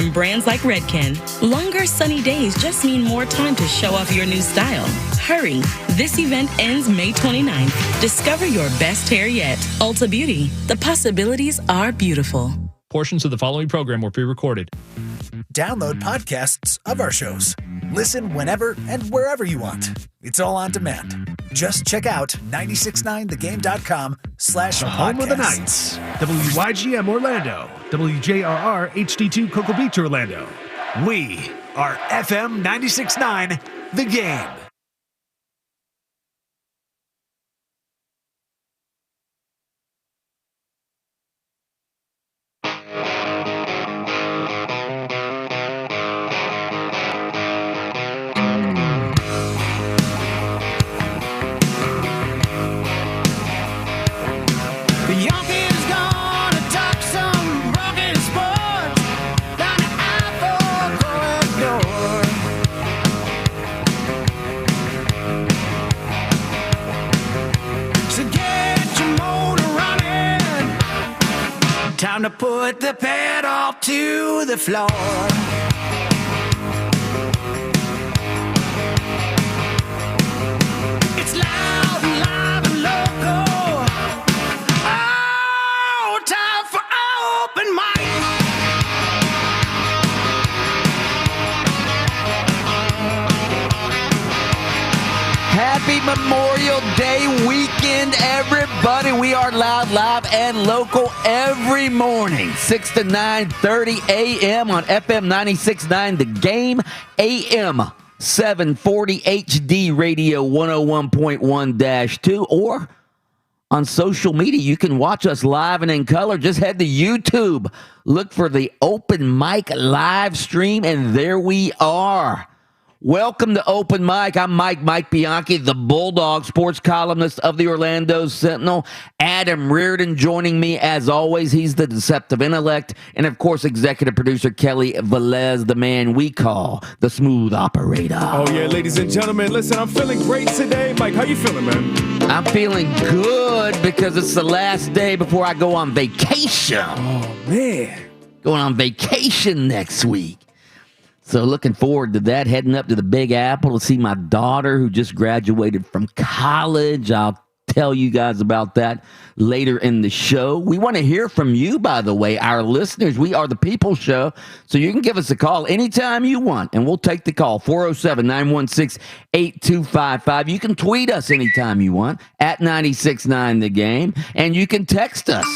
from brands like Redken. Longer sunny days just mean more time to show off your new style. Hurry, this event ends May 29th. Discover your best hair yet. Ulta Beauty, the possibilities are beautiful. Portions of the following program were pre-recorded. Download podcasts of our shows. Listen whenever and wherever you want. It's all on demand. Just check out 969thegame.com/podcasts. The home of the Knights. WYGM Orlando. WJRR HD2 Cocoa Beach, Orlando. We are FM 96.9 The Game. Time to put the pedal to the floor. It's loud and live and local. Oh, time for open mic. Happy Memorial Day weekend, everybody. We are loud, live, and local every morning, 6 to 9:30 a.m. on FM 96.9 The Game, AM 740 HD Radio 101.1-2, or on social media. You can watch us live and in color. Just head to YouTube. Look for the Open Mic live stream, and there we are. Welcome to Open Mic. I'm Mike Bianchi, the Bulldog sports columnist of the Orlando Sentinel. Adam Reardon joining me as always. He's the deceptive intellect. And, of course, executive producer Kelly Velez, the man we call the smooth operator. Oh, yeah, ladies and gentlemen. Listen, I'm feeling great today. Mike, how you feeling, man? I'm feeling good because it's the last day before I go on vacation. Oh, man. Going on vacation next week. So looking forward to that, heading up to the Big Apple to see my daughter who just graduated from college. I'll tell you guys about that later in the show. We want to hear from you, by the way, our listeners. We are the People Show, so you can give us a call anytime you want, and we'll take the call, 407-916-8255. You can tweet us anytime you want, at 96.9 The Game, and you can text us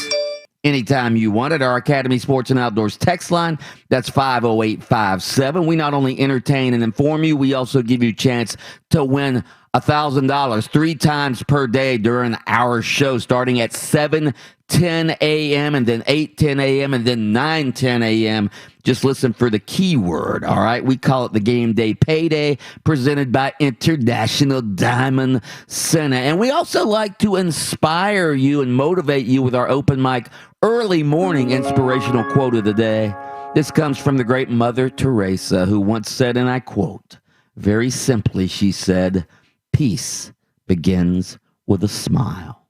anytime you want at our Academy Sports and Outdoors text line. That's 50857. We not only entertain and inform you, we also give you a chance to win $1,000 3 times per day during our show, starting at 7:10 a.m. and then 8:10 a.m. and then 9:10 a.m. Just listen for the keyword, all right? We call it the Game Day Payday, presented by International Diamond Center. And we also like to inspire you and motivate you with our Open Mic early morning inspirational quote of the day. This comes from the great Mother Teresa, who once said, and I quote, very simply, she said, "Peace begins with a smile."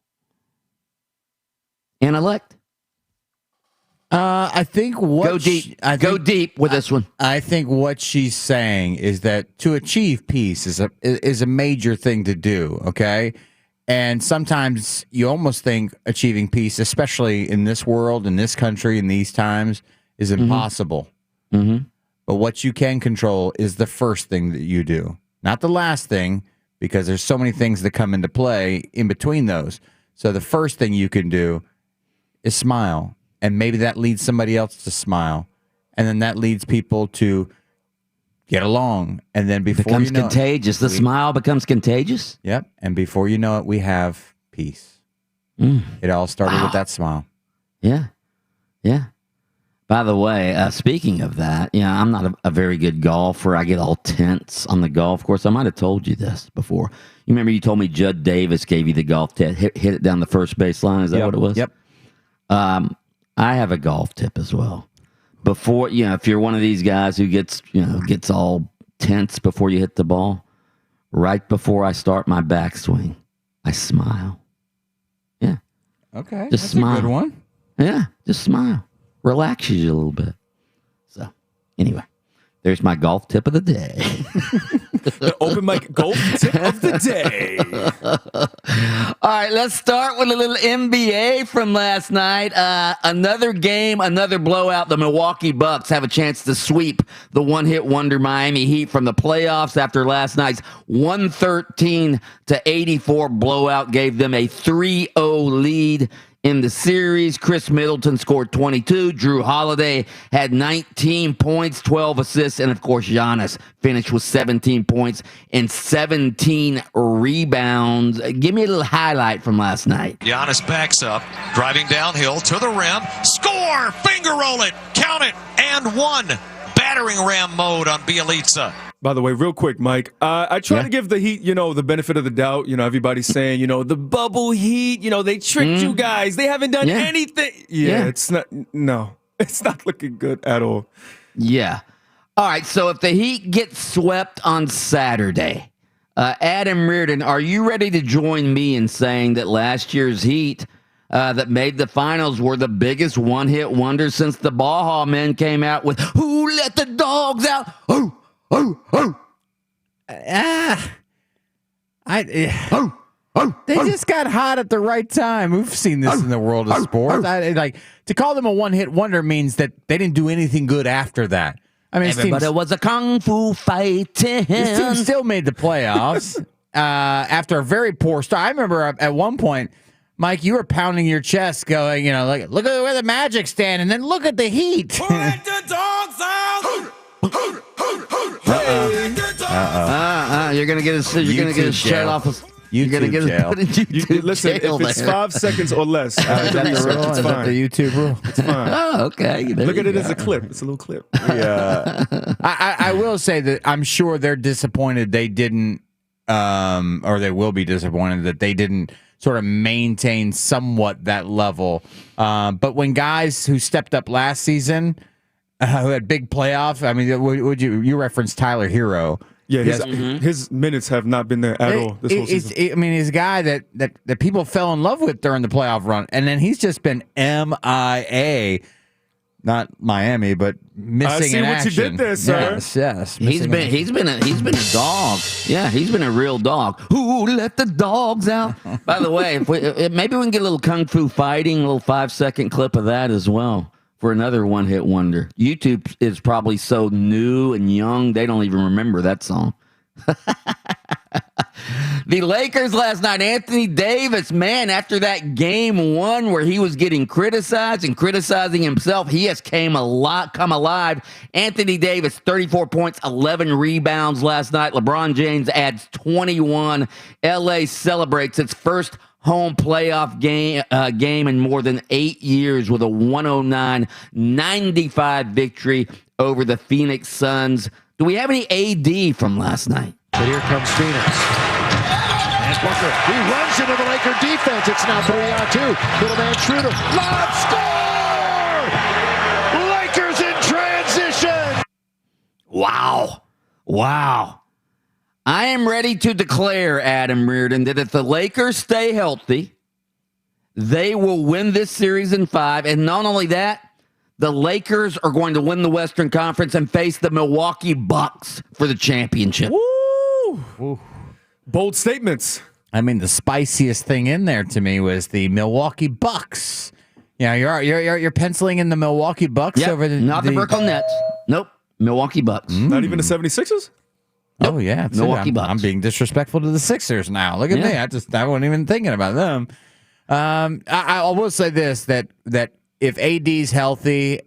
Intellect? I think what go deep with this one. I think what she's saying is that to achieve peace is a major thing to do. Okay, and sometimes you almost think achieving peace, especially in this world, in this country, in these times, is impossible. Mm-hmm. But what you can control is the first thing that you do, not the last thing, because there's so many things that come into play in between those. So the first thing you can do is smile. And maybe that leads somebody else to smile. And then that leads people to get along. And then before becomes you know contagious. The smile becomes contagious? Yep. And before you know it, we have peace. It all started with that smile. Yeah. Yeah. By the way, speaking of that, I'm not a very good golfer. I get all tense on the golf course. I might have told you this before. You remember you told me Judd Davis gave you the golf tip, hit it down the first baseline. Is that what it was? Yep. I have a golf tip as well. Before, if you're one of these guys who gets all tense before you hit the ball, right before I start my backswing, I smile. Yeah. Okay. Just that's smile. a good one. Yeah. Just smile. Relaxes you a little bit. So Anyway, there's my golf tip of the day. The open mic golf tip of the day. All right, let's start with a little NBA from last night. Another game, another blowout. The Milwaukee Bucks have a chance to sweep the one-hit wonder Miami Heat from the playoffs after last night's 113-84 blowout gave them a 3-0 lead in the series. Chris Middleton scored 22. Drew Holiday had 19 points, 12 assists, and of course Giannis finished with 17 points and 17 rebounds. Give me a little highlight from last night. Giannis backs up, driving downhill to the rim. Score! Finger roll it! Count it! And one! Battering ram mode on Bielitsa. By the way, real quick, Mike, I try to give the Heat, the benefit of the doubt. Everybody's saying, the bubble Heat, they tricked you guys. They haven't done anything. It's not, no, it's not looking good at all. Yeah. All right, so if the Heat get swept on Saturday, Adam Reardon, are you ready to join me in saying that last year's Heat that made the finals were the biggest one-hit wonder since the Baja men came out with "Who Let the Dogs Out?" They just got hot at the right time. We've seen this in the world of sports. To call them a one-hit wonder means that they didn't do anything good after that. I mean, everybody was a kung fu fighting. This team still made the playoffs after a very poor start. I remember at one point, Mike, you were pounding your chest, going, look at where the Magic stand, and then look at the Heat. Who let the dogs out? You're gonna get a shut off. You're gonna get put in YouTube listen, jail if it's there. 5 seconds or less, Is that the rule? it's Is that fine. the YouTube rule? It's fine. Oh, okay. Look at it as a clip. It's a little clip. Yeah. I will say that I'm sure they're disappointed they didn't, or they will be disappointed that they didn't sort of maintain somewhat that level. But when guys who stepped up last season, who had big playoff, I mean, would you reference Tyler Hero? Yeah, his minutes have not been there at all this whole season. I mean, he's a guy that people fell in love with during the playoff run, and then he's just been MIA. Not Miami, but missing in action. I see what you did there, sir. Yes. He's been a dog. Yeah, he's been a real dog. Who let the dogs out? By the way, maybe we can get a little kung fu fighting, a little 5-second clip of that as well for another one-hit wonder. YouTube is probably so new and young they don't even remember that song. The Lakers last night, Anthony Davis, man, after that game one where he was getting criticized and criticizing himself, he has come alive. Anthony Davis, 34 points, 11 rebounds last night. LeBron James adds 21. LA celebrates its first home playoff game in more than 8 years with a 109-95 victory over the Phoenix Suns. Do we have any AD from last night? But here comes Phoenix. And Booker, he runs into the Laker defense. It's now 3-on-2. Middleman Schroeder. Lob score! Lakers in transition! Wow. I am ready to declare, Adam Reardon, that if the Lakers stay healthy, they will win this series in 5. And not only that, the Lakers are going to win the Western Conference and face the Milwaukee Bucks for the championship. Woo! Bold statements. I mean, the spiciest thing in there to me was the Milwaukee Bucks. Yeah, you're penciling in the Milwaukee Bucks over the Brooklyn Nets. Nope, Milwaukee Bucks. Not even the 76ers? Nope. Oh yeah, Milwaukee Bucks. I'm being disrespectful to the Sixers now. Look at me. I wasn't even thinking about them. I will say this that if AD's healthy,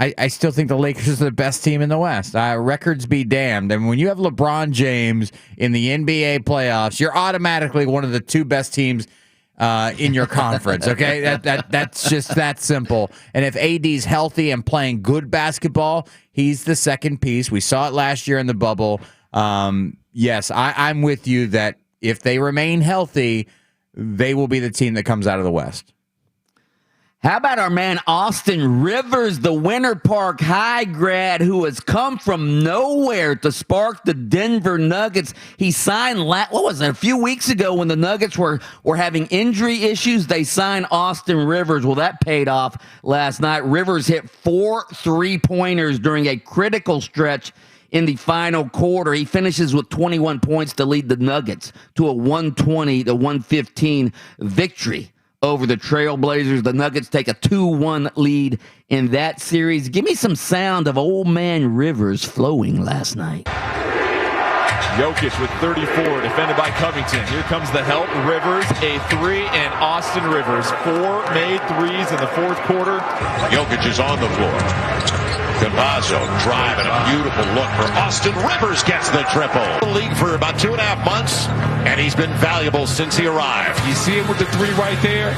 I still think the Lakers are the best team in the West. Records be damned. And when you have LeBron James in the NBA playoffs, you're automatically one of the 2 best teams in your conference. Okay, that's just that simple. And if AD's healthy and playing good basketball, he's the second piece. We saw it last year in the bubble. Yes, I'm with you that if they remain healthy, they will be the team that comes out of the West. How about our man Austin Rivers, the Winter Park High grad who has come from nowhere to spark the Denver Nuggets? He signed, a few weeks ago when the Nuggets were having injury issues, they signed Austin Rivers. Well, that paid off last night. Rivers hit 4 3-pointers during a critical stretch in the final quarter. He finishes with 21 points to lead the Nuggets to a 120-115 victory over the Trailblazers. The Nuggets take a 2-1 lead in that series. Give me some sound of old man Rivers flowing last night. Jokic with 34, defended by Covington. Here comes the help. Rivers, a 3, and Austin Rivers. 4 made threes in the fourth quarter. Jokic is on the floor. Cavazzo driving a beautiful look for Austin Rivers, gets the triple. The league for about 2.5 months, and he's been valuable since he arrived. You see him with the 3 right there,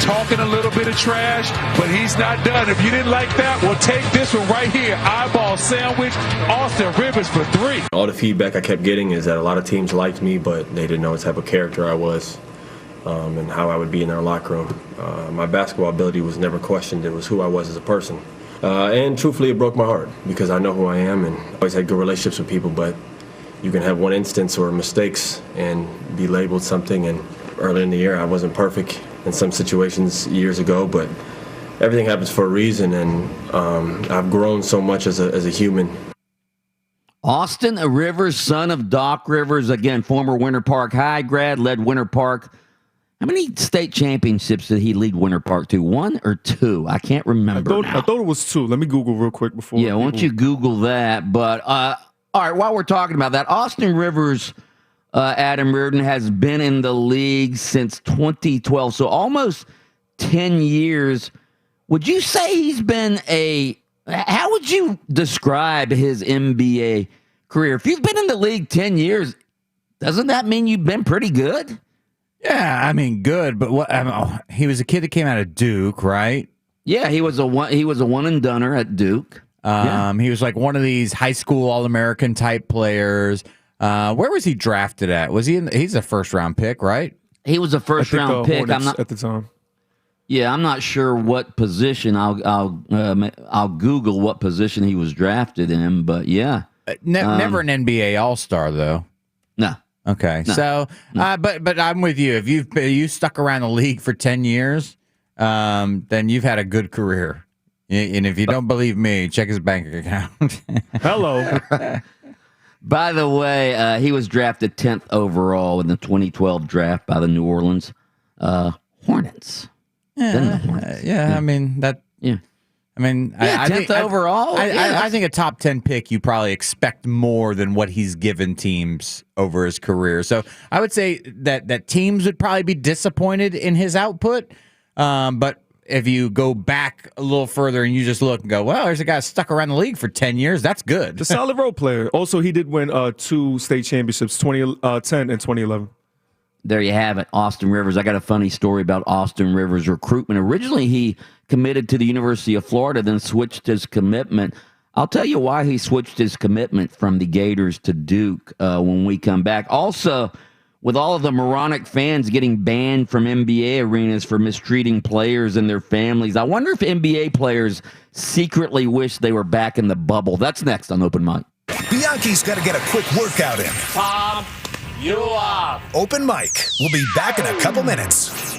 talking a little bit of trash, but he's not done. If you didn't like that, well, take this one right here. Eyeball sandwich, Austin Rivers for 3. All the feedback I kept getting is that a lot of teams liked me, but they didn't know what type of character I was and how I would be in their locker room. My basketball ability was never questioned. It was who I was as a person. And truthfully, it broke my heart because I know who I am and always had good relationships with people, but you can have one instance or mistakes and be labeled something. And early in the year, I wasn't perfect in some situations years ago, but everything happens for a reason, and I've grown so much as a human. Austin Rivers, son of Doc Rivers, again, former Winter Park High grad, led Winter Park. How many state championships did he lead Winter Park to? 1 or 2? I can't remember. I thought it was 2. Let me Google real quick before. Yeah, why don't you Google that? But all right, while we're talking about that, Austin Rivers, Adam Reardon, has been in the league since 2012, so almost 10 years. Would you say he's been how would you describe his NBA career? If you've been in the league 10 years, doesn't that mean you've been pretty good? Yeah, I mean, good, but he was a kid that came out of Duke, right? Yeah, he was a one and doneer at Duke. He was like one of these high school All-American type players. Where was he drafted at? Was he he's a first round pick, right? He was a first round pick. I'm not at the time. Yeah, I'm not sure what position. I'll Google what position he was drafted in, but yeah, never an NBA All-Star though. No. Okay, so but I'm with you. If you stuck around the league for 10 years, then you've had a good career. And if you don't believe me, check his bank account. Hello. By the way, he was drafted 10th overall in the 2012 draft by the New Orleans Hornets. I mean that. Yeah. I mean, I 10th overall. I think a top 10 pick, you probably expect more than what he's given teams over his career. So I would say that teams would probably be disappointed in his output. But if you go back a little further and you just look and go, well, there's a guy stuck around the league for 10 years. That's good. A solid role player. Also, he did win 2 state championships, 2010 and 2011. There you have it, Austin Rivers. I got a funny story about Austin Rivers' recruitment. Originally, he committed to the University of Florida, then switched his commitment. I'll tell you why he switched his commitment from the Gators to Duke when we come back. Also, with all of the moronic fans getting banned from NBA arenas for mistreating players and their families, I wonder if NBA players secretly wish they were back in the bubble. That's next on Open Mic. Bianchi's got to get a quick workout in. Pump you up. Open Mic. We'll be back in a couple minutes.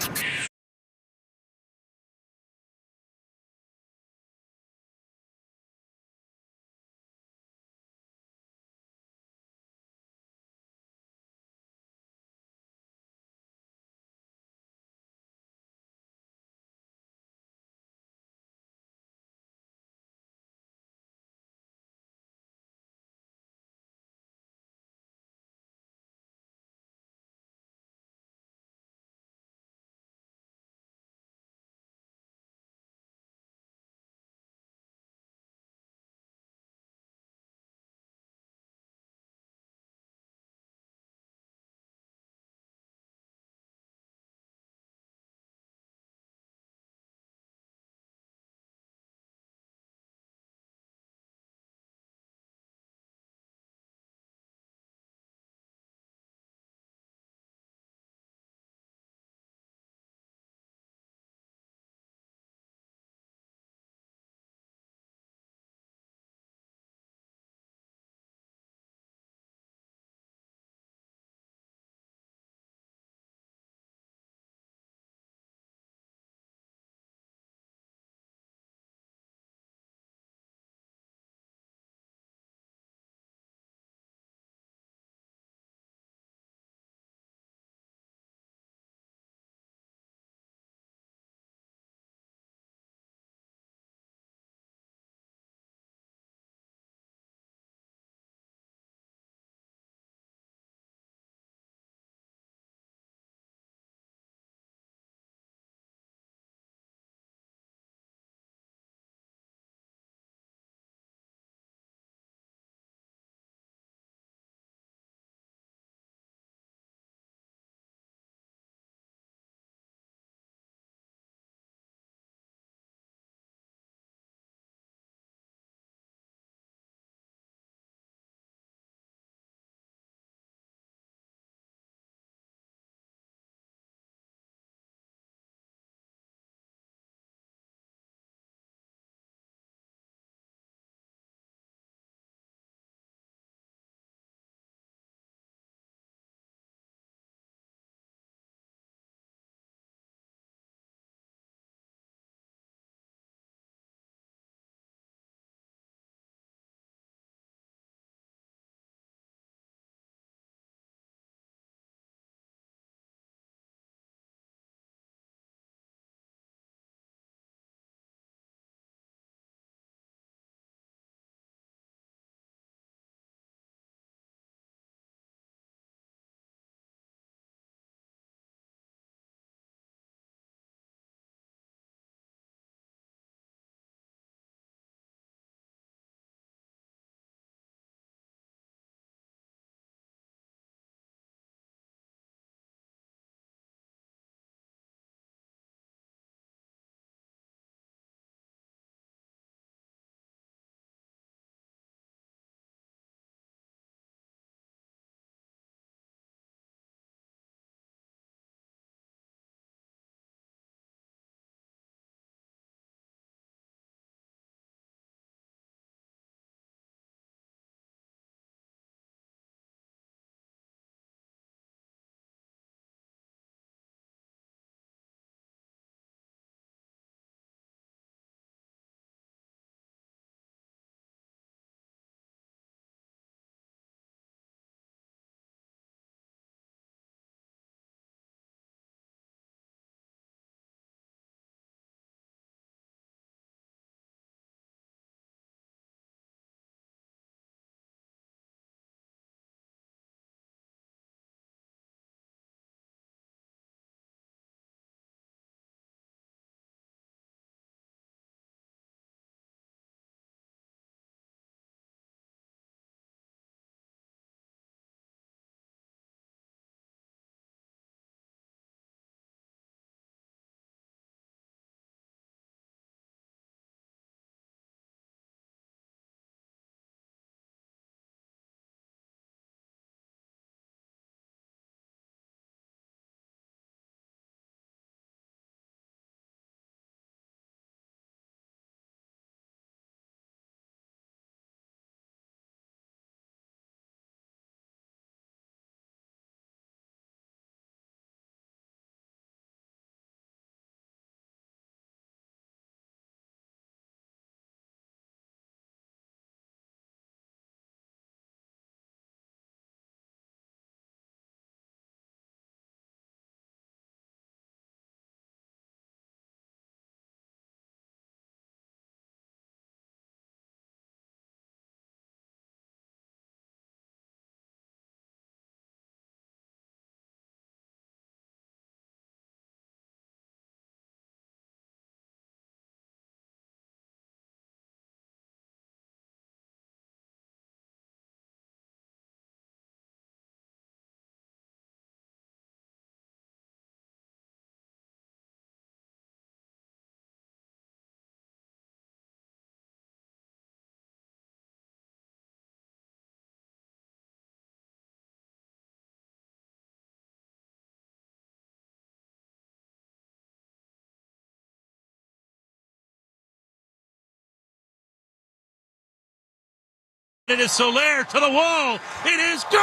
It is Soler to the wall. It is gone.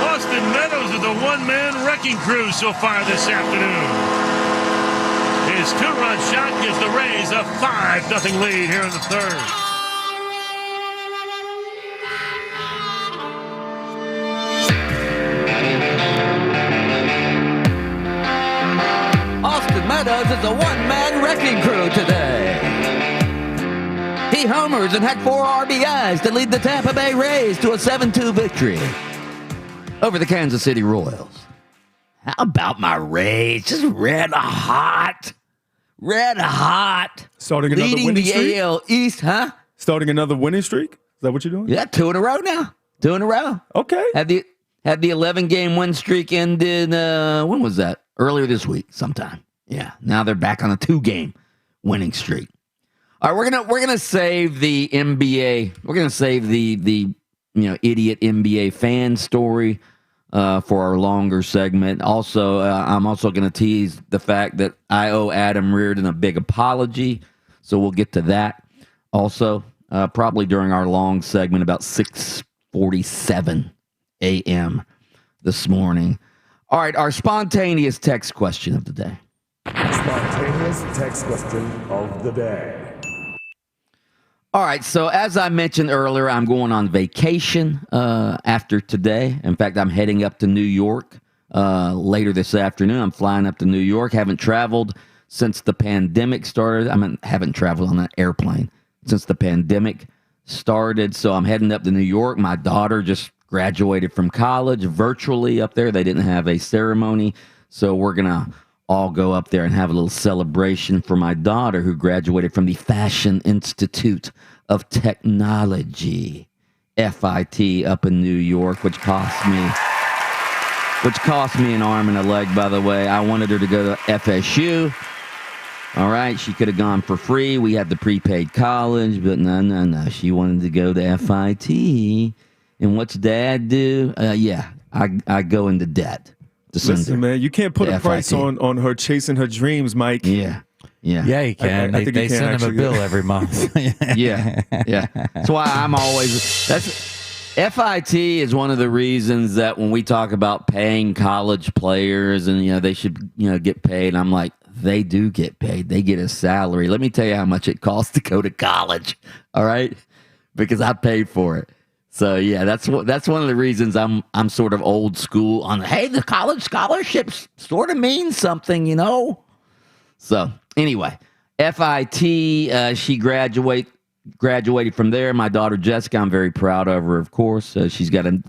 Austin Meadows is a one-man wrecking crew so far this afternoon. His two-run shot gives the Rays a 5-0 lead here in the third. Austin Meadows is a one-man wrecking crew today. He homers and had 4 RBIs to lead the Tampa Bay Rays to a 7-2 victory over the Kansas City Royals. How about my Rays? Just red hot. Red hot. Starting another leading winning the streak? AL East, huh? Starting another winning streak? Is that what you're doing? Yeah, 2 in a row now. 2 in a row. Okay. Had the 11-game win streak ended, when was that? Earlier this week sometime. Yeah, now they're back on a 2-game winning streak. All right, we're gonna save the NBA. We're gonna save the idiot NBA fan story for our longer segment. Also, I'm also gonna tease the fact that I owe Adam Reardon a big apology, so we'll get to that. Also, probably during our long segment about 6:47 a.m. this morning. All right, our spontaneous text question of the day. Spontaneous text question of the day. All right, so as I mentioned earlier, I'm going on vacation after today. In fact, I'm heading up to New York later this afternoon. I'm flying up to New York. Haven't traveled since the pandemic started. Haven't traveled on an airplane since the pandemic started. So I'm heading up to New York. My daughter just graduated from college virtually up there. They didn't have a ceremony. So we're going to all go up there and have a little celebration for my daughter who graduated from the Fashion Institute of Technology, FIT, up in New York, which cost me an arm and a leg, by the way. I wanted her to go to FSU. All right, she could have gone for free. We had the prepaid college, but no. She wanted to go to FIT. And what's Dad do? I go into debt. Listen, man, you can't put a price on her chasing her dreams, Mike. Yeah, you can. I think they send him a bill every month. yeah. That's why I'm always. FIT is one of the reasons that when we talk about paying college players and they should get paid, I'm like, they do get paid. They get a salary. Let me tell you how much it costs to go to college. All right, because I paid for it. So yeah, that's one of the reasons I'm sort of old school on. Hey, the college scholarships sort of mean something, So anyway, FIT, she graduated from there. My daughter Jessica, I'm very proud of her. Of course, she's got a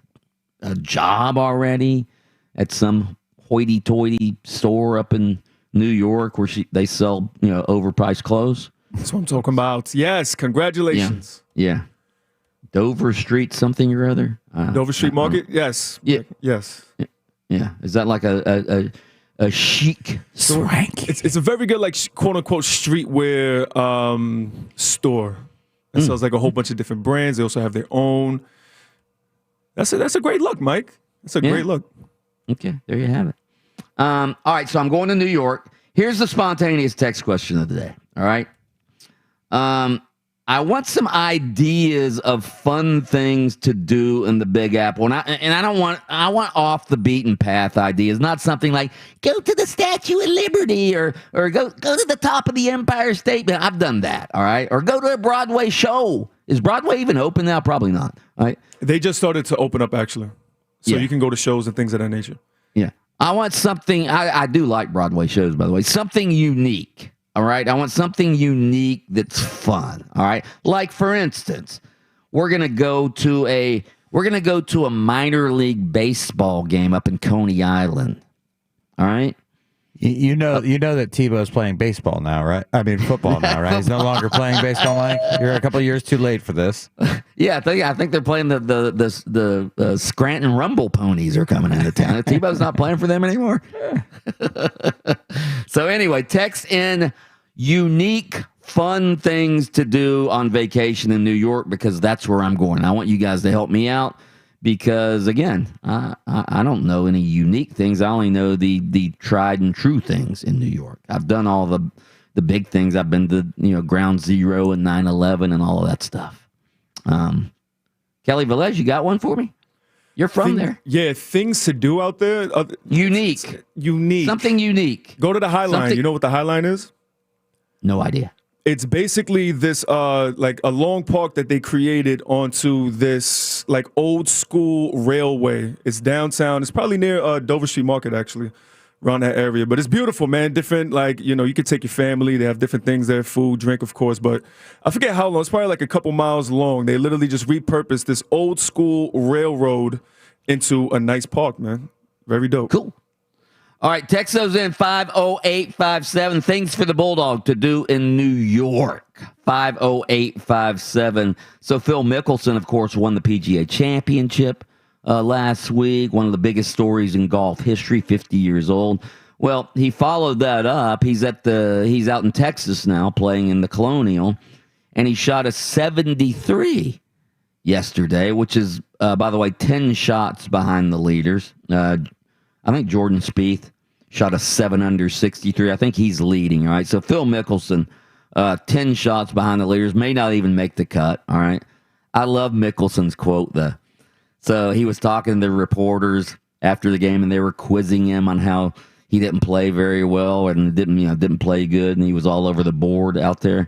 job already at some hoity-toity store up in New York where they sell overpriced clothes. That's what I'm talking about. Yes, congratulations. Yeah. Dover Street something or other? Dover Street Market? Yes. Yeah. Yes. Yeah. Is that like a chic store? It's a very good, like, quote-unquote streetwear store. It sells like a whole bunch of different brands. They also have their own. That's a great look, Mike. That's a great look. Okay, there you have it. All right, so I'm going to New York. Here's the spontaneous text question of the day. All right. I want some ideas of fun things to do in the Big Apple, I want off the beaten path ideas, not something like go to the Statue of Liberty or go to the top of the Empire State Building. I've done that, all right, or go to a Broadway show. Is Broadway even open now? Probably not. All right, they just started to open up actually, so you can go to shows and things of that nature. Yeah, I want something. I do like Broadway shows, by the way. Something unique. All right, I want something unique that's fun. All right, like for instance, we're gonna go to a minor league baseball game up in Coney Island. All right, you know that Tebow's playing baseball now, right? I mean football now, right? He's no longer playing baseball, Mike. You're a couple of years too late for this. Yeah, I think they're playing the Scranton Rumble Ponies are coming into town. Tebow's not playing for them anymore. So anyway, text in unique, fun things to do on vacation in New York because that's where I'm going. I want you guys to help me out because, again, I don't know any unique things. I only know the tried and true things in New York. I've done all the the big things. I've been to, Ground Zero and 9/11 and all of that stuff. Kelly Velez, you got one for me? You're from there. Yeah, things to do out there. Unique. Something unique. Go to the High Line. You know what the High Line is? No idea. It's basically this like a long park that they created onto this like old school railway. It's downtown. It's probably near Dover Street Market, actually, around that area. But it's beautiful, man. Different, like, you could take your family. They have different things there, food, drink, of course. But I forget how long. It's probably like a couple miles long. They literally just repurposed this old school railroad into a nice park, man. Very dope. Cool. All right, text those in 50857. Things for the Bulldog to do in New York. 50857. So Phil Mickelson, of course, won the PGA Championship last week. One of the biggest stories in golf history, 50 years old. Well, he followed that up. He's out in Texas now playing in the Colonial, and he shot a 73 yesterday, which is, by the way, 10 shots behind the leaders. I think Jordan Spieth shot a 7 under 63. I think he's leading, all right? So Phil Mickelson, 10 shots behind the leaders, may not even make the cut, all right? I love Mickelson's quote, though. So he was talking to the reporters after the game, and they were quizzing him on how he didn't play very well and didn't play good, and he was all over the board out there.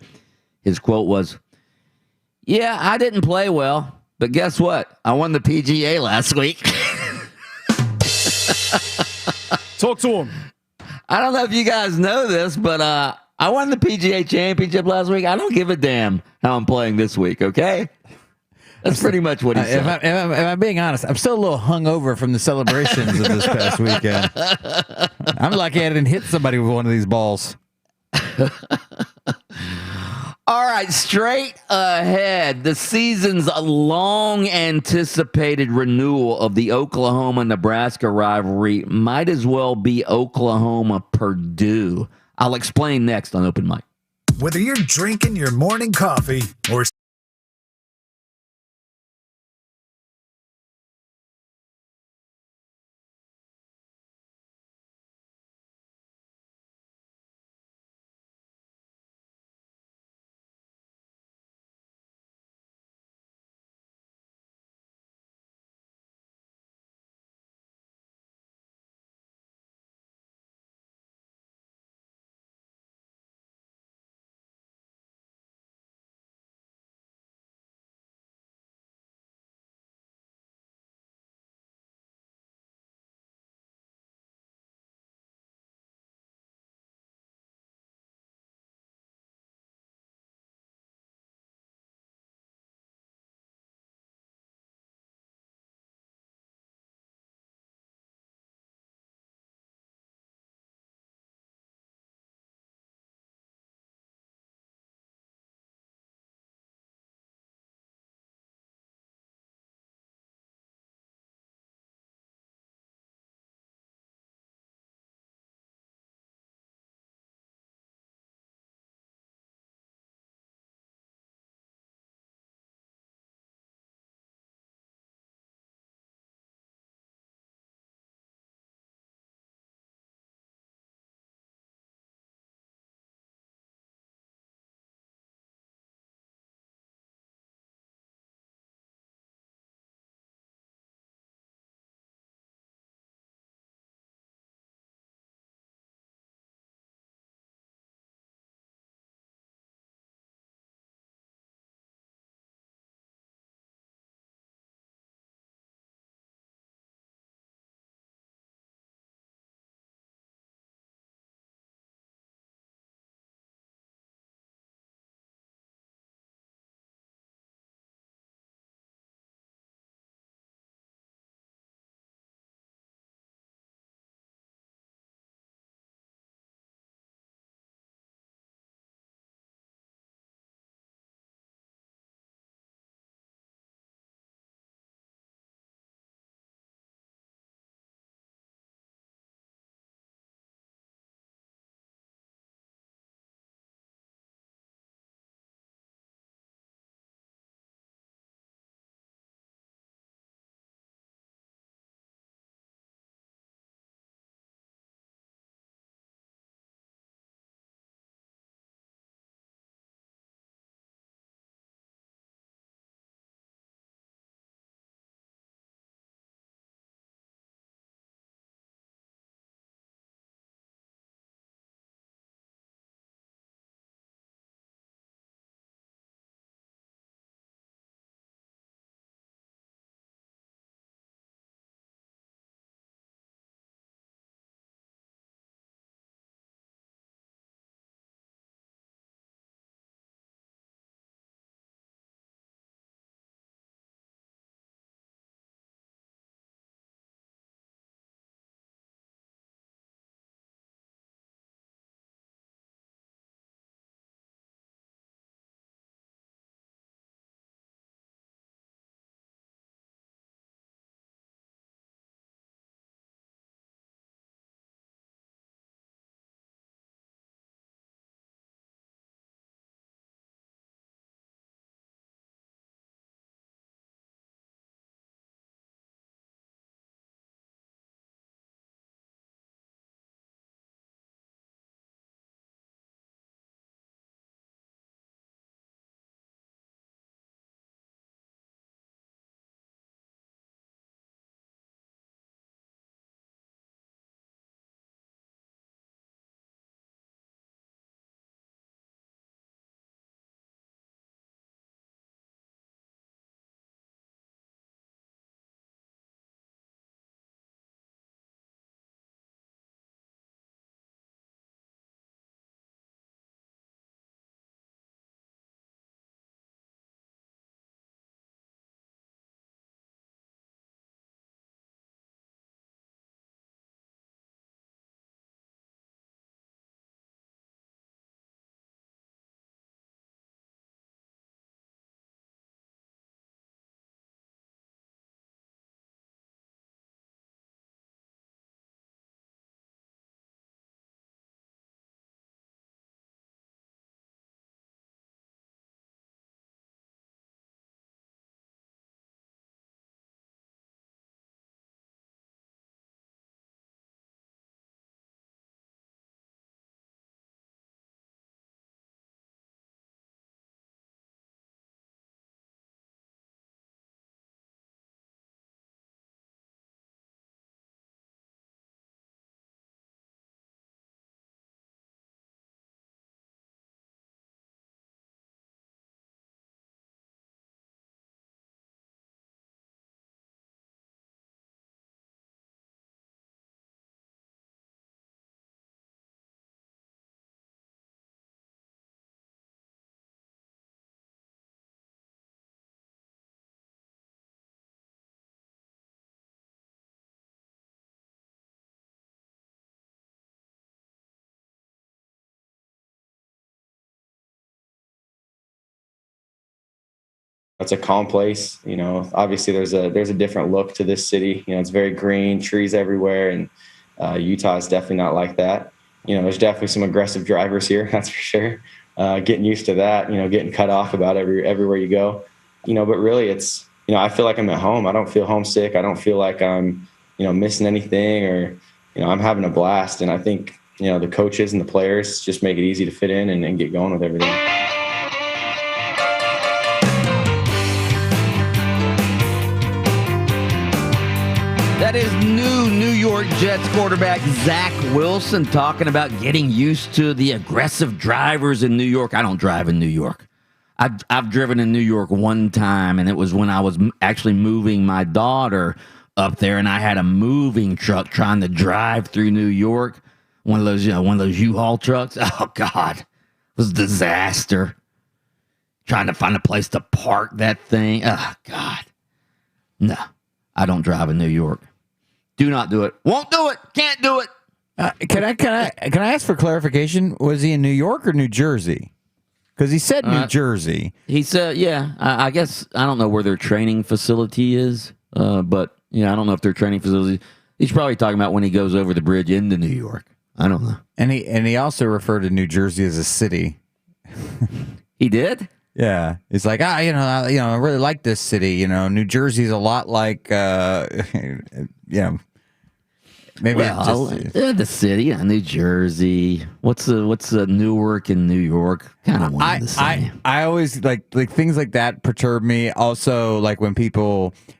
His quote was, "Yeah, I didn't play well, but guess what? I won the PGA last week." Talk to him. I don't know if you guys know this, but I won the PGA Championship last week. I don't give a damn how I'm playing this week, okay? That's pretty much what he said. If I'm being honest, I'm still a little hungover from the celebrations of this past weekend. I'm lucky I didn't hit somebody with one of these balls. All right, straight ahead, the season's long-anticipated renewal of the Oklahoma-Nebraska rivalry might as well be Oklahoma-Purdue. I'll explain next on Open Mic. Whether you're drinking your morning coffee or It's a calm place. Obviously there's a different look to this city. It's very green, trees everywhere, and Utah is definitely not like that. There's definitely some aggressive drivers here, that's for sure. Getting used to that, getting cut off about everywhere you go. But really it's, I feel like I'm at home. I don't feel homesick. I don't feel like I'm, missing anything, or, I'm having a blast. And I think, the coaches and the players just make it easy to fit in and get going with everything. That is New York Jets quarterback Zach Wilson talking about getting used to the aggressive drivers in New York. I don't drive in New York. I've driven in New York one time, and it was when I was actually moving my daughter up there, and I had a moving truck trying to drive through New York. One of those U-Haul trucks. Oh God, it was a disaster. Trying to find a place to park that thing. Oh God, no, I don't drive in New York. Do not do it. Won't do it. Can't do it. Can I ask for clarification? Was he in New York or New Jersey? Because he said New Jersey. He said, yeah. I guess I don't know where their training facility is, but I don't know if their training facility. He's probably talking about when he goes over the bridge into New York. I don't know. And he also referred to New Jersey as a city. He did? Yeah, it's like I really like this city. New Jersey's a lot like maybe the city, New Jersey. What's the Newark and New York? Kind of one of the same. I always like things like that perturb me. Also, like when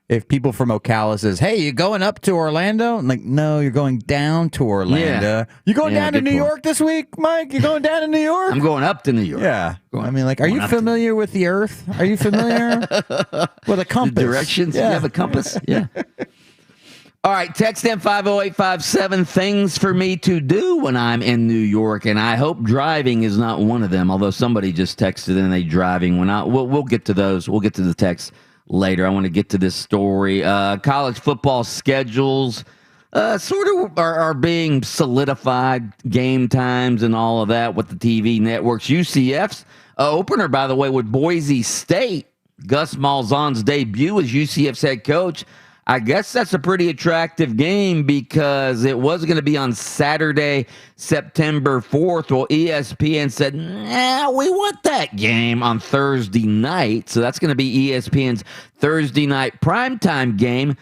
if people from Ocala says, "Hey, you going up to Orlando?" I'm like, no, you're going down to Orlando. Yeah. You going down to New York this week, Mike? You going down to New York? I'm going up to New York. Yeah. I mean, like, are you familiar with the Earth? Are you familiar with a compass? The directions? Yeah. You have a compass? Yeah. All right, text in 50857, things for me to do when I'm in New York, and I hope driving is not one of them, although somebody just texted in a driving one. We'll get to those. We'll get to the text later. I want to get to this story. College football schedules sort of are being solidified, game times and all of that with the TV networks. UCF's opener, by the way, with Boise State, Gus Malzahn's debut as UCF's head coach. I guess that's a pretty attractive game because it was going to be on Saturday, September 4th. Well, ESPN said, nah, we want that game on Thursday night. So that's going to be ESPN's Thursday night primetime game,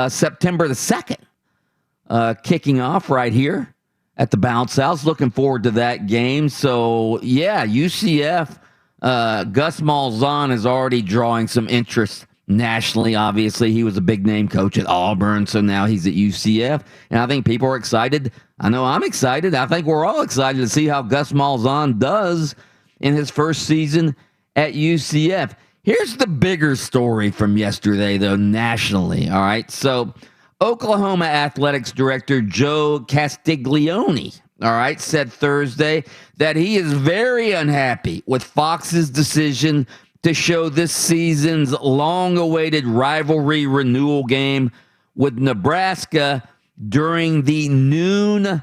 September the 2nd, kicking off right here at the Bounce House. Looking forward to that game. So, yeah, UCF, Gus Malzahn is already drawing some interest nationally. Obviously, he was a big name coach at Auburn, so now he's at UCF, and I think people are excited. I know I'm excited. I think we're all excited to see how Gus Malzahn does in his first season at UCF. Here's the bigger story from yesterday, though, nationally. All right, so Oklahoma Athletics Director Joe Castiglione, all right, said Thursday that he is very unhappy with Fox's decision to show this season's long-awaited rivalry renewal game with Nebraska during the noon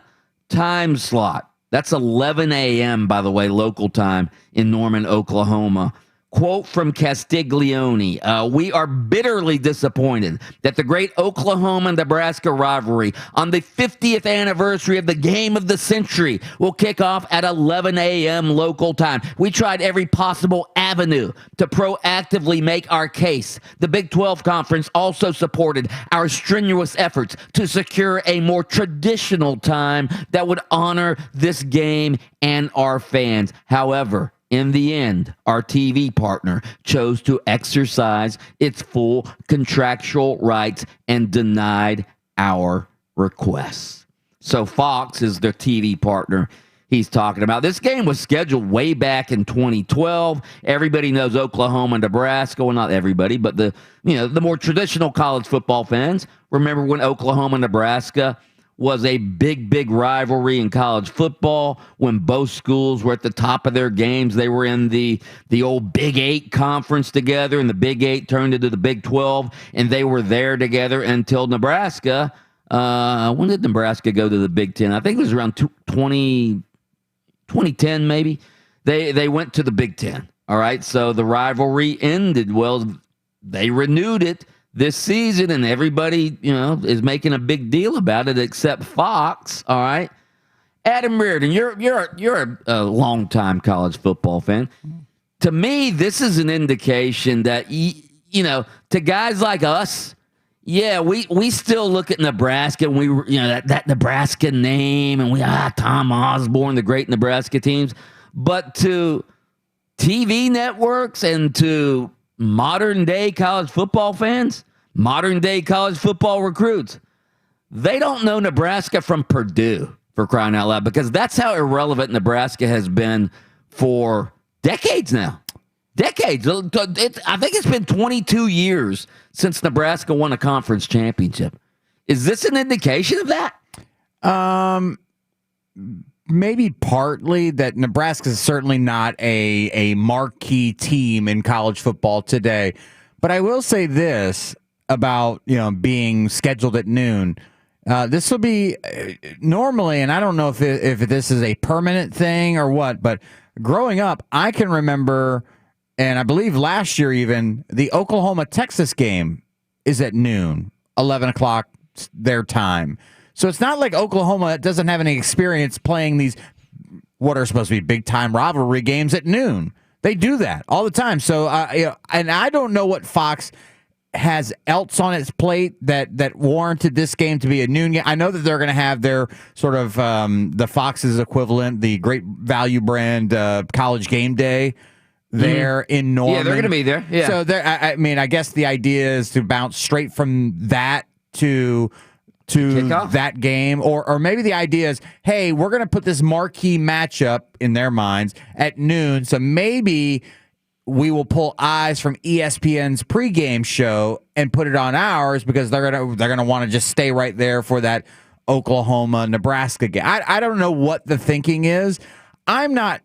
time slot. That's 11 a.m., by the way, local time in Norman, Oklahoma. Quote from Castiglione, we are bitterly disappointed that the great Oklahoma-Nebraska rivalry on the 50th anniversary of the game of the century will kick off at 11 a.m. local time. We tried every possible avenue to proactively make our case. The Big 12 Conference also supported our strenuous efforts to secure a more traditional time that would honor this game and our fans. However, in the end, our TV partner chose to exercise its full contractual rights and denied our requests. So Fox is the TV partner he's talking about. This game was scheduled way back in 2012. Everybody knows Oklahoma and Nebraska. Well, not everybody, but the more traditional college football fans remember when Oklahoma and Nebraska was a big rivalry in college football when both schools were at the top of their games. They were in the old Big 8 conference together, and the Big 8 turned into the Big 12, and they were there together until Nebraska. When did Nebraska go to the Big 10? I think it was around 2010 maybe. They went to the Big 10. All right, so the rivalry ended. Well, they renewed it this season, and everybody, is making a big deal about it except Fox. All right, Adam Reardon, you're a longtime college football fan. To me, this is an indication that to guys like us, we still look at Nebraska and we that Nebraska name and we Tom Osborne, the great Nebraska teams, but to TV networks and to modern day college football fans, modern day college football recruits, they don't know Nebraska from Purdue, for crying out loud, because that's how irrelevant Nebraska has been for decades now. Decades. I think it's been 22 years since Nebraska won a conference championship. Is this an indication of that? Maybe partly that Nebraska is certainly not a marquee team in college football today. But I will say this about being scheduled at noon. This will be normally, and I don't know if this is a permanent thing or what, but growing up, I can remember, and I believe last year even, the Oklahoma-Texas game is at noon, 11 o'clock their time. So it's not like Oklahoma doesn't have any experience playing these, what are supposed to be big-time rivalry games at noon. They do that all the time. So, and I don't know what Fox has else on its plate that warranted this game to be a noon game. I know that they're going to have their sort of the Fox's equivalent, the Great Value brand College Game Day there in Norman. Yeah, they're going to be there. Yeah. So I guess the idea is to bounce straight from that to that game, or maybe the idea is, hey, we're going to put this marquee matchup in their minds at noon, so maybe we will pull eyes from ESPN's pregame show and put it on ours because they're gonna want to just stay right there for that Oklahoma-Nebraska game. I don't know what the thinking is. I'm not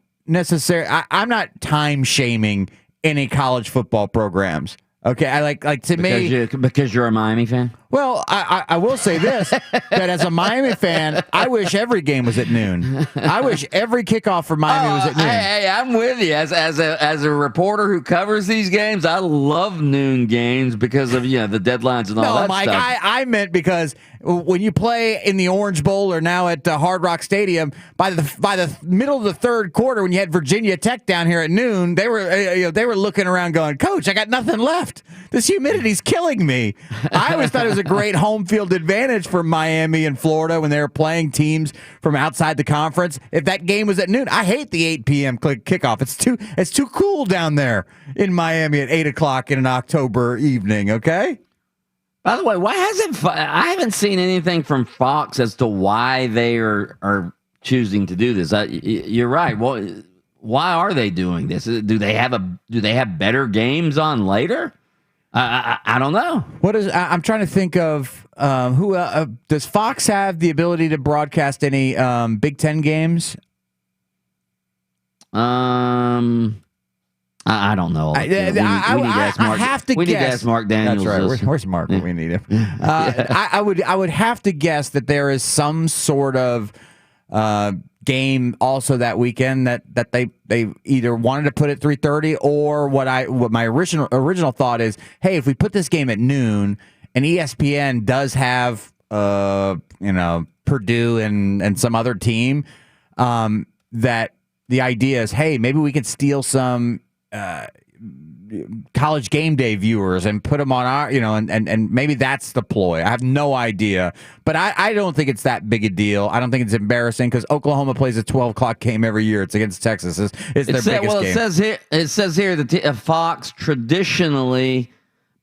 time shaming any college football programs. Okay, I like to me because you're a Miami fan. Well, I will say this, that as a Miami fan, I wish every game was at noon. I wish every kickoff for Miami was at noon. Hey, I'm with you. As a reporter who covers these games, I love noon games because of the deadlines and all that Mike, stuff. I meant because when you play in the Orange Bowl or now at Hard Rock Stadium, by the middle of the third quarter, when you had Virginia Tech down here at noon, they were looking around going, "Coach, I got nothing left. This humidity's killing me." I always thought it was a great home field advantage for Miami and Florida when they were playing teams from outside the conference. If that game was at noon, I hate the 8 p.m. kickoff. It's too cool down there in Miami at 8 o'clock in an October evening. Okay. By the way, I haven't seen anything from Fox as to why they are choosing to do this. You're right. Well, why are they doing this? Do they have better games on later? I don't know. I'm trying to think of who does Fox have the ability to broadcast any Big Ten games? I don't know. We need to ask Mark Daniels. That's right. Where's Mark when we need him? I would have to guess that there is some sort of game also that weekend that they either wanted to put at 3:30 or what my original thought is, hey, if we put this game at noon and ESPN does have Purdue and some other team, that the idea is, hey, maybe we could steal some College Game Day viewers and put them on our, and maybe that's the ploy. I have no idea, but I don't think it's that big a deal. I don't think it's embarrassing because Oklahoma plays a 12 o'clock game every year. It's against Texas. It's their biggest game. It says here that Fox traditionally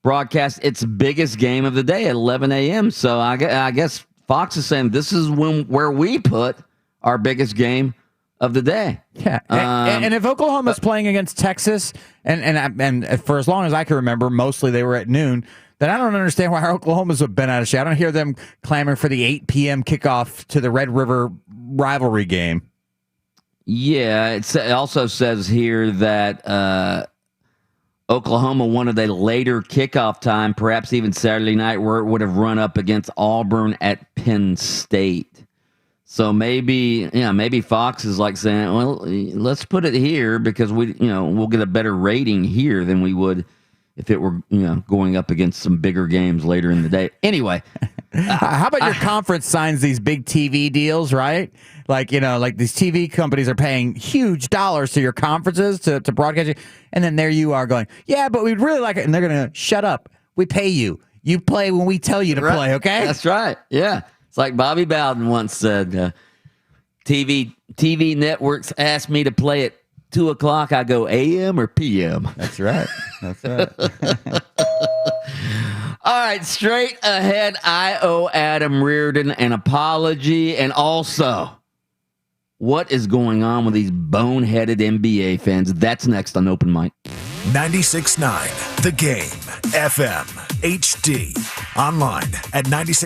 broadcasts its biggest game of the day at 11 a.m. So I guess Fox is saying this is where we put our biggest game of the day. Yeah, and if Oklahoma's playing against Texas, and for as long as I can remember, mostly they were at noon, then I don't understand why Oklahoma's have been out of shape. I don't hear them clamoring for the 8 p.m. kickoff to the Red River rivalry game. Yeah, it also says here that Oklahoma wanted a later kickoff time, perhaps even Saturday night, where it would have run up against Auburn at Penn State. So maybe Fox is like saying, well, let's put it here because we'll get a better rating here than we would if it were, going up against some bigger games later in the day. Anyway. How about your conference signs these big TV deals, right? Like these TV companies are paying huge dollars to your conferences to broadcast you. And then there you are going, yeah, but we'd really like it. And they're going to shut up. We pay you. You play when we tell you to play, okay? That's right. Yeah. It's like Bobby Bowden once said, TV networks ask me to play at 2 o'clock. I go AM or PM. That's right. That's right. All right, straight ahead, I owe Adam Reardon an apology. And also, what is going on with these boneheaded NBA fans? That's next on Open Mic. 96.9 The Game, FM, HD, online at 96.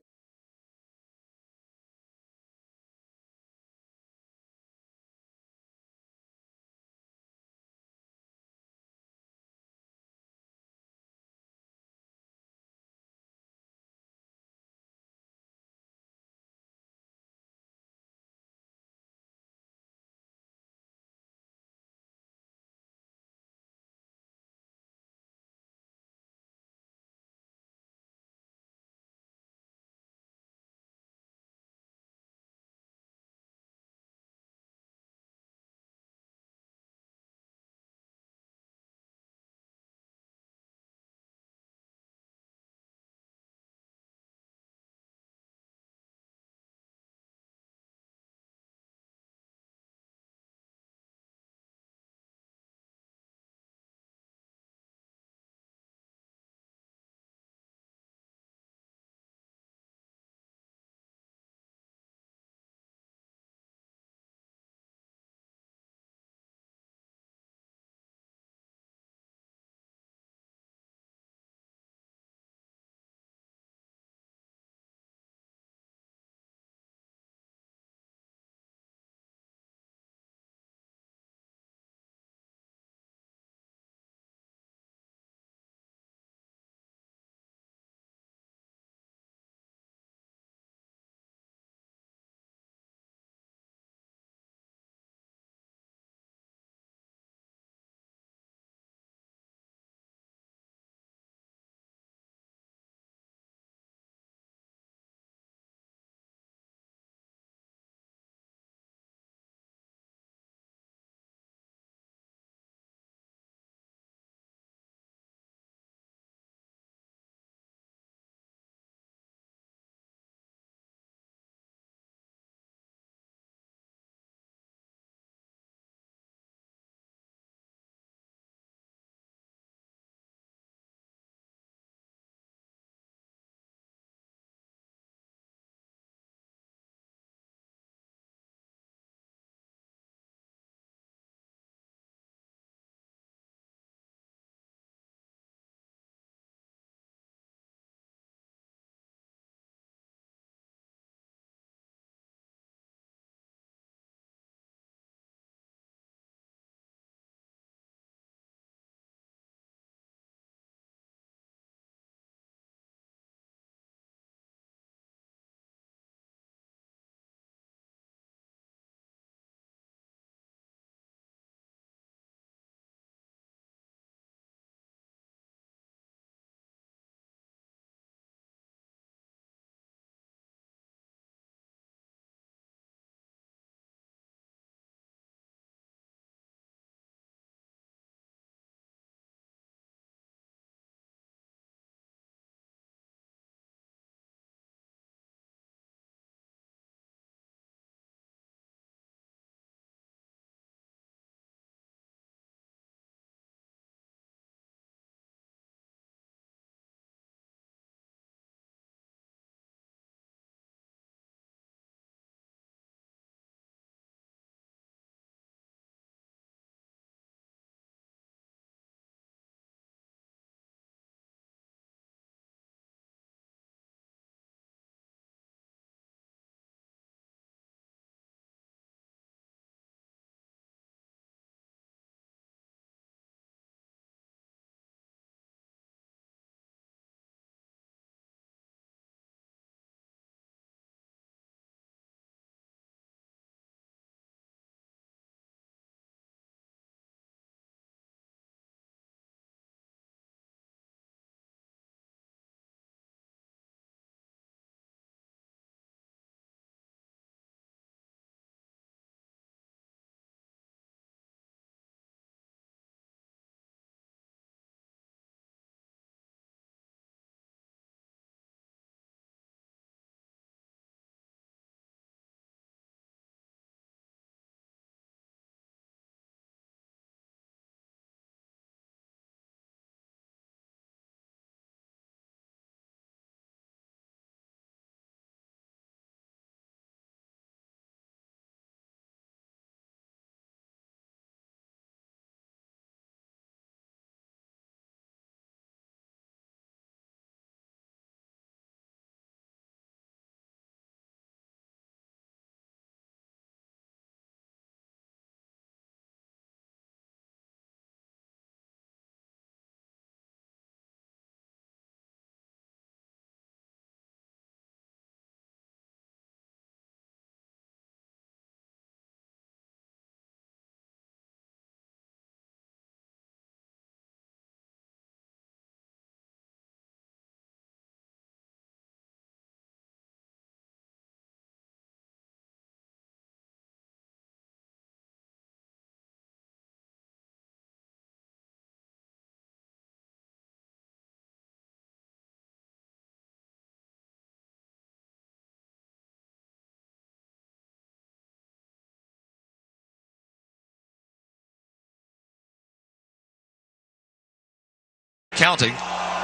counting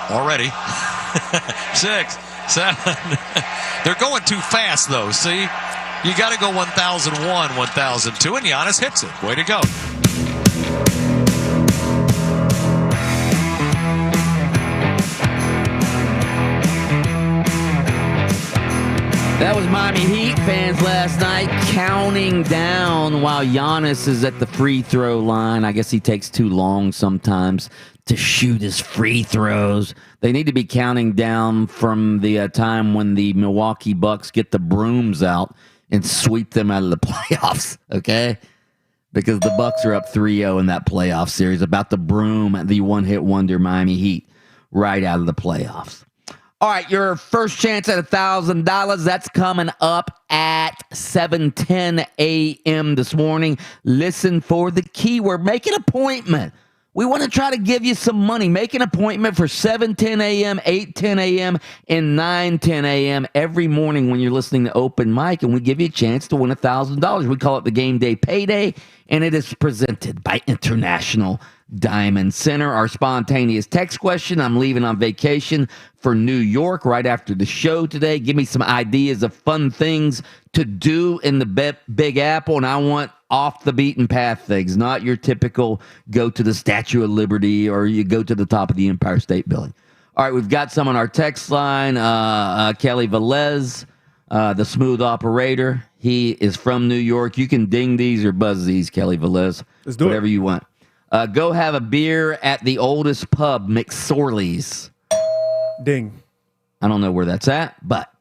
already. 6, 7. They're going too fast, though. See, you got to go 1,001, 1,002, and Giannis hits it. Way to go. That was Miami Heat fans last night counting down while Giannis is at the free throw line. I guess he takes too long sometimes to shoot his free throws. They need to be counting down from the time when the Milwaukee Bucks get the brooms out and sweep them out of the playoffs, okay? Because the Bucks are up 3-0 in that playoff series, about to broom the one-hit wonder Miami Heat right out of the playoffs. All right, your first chance at $1,000, that's coming up at 7:10 a.m. this morning. Listen for the keyword. Make an appointment. We want to try to give you some money. Make an appointment for 7:10 a.m., 8:10 a.m., and 9:10 a.m. every morning when you're listening to Open Mic, and we give you a chance to win $1,000. We call it the Game Day Payday, and it is presented by International Diamond Center. Our spontaneous text question: I'm leaving on vacation for New York right after the show today. Give me some ideas of fun things to do in the Big Apple, and I want off the beaten path things, not your typical go to the Statue of Liberty or you go to the top of the Empire State Building. All right, we've got some on our text line. Kelly Velez, the smooth operator. He is from New York. You can ding these or buzz these, Kelly Velez. Let's do whatever it. you want. Go have a beer at the oldest pub, McSorley's. Ding. I don't know where that's at, but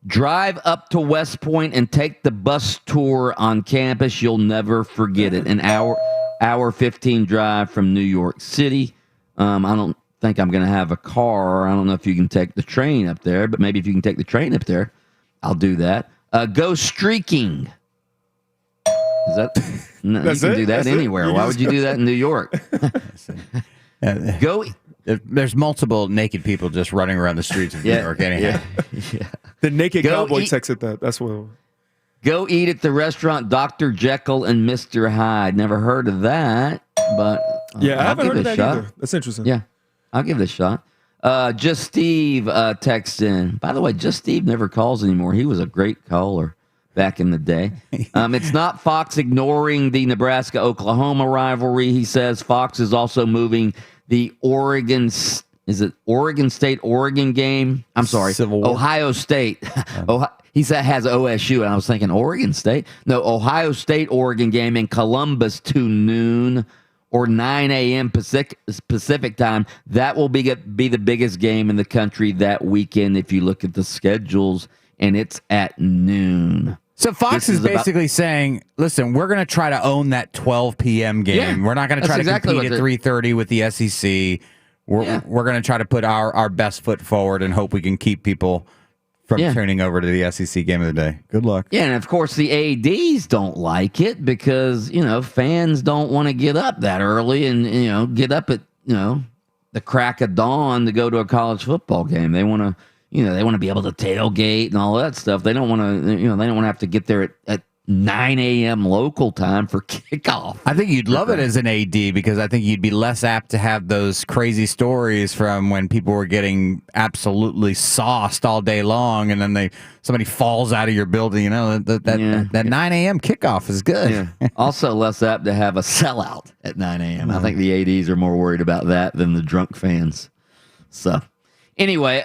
drive up to West Point and take the bus tour on campus. You'll never forget it. An hour 15 drive from New York City. I don't think I'm going to have a car. I don't know if you can take the train up there, but maybe if you can take the train up there, I'll do that. Go streaking. Is that? No, you can do that anywhere. Why would you do that in New York? Go. There's multiple naked people just running around the streets of New York anyhow. Yeah. The naked cowboy texted that. That's what. Go eat at the restaurant Dr. Jekyll and Mr. Hyde. Never heard of that, but Yeah, I haven't heard of that shot. either. That's interesting. Yeah, I'll give it a shot. Just Steve texts in. By the way, Just Steve never calls anymore. He was a great caller back in the day. It's not Fox ignoring the Nebraska-Oklahoma rivalry. He says Fox is also moving the Oregon State-Oregon game. I'm sorry, Ohio State. He said has OSU, and I was thinking Oregon State. No, Ohio State-Oregon game in Columbus to noon or 9 a.m. Pacific time. That will be the biggest game in the country that weekend if you look at the schedules, and it's at noon. So Fox is basically saying, listen, we're going to try to own that 12 p.m. game. Yeah, we're not going to try to compete at 3:30 with the SEC. We're going to try to put our best foot forward and hope we can keep people from turning over to the SEC game of the day. Good luck. Yeah, and of course the ADs don't like it because, fans don't want to get up that early and, get up at, the crack of dawn to go to a college football game. They want to they want to be able to tailgate and all that stuff. They don't want to, they don't want to have to get there at 9 a.m. local time for kickoff. I think you'd love it as an AD because I think you'd be less apt to have those crazy stories from when people were getting absolutely sauced all day long and then somebody falls out of your building. That 9 a.m. kickoff is good. Yeah. Also less apt to have a sellout at 9 a.m. I think the ADs are more worried about that than the drunk fans. So anyway,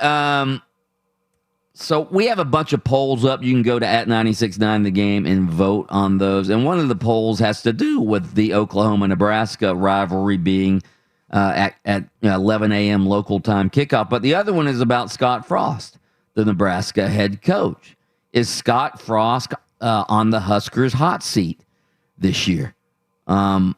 so we have a bunch of polls up. You can go to @969 The Game and vote on those. And one of the polls has to do with the Oklahoma-Nebraska rivalry being at 11 a.m. local time kickoff. But the other one is about Scott Frost, the Nebraska head coach. Is Scott Frost on the Huskers hot seat this year? I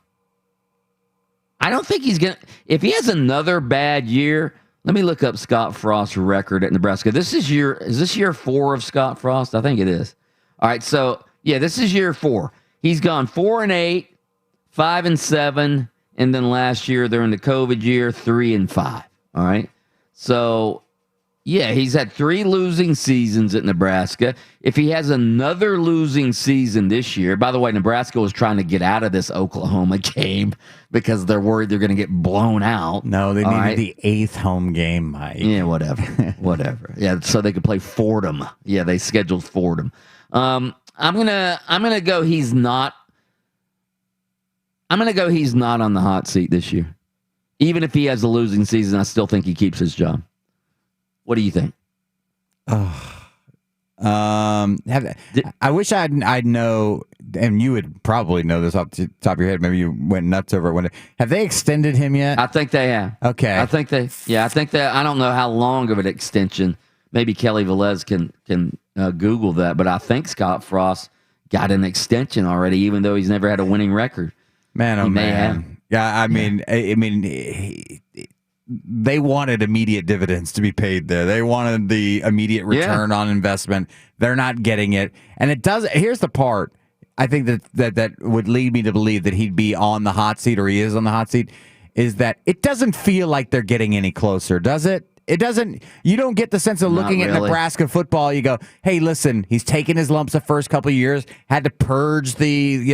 don't think he's going to. If he has another bad year, let me look up Scott Frost's record at Nebraska. Is this year 4 of Scott Frost? I think it is. All right, so this is year 4. He's gone 4-8, 5-7, and then last year during the COVID year, 3-5. All right, so Yeah, he's had 3 losing seasons at Nebraska. If he has another losing season this year, by the way, Nebraska was trying to get out of this Oklahoma game because they're worried they're going to get blown out. No, they needed the 8th home game, Mike. Yeah, whatever. Yeah, so they could play Fordham. Yeah, they scheduled Fordham. I'm gonna go. He's not. I'm gonna go. He's not on the hot seat this year. Even if he has a losing season, I still think he keeps his job. What do you think? I wish I'd know, and you would probably know this off the top of your head. Maybe you went nuts over it. Have they extended him yet? I think they have. Okay. I think that. I don't know how long of an extension. Maybe Kelly Velez can Google that, but I think Scott Frost got an extension already, even though he's never had a winning record. Man, oh man. Yeah, I mean, they wanted immediate dividends to be paid there. They wanted the immediate return on investment. They're not getting it. And it does. Here's the part I think that would lead me to believe that he'd be on the hot seat, or he is on the hot seat, is that it doesn't feel like they're getting any closer, does it? It doesn't. You don't get the sense of looking at Nebraska football. You go, hey, listen, he's taken his lumps the first couple of years, had to purge the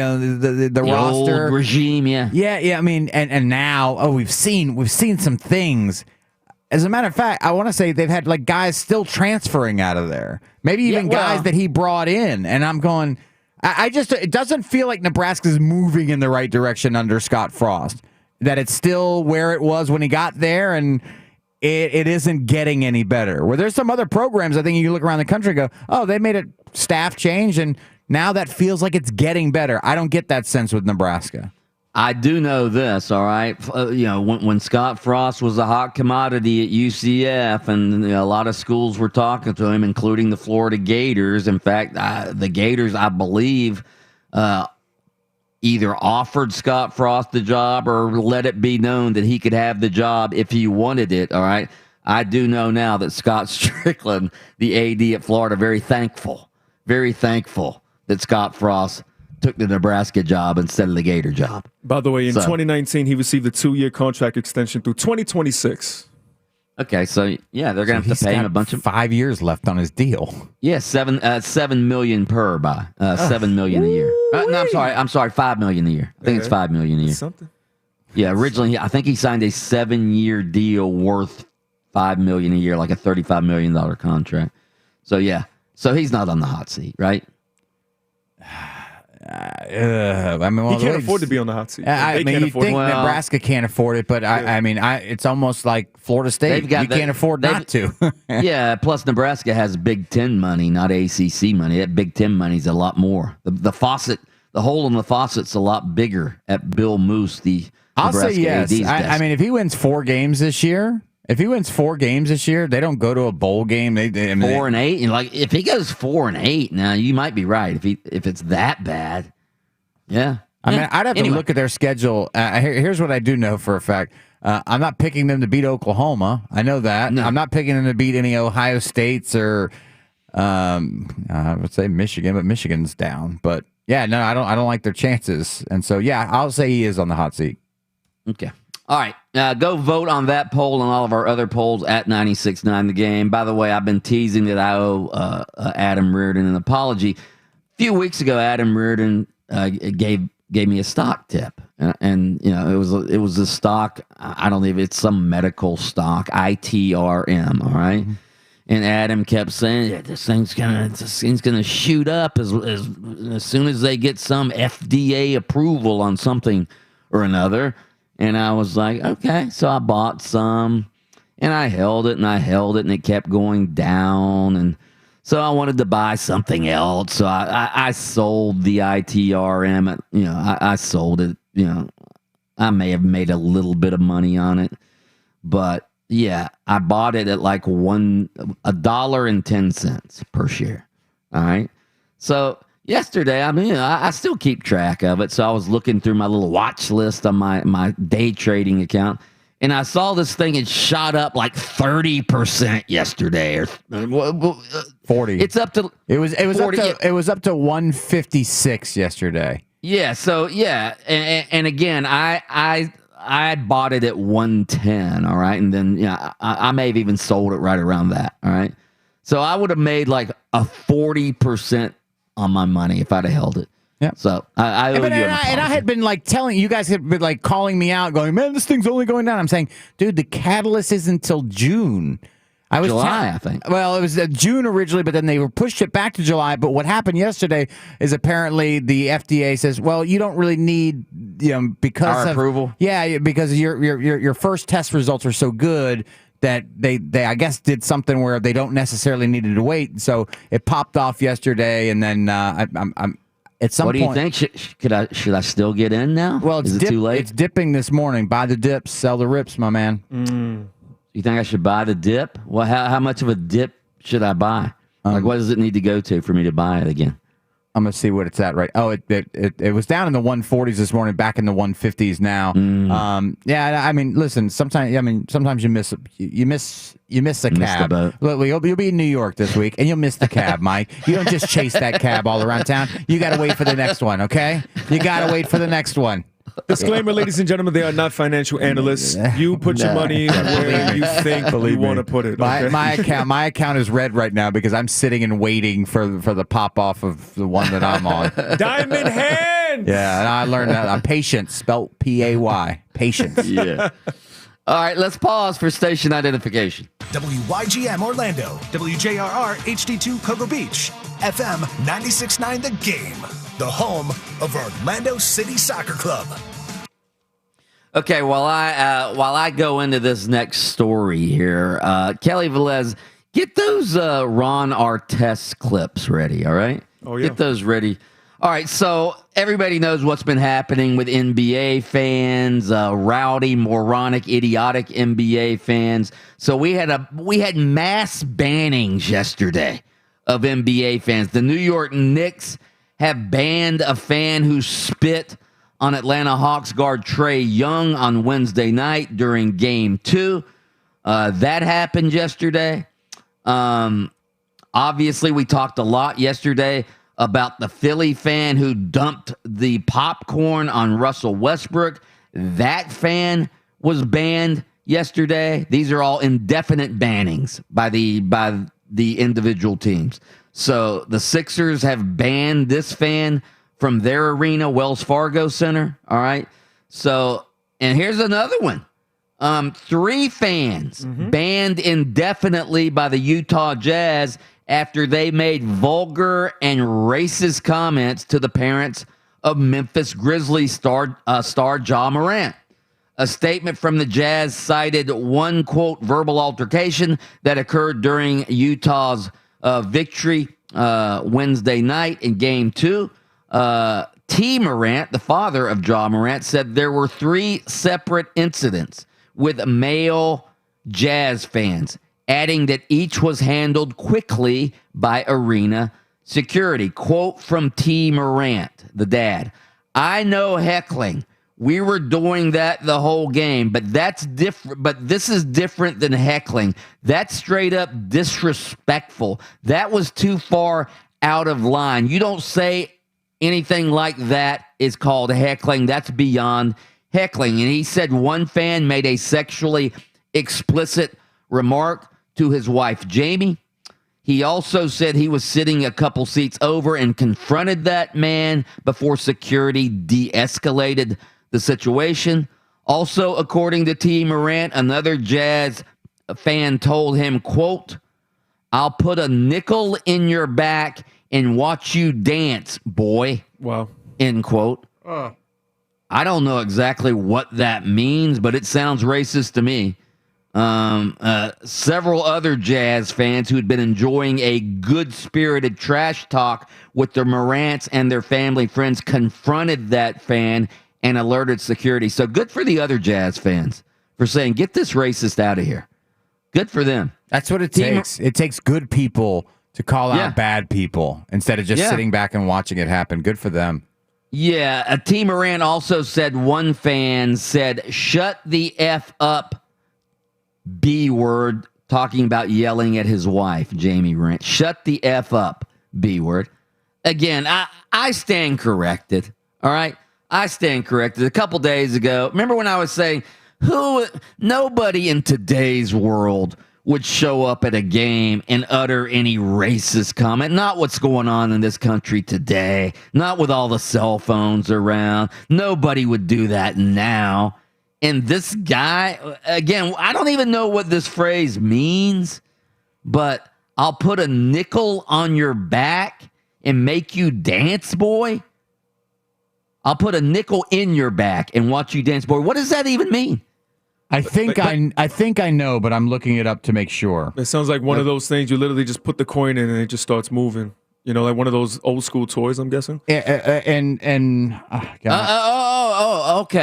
roster old regime. Yeah. I mean, and now, we've seen some things. As a matter of fact, I want to say they've had like guys still transferring out of there, maybe even guys that he brought in, and I'm going. It doesn't feel like Nebraska's moving in the right direction under Scott Frost. That it's still where it was when he got there, and it isn't getting any better. Where there's some other programs, I think you can look around the country and go, oh, they made a staff change, and now that feels like it's getting better. I don't get that sense with Nebraska. I do know this, all right? When Scott Frost was a hot commodity at UCF, and a lot of schools were talking to him, including the Florida Gators. In fact, the Gators, I believe, either offered Scott Frost the job or let it be known that he could have the job if he wanted it, all right? I do know now that Scott Strickland, the AD at Florida, very thankful that Scott Frost took the Nebraska job instead of the Gator job. By the way, in 2019, he received a 2-year contract extension through 2026. Okay, so yeah, they're gonna have to pay him a bunch of 5 years left on his deal. Yeah, $7 million per buy, $7 million a year. No, I'm sorry, $5 million a year. I think it's $5 million a year. Something. Yeah, originally I think he signed a 7-year deal worth $5 million a year, like a $35 million contract. So yeah, so he's not on the hot seat, right? I mean, he can't afford to be on the hot seat. I mean, you think Nebraska can't afford it, but I mean, it's almost like Florida State. You can't afford not to. Yeah, plus Nebraska has Big Ten money, not ACC money. That Big Ten money's a lot more. The faucet, the hole in the faucet's a lot bigger at Bill Moose, the Nebraska I'll say yes. AD's desk. I mean, if he wins 4 games this year, they don't go to a bowl game. They 4-8. Like if he goes 4-8, now you might be right. If it's that bad, yeah. I mean, I'd have to look at their schedule. Here's what I do know for a fact: I'm not picking them to beat Oklahoma. I know that. No. I'm not picking them to beat any Ohio States or I would say Michigan, but Michigan's down. But yeah, no, I don't like their chances. And so yeah, I'll say he is on the hot seat. Okay. All right, go vote on that poll and all of our other polls at 96.9 The Game. By the way, I've been teasing that I owe Adam Reardon an apology. A few weeks ago, Adam Reardon gave me a stock tip, and it was a stock. I don't know if it's some medical stock, ITRM. All right, and Adam kept saying, yeah, this thing's gonna shoot up as soon as they get some FDA approval on something or another. And I was like, okay. So I bought some, and I held it, and it kept going down. And so I wanted to buy something else. So I sold the ITRM. I sold it. I may have made a little bit of money on it. But, yeah, I bought it at like $1.10 per share. All right? So yesterday, I still keep track of it. So I was looking through my little watch list on my day trading account, and I saw this thing had shot up like 30% yesterday, or 40. It's up to it was 40, it was up to 156 yesterday. Yeah. So yeah, and again, I I had bought it at 110, all right? And then, I may have even sold it right around that, all right? So I would have made like a 40% on my money if I'd have held it. Yeah. So I owe you an apology. And I had been like telling you guys had been like calling me out, going, "Man, this thing's only going down." I'm saying, dude, the catalyst isn't until June. I was July, I think. Well, it was June originally, but then they were pushed it back to July. But what happened yesterday is apparently the FDA says, "Well, you don't really need, because our of approval." Yeah, because your first test results are so good that they I guess did something where they don't necessarily needed to wait. So it popped off yesterday, and then I'm. At some point, what do you think? Should I still get in now? Well, is it too late? It's dipping this morning. Buy the dips, sell the rips, my man. You think I should buy the dip? Well, how much of a dip should I buy? Like, what does it need to go to for me to buy it again? I'm gonna see what it's at right. Oh, it was down in the 140s this morning, back in the 150s now. Yeah, I mean, listen. Sometimes you miss a cab. Look, you'll be in New York this week, and you'll miss the cab, Mike. You don't just chase that cab all around town. You got to wait for the next one. Okay, you got to wait for the next one. Disclaimer, ladies and gentlemen, they are not financial analysts. You put your money where you think you want to put it. Okay? My account is red right now because I'm sitting and waiting for the pop off of the one that I'm on. Diamond hands. Yeah, and I learned that. Patience, spelled P-A-Y. Patience. Yeah. All right, let's pause for station identification. WYGM Orlando, WJRR HD2 Cocoa Beach, FM 96.9 The Game, the home of Orlando City Soccer Club. Okay, while I go into this next story here, Kelly Velez, get those Ron Artest clips ready, all right? Oh, yeah. Get those ready. All right, so everybody knows what's been happening with NBA fans, rowdy, moronic, idiotic NBA fans. So we had mass bannings yesterday of NBA fans. The New York Knicks have banned a fan who spit on Atlanta Hawks guard Trae Young on Wednesday night during Game 2. That happened yesterday. Obviously, we talked a lot yesterday about the Philly fan who dumped the popcorn on Russell Westbrook. That fan was banned yesterday. These are all indefinite bannings by the individual teams. So the Sixers have banned this fan from their arena, Wells Fargo Center. All right. So, and here's another one. 3 fans banned indefinitely by the Utah Jazz after they made vulgar and racist comments to the parents of Memphis Grizzlies star Ja Morant. A statement from the Jazz cited one, quote, verbal altercation that occurred during Utah's victory Wednesday night in Game 2. T. Morant, the father of Ja Morant, said there were 3 separate incidents with male Jazz fans, adding that each was handled quickly by arena security. Quote from T. Morant, the dad, "I know heckling. We were doing that the whole game, but that's different. But this is different than heckling. That's straight up disrespectful. That was too far out of line. You don't say anything like that is called heckling. That's beyond heckling." And he said one fan made a sexually explicit remark to his wife, Jamie. He also said he was sitting a couple seats over and confronted that man before security de-escalated the situation. Also, according to T. Morant, another Jazz fan told him, quote, "I'll put a nickel in your back and watch you dance, boy." Wow. End quote. I don't know exactly what that means, but it sounds racist to me. Several other Jazz fans who had been enjoying a good-spirited trash talk with the Morants and their family friends confronted that fan and alerted security. So good for the other Jazz fans for saying, get this racist out of here. Good for them. That's what it takes. It takes good people to call out bad people instead of just sitting back and watching it happen. Good for them. Yeah. T. Morant also said one fan said, "Shut the F up, B word," talking about yelling at his wife, Jamie Morant. "Shut the F up, B word." Again, I stand corrected. All right. I stand corrected. A couple days ago, remember when I was saying, nobody in today's world would show up at a game and utter any racist comment. Not what's going on in this country today. Not with all the cell phones around. Nobody would do that now. And this guy, again, I don't even know what this phrase means, but I'll put a nickel on your back and make you dance, boy. I'll put a nickel in your back and watch you dance, boy. What does that even mean? I think I know, but I'm looking it up to make sure. It sounds like one of those things you literally just put the coin in and it just starts moving. You know, like one of those old school toys, I'm guessing. Okay,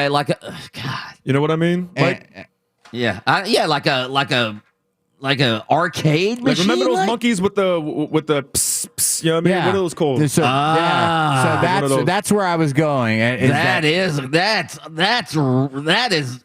like a God. You know what I mean? Like, like a arcade machine. Remember those monkeys with the pss, pss, you know what I mean? Yeah. What are those called? So that's where I was going. That is.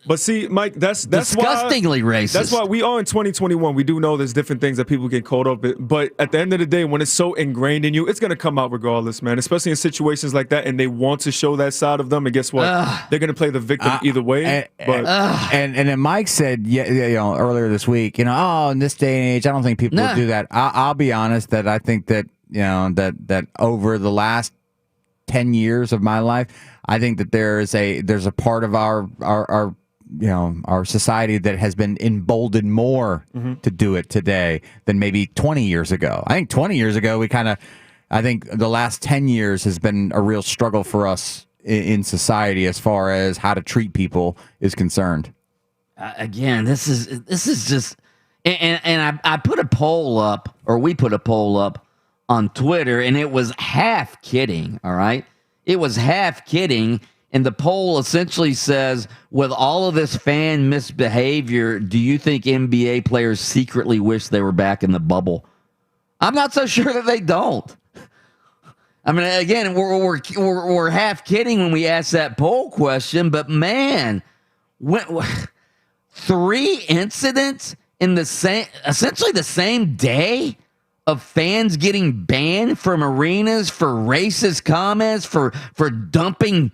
But see, Mike, that's disgustingly racist. That's why we are in 2021. We do know there's different things that people get caught up in. But at the end of the day, when it's so ingrained in you, it's gonna come out regardless, man. Especially in situations like that, and they want to show that side of them. And guess what? They're gonna play the victim either way. And then Mike said, earlier this week, in this day and age, I don't think people would do that. I'll be honest that I think that that over the last 10 years of my life, I think that there's a part of our society that has been emboldened more to do it today than maybe 20 years ago. I think 20 years ago I think the last 10 years has been a real struggle for us in society as far as how to treat people is concerned. Again, this is just. And I put a poll up, or we put a poll up on Twitter, and it was half kidding, all right? It was half kidding, and the poll essentially says, with all of this fan misbehavior, do you think NBA players secretly wish they were back in the bubble? I'm not so sure that they don't. I mean, again, we're half kidding when we ask that poll question, but man, 3 incidents in essentially the same day of fans getting banned from arenas for racist comments, for dumping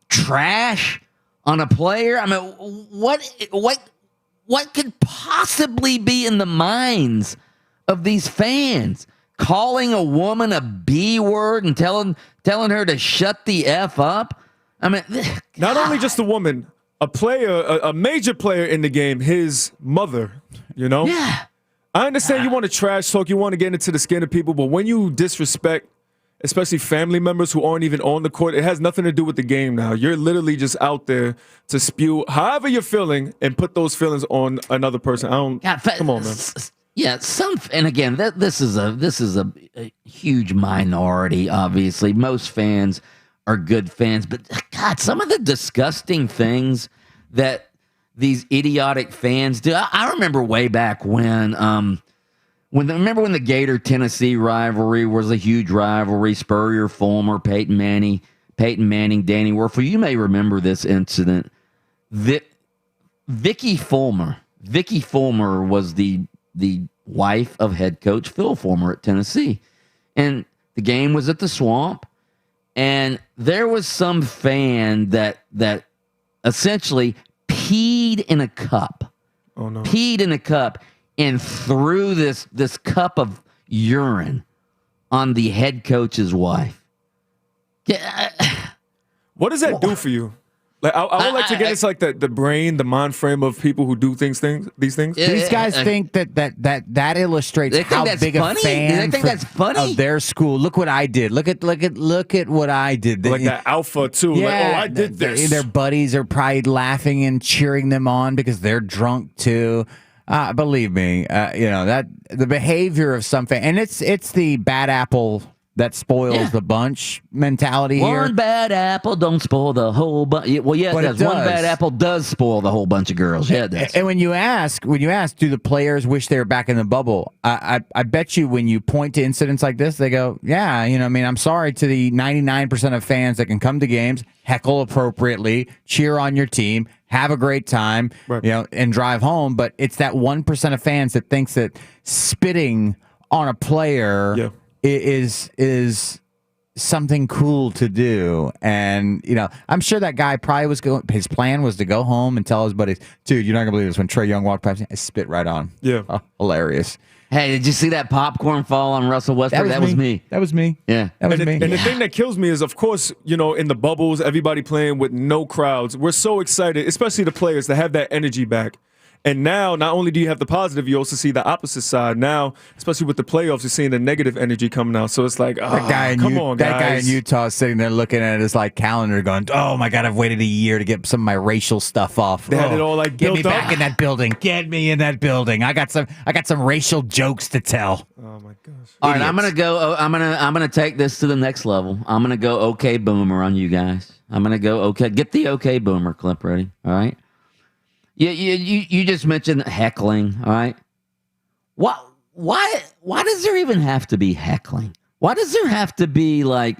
trash on a player. I mean, what could possibly be in the minds of these fans? Calling a woman a B word and telling her to shut the F up? I mean, not only just a woman. A player, a major player in the game, his mother, Yeah. I understand you want to trash talk, you want to get into the skin of people, but when you disrespect, especially family members who aren't even on the court, it has nothing to do with the game now. You're literally just out there to spew however you're feeling and put those feelings on another person. Come on, man. Yeah, and again, this is a huge minority, obviously. Most fans are good fans, but God, some of the disgusting things that these idiotic fans do. I remember way back when the Gator Tennessee rivalry was a huge rivalry. Spurrier, Fulmer, Peyton Manning, Danny Werfel. You may remember this incident. Vicky Fulmer was the wife of head coach Phil Fulmer at Tennessee, and the game was at the Swamp. And there was some fan that essentially peed in a cup. Oh no! Peed in a cup and threw this cup of urine on the head coach's wife. What does that do for you? Like, I would like to get into like the brain, the mind frame of people who do these things. These guys think that illustrates how big a fan of their school. Look what I did. Look at what I did. Like that alpha too. Yeah, like, I did this. Their buddies are probably laughing and cheering them on because they're drunk too. Believe me, that the behavior of some fan, and it's the bad apple that spoils the bunch mentality here. One bad apple don't spoil the whole bunch. Well, yeah, it does. One bad apple does spoil the whole bunch of girls. Yeah, it does. And when you ask, do the players wish they were back in the bubble? I bet you when you point to incidents like this, they go, yeah, I'm sorry to the 99% of fans that can come to games, heckle appropriately, cheer on your team, have a great time, right, and drive home. But it's that 1% of fans that thinks that spitting on a player is something cool to do. And, I'm sure that guy probably his plan was to go home and tell his buddies, dude, you're not going to believe this. When Trae Young walked past me, I spit right on. Yeah. Oh, hilarious. Hey, did you see that popcorn fall on Russell Westbrook? That was me. That was me. Yeah. That was me. And the thing that kills me is, of course, in the bubbles, everybody playing with no crowds. We're so excited, especially the players, to have that energy back. And now, not only do you have the positive, you also see the opposite side. Now, especially with the playoffs, you're seeing the negative energy coming out. So it's like, that guy in Utah is sitting there looking at his calendar going, oh my God, I've waited a year to get some of my racial stuff off. They had it all get me back in that building. Get me in that building. I got some racial jokes to tell. Oh my gosh. All right, I'm gonna take this to the next level. I'm gonna go okay boomer on you guys. I'm gonna go okay. Get the okay boomer clip ready. All right. You just mentioned heckling, all right? Why does there even have to be heckling? Why does there have to be why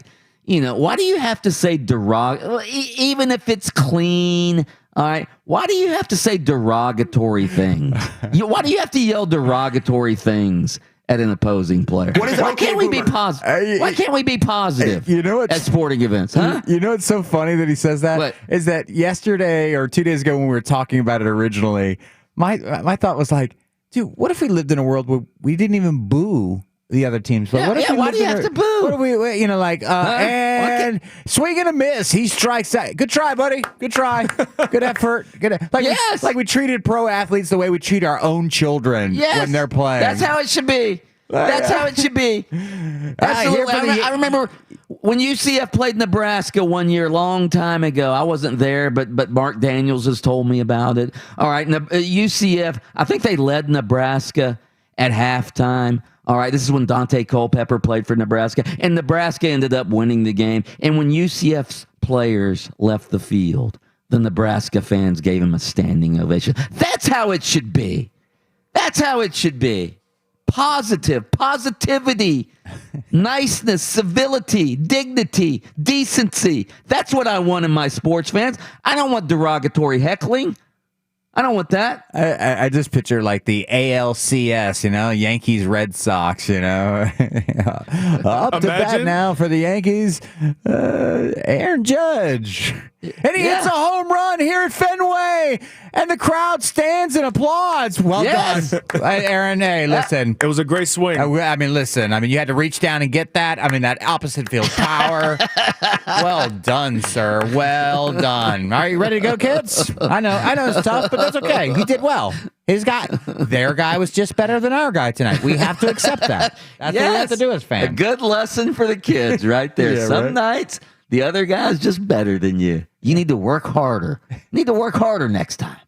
do you have to say even if it's clean, all right? Why do you have to say derogatory things? Why do you have to yell derogatory things at an opposing player? Why can't we be positive? Why can't we be positive at sporting events? Huh? You know what's so funny that he says that? What? Is that yesterday or 2 days ago when we were talking about it originally, my thought was like, dude, what if we lived in a world where we didn't even boo the other teams? But what if we why do you have to boo? What if we, and swing and a miss. He strikes out. Good try, buddy. Good try. Good effort. Like we treated pro athletes the way we treat our own children when they're playing. That's how it should be. That's how it should be. Absolutely. I remember when UCF played Nebraska one year, long time ago. I wasn't there, but Mark Daniels has told me about it. All right, UCF, I think they led Nebraska at halftime. All right, this is when Dante Culpepper played for Nebraska, and Nebraska ended up winning the game. And when UCF's players left the field, the Nebraska fans gave him a standing ovation. That's how it should be. That's how it should be. Positivity, niceness, civility, dignity, decency. That's what I want in my sports fans. I don't want derogatory heckling. I don't want that. I just picture the ALCS, Yankees, Red Sox, Up to bat now for the Yankees, Aaron Judge. And he hits a home run here at Fenway, and the crowd stands and applauds. Well done, Aaron. Hey, listen. It was a great swing. Listen. You had to reach down and get that. that opposite field power. Well done, sir. Well done. Are you ready to go, kids? I know it's tough, but that's okay. He did well. Their guy was just better than our guy tonight. We have to accept that. That's what we have to do as fans. A good lesson for the kids right there. Some nights, the other guy's just better than you. You need to work harder. Next time.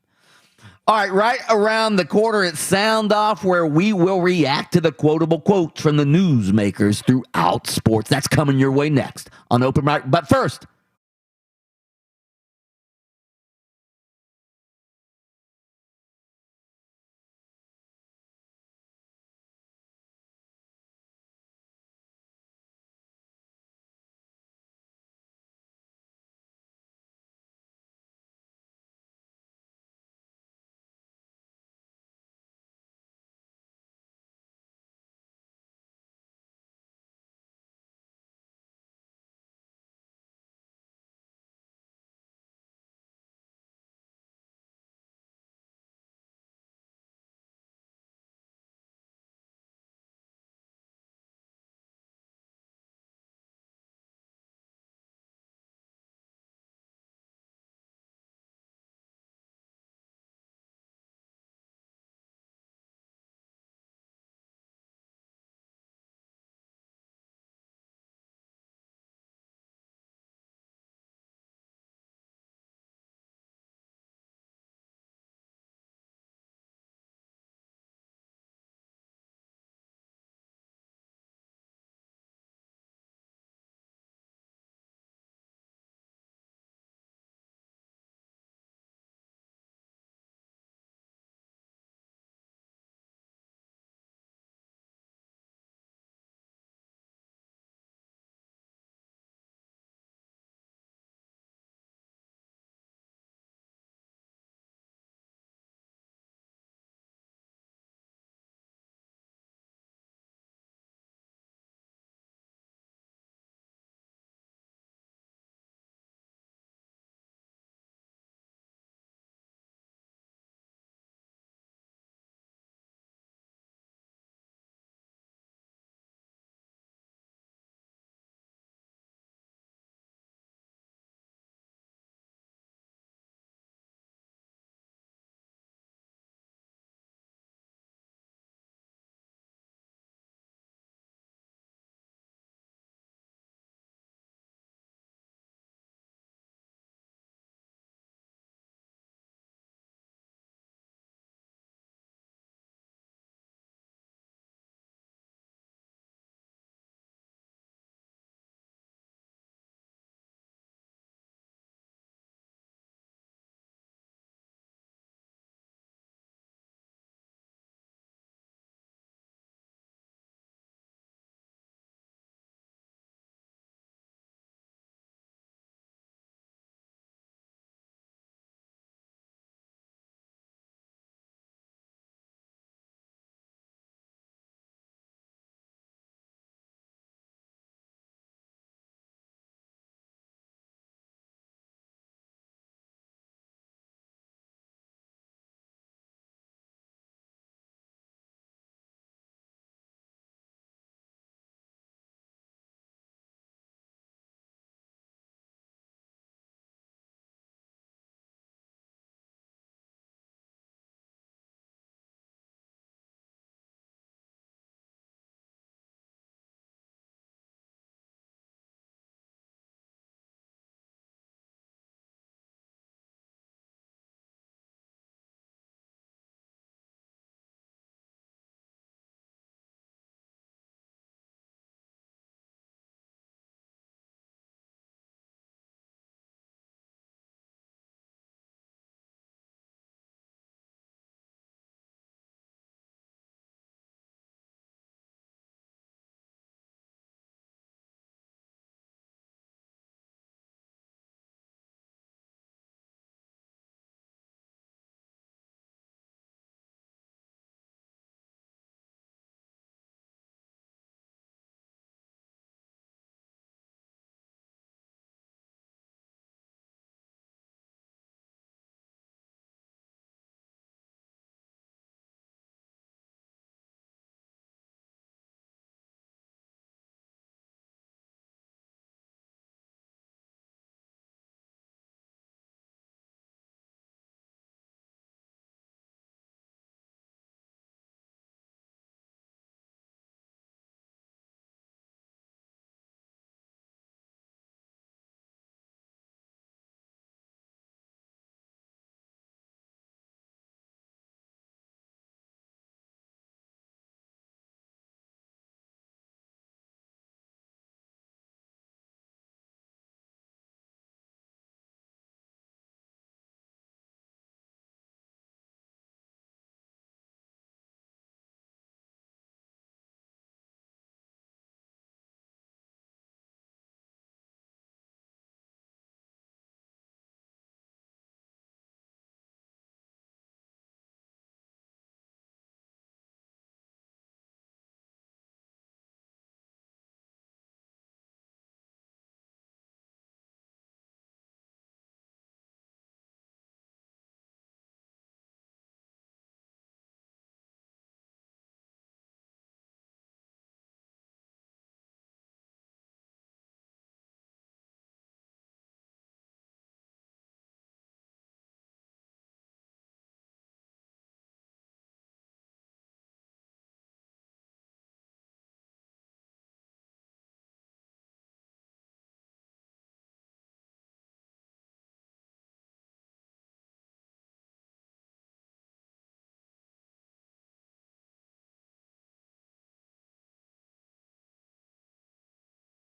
All right around the quarter, it's Sound Off, where we will react to the quotable quotes from the newsmakers throughout sports. That's coming your way next on Open Mic. But first,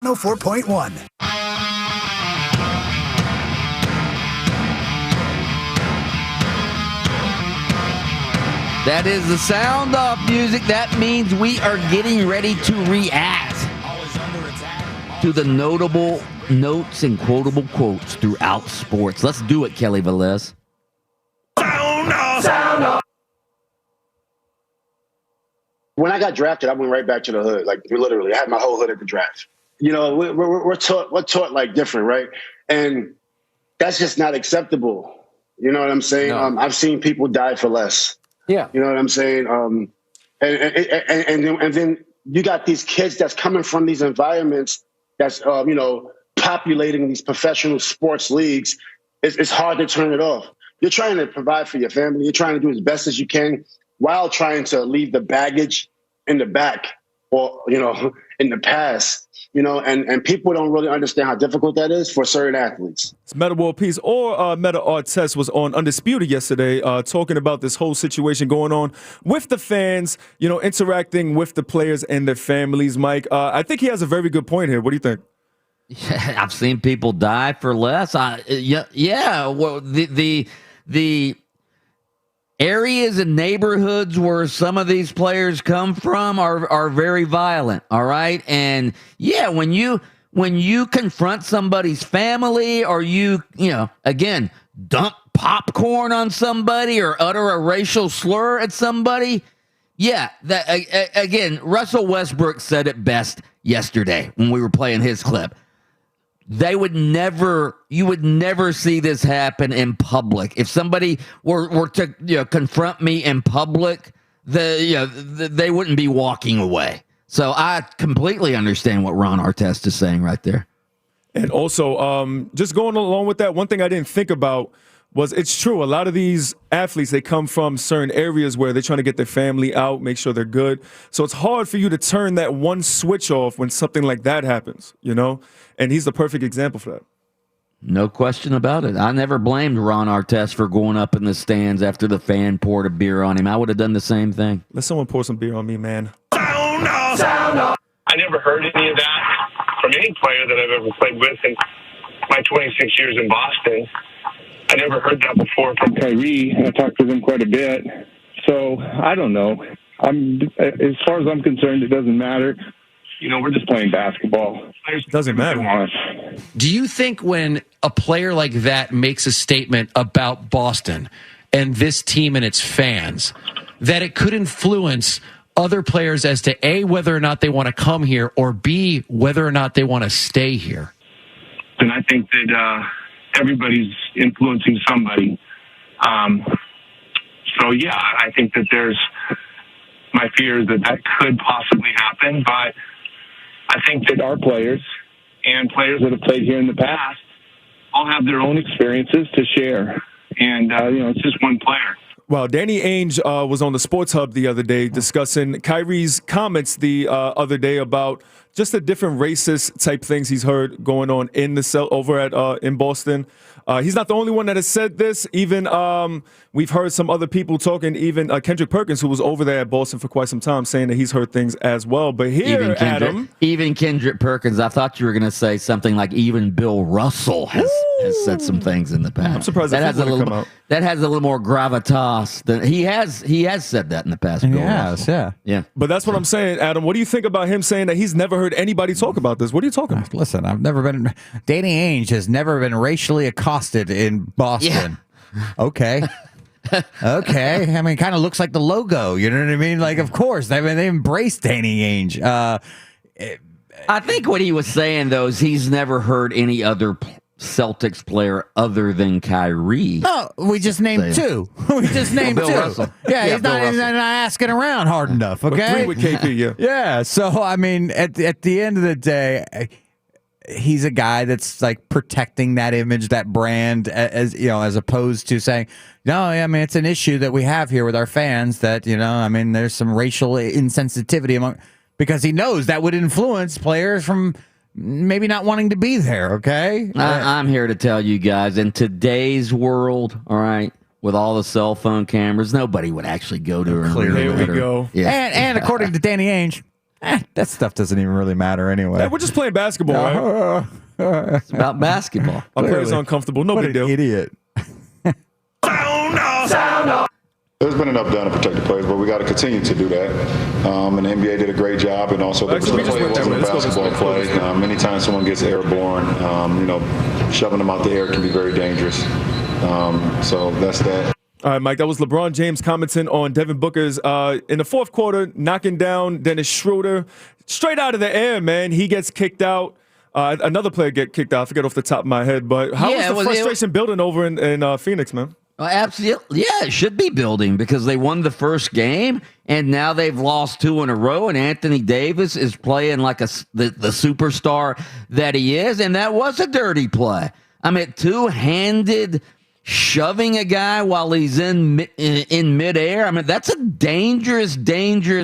104.1. That is the sound off music. That means we are getting ready to react to the notable notes and quotable quotes throughout sports. Let's do it, Kelly Velez. Sound off. When I got drafted, I went right back to the hood. Like, literally, I had my whole hood at the draft. You know, we're taught like different, right? And that's just not acceptable. You know what I'm saying? No. I've seen people die for less. Yeah. You know what I'm saying? And then you got these kids that's coming from these environments that's, you know, populating these professional sports leagues. It's hard to turn it off. You're trying to provide for your family. You're trying to do as best as you can while trying to leave the baggage in the back or, you know, in the past. You know, and people don't really understand how difficult that is for certain athletes. It's Meta World Peace or Meta Artest was on Undisputed yesterday talking about this whole situation going on with the fans, you know, interacting with the players and their families, Mike. I think he has a very good point here. What do you think? Yeah, I've seen people die for less. Yeah. Well, the areas and neighborhoods where some of these players come from are very violent. All right. And yeah, when you confront somebody's family or you know, again, dump popcorn on somebody or utter a racial slur at somebody. Yeah. That again, Russell Westbrook said it best yesterday when we were playing his clip. You would never see this happen in public. If somebody were to, you know, confront me in public, they wouldn't be walking away. So I completely understand what Ron Artest is saying right there. And also, just going along with that, one thing I didn't think about was it's true. A lot of these athletes, they come from certain areas where they're trying to get their family out, make sure they're good. So it's hard for you to turn that one switch off when something like that happens, you know? And he's the perfect example for that. No question about it. I never blamed Ron Artest for going up in the stands after the fan poured a beer on him. I would have done the same thing. Let someone pour some beer on me, man. Sound off. I never heard any of that from any player that I've ever played with in my 26 years in Boston. I never heard that before from Kyrie. I talked with him quite a bit. So I don't know. As far as I'm concerned, it doesn't matter. You know, we're just playing basketball. It doesn't matter. Do you think when a player like that makes a statement about Boston and this team and its fans, that it could influence other players as to A, whether or not they want to come here, or B, whether or not they want to stay here? And I think that everybody's influencing somebody. So, yeah, I think that my fear is that could possibly happen. But I think that our players and players that have played here in the past all have their own experiences to share. And, you know, it's just one player. Well, Danny Ainge was on the Sports Hub the other day discussing Kyrie's comments the other day about just the different racist type things he's heard going on in the cell over at in Boston. He's not the only one that has said this. Even we've heard some other people talking, even Kendrick Perkins, who was over there at Boston for quite some time, saying that he's heard things as well. But here, even Kendrick Perkins, I thought you were going to say something like even Bill Russell has said some things in the past. I'm surprised that has a little come out. That has a little more gravitas than he has said that in the past. Yes, yeah. But that's what I'm saying, Adam. What do you think about him saying that he's never heard anybody talk about this? What are you talking about? Listen, Danny Ainge has never been racially accosted in Boston. Yeah. Okay. Okay. I mean, kind of looks like the logo. You know what I mean? Like, of course. I mean, they embraced Danny Ainge. I think what he was saying, though, is he's never heard any other Celtics player other than Kyrie. No, we just named two. We just named two. Russell. Yeah, he's not asking around hard enough. Okay, with KP, yeah. Yeah. So I mean, at the end of the day, he's a guy that's like protecting that image, that brand, as you know, as opposed to saying, no, I mean, it's an issue that we have here with our fans that, you know, I mean, there's some racial insensitivity among, because he knows that would influence players from maybe not wanting to be there, okay? I'm here to tell you guys, in today's world, all right, with all the cell phone cameras, nobody would actually go to her. There we go. Yeah. And according to Danny Ainge, That stuff doesn't even really matter anyway. Hey, we're just playing basketball, right? It's about basketball. Our players are uncomfortable. No big deal. Idiot. There's been enough done to protect the players, but we got to continue to do that. And the NBA did a great job, and also the play wasn't a basketball play. Many times someone gets airborne, shoving them out the air can be very dangerous. So that's that. All right, Mike, that was LeBron James commenting on Devin Booker's in the fourth quarter, knocking down Dennis Schroeder straight out of the air, man. He gets kicked out. Another player get kicked out. I forget off the top of my head, but how is the frustration building over in Phoenix, man? Well, absolutely. Yeah, it should be building because they won the first game, and now they've lost 2 in a row, and Anthony Davis is playing like the superstar that he is, and that was a dirty play. I mean, two-handed shoving a guy while he's in midair. I mean, that's a dangerous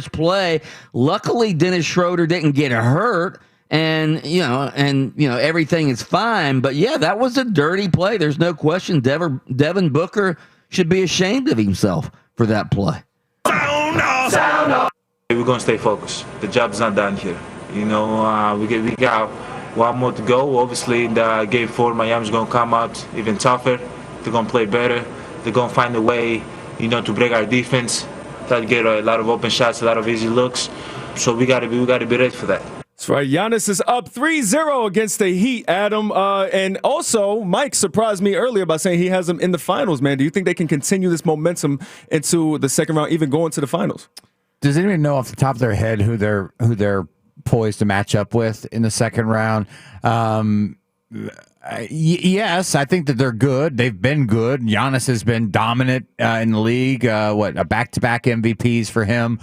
play. Luckily, Dennis Schroeder didn't get hurt. And everything is fine. But, yeah, that was a dirty play. There's no question. Devin Booker should be ashamed of himself for that play. Sound off. We're going to stay focused. The job's not done here. We got one more to go. Obviously, in the game 4, Miami's going to come out even tougher. They're going to play better. They're going to find a way, to break our defense, try to get a lot of open shots, a lot of easy looks. So we got to be ready for that. That's right. Giannis is up 3-0 against the Heat, Adam. And also, Mike surprised me earlier by saying he has them in the finals, man. Do you think they can continue this momentum into the second round, even going to the finals? Does anyone know off the top of their head who they're poised to match up with in the second round? Yes, I think that they're good. They've been good. Giannis has been dominant in the league. A back-to-back MVPs for him.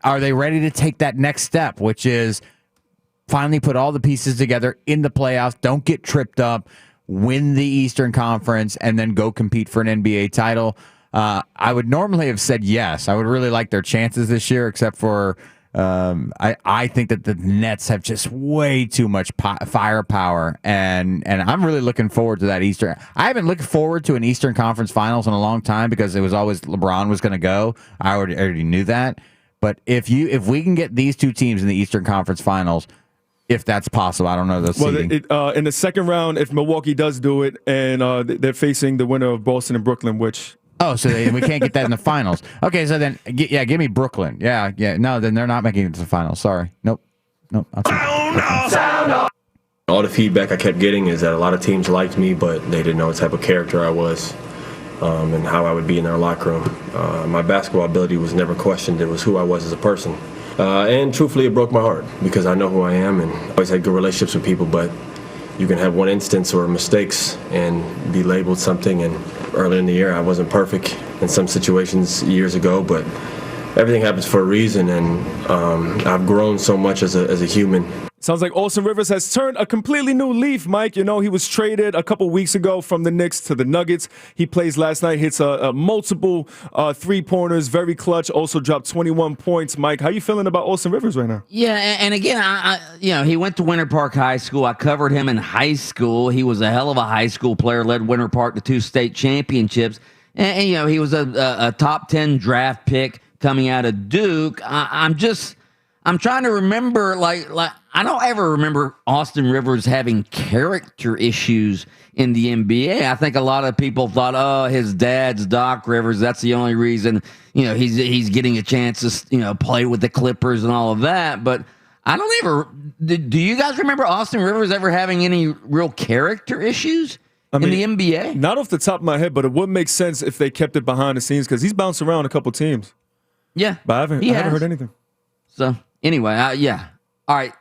Are they ready to take that next step, which is finally put all the pieces together in the playoffs, don't get tripped up, win the Eastern Conference, and then go compete for an NBA title? I would normally have said yes. I would really like their chances this year, except for I think that the Nets have just way too much firepower, and I'm really looking forward to that Eastern. I haven't looked forward to an Eastern Conference Finals in a long time because it was always LeBron was going to go. I already knew that. But if we can get these two teams in the Eastern Conference Finals, if that's possible, I don't know the seeding. In the second round, if Milwaukee does do it, and they're facing the winner of Boston and Brooklyn, which we can't get that in the finals. Okay, so then give me Brooklyn. Yeah. No, then they're not making it to the finals. Sorry, nope. Sound off. All the feedback I kept getting is that a lot of teams liked me, but they didn't know what type of character I was. And how I would be in their locker room. My basketball ability was never questioned. It was who I was as a person. And truthfully, it broke my heart because I know who I am and always had good relationships with people, but you can have one instance or mistakes and be labeled something. And early in the year, I wasn't perfect in some situations years ago, but everything happens for a reason, and I've grown so much as a human. Sounds like Austin Rivers has turned a completely new leaf, Mike. He was traded a couple weeks ago from the Knicks to the Nuggets. He plays last night, hits multiple three-pointers, very clutch, also dropped 21 points. Mike, how you feeling about Austin Rivers right now? Yeah, and again, he went to Winter Park High School. I covered him in high school. He was a hell of a high school player, led Winter Park to 2 state championships. And he was a top 10 draft pick coming out of Duke. I'm trying to remember, like I don't ever remember Austin Rivers having character issues in the NBA. I think a lot of people thought, his dad's Doc Rivers. That's the only reason, he's getting a chance to, play with the Clippers and all of that. But I don't ever. Do you guys remember Austin Rivers ever having any real character issues in the NBA? Not off the top of my head, but it would make sense if they kept it behind the scenes because he's bounced around a couple teams. Yeah, but I haven't heard anything. So anyway, yeah. All right.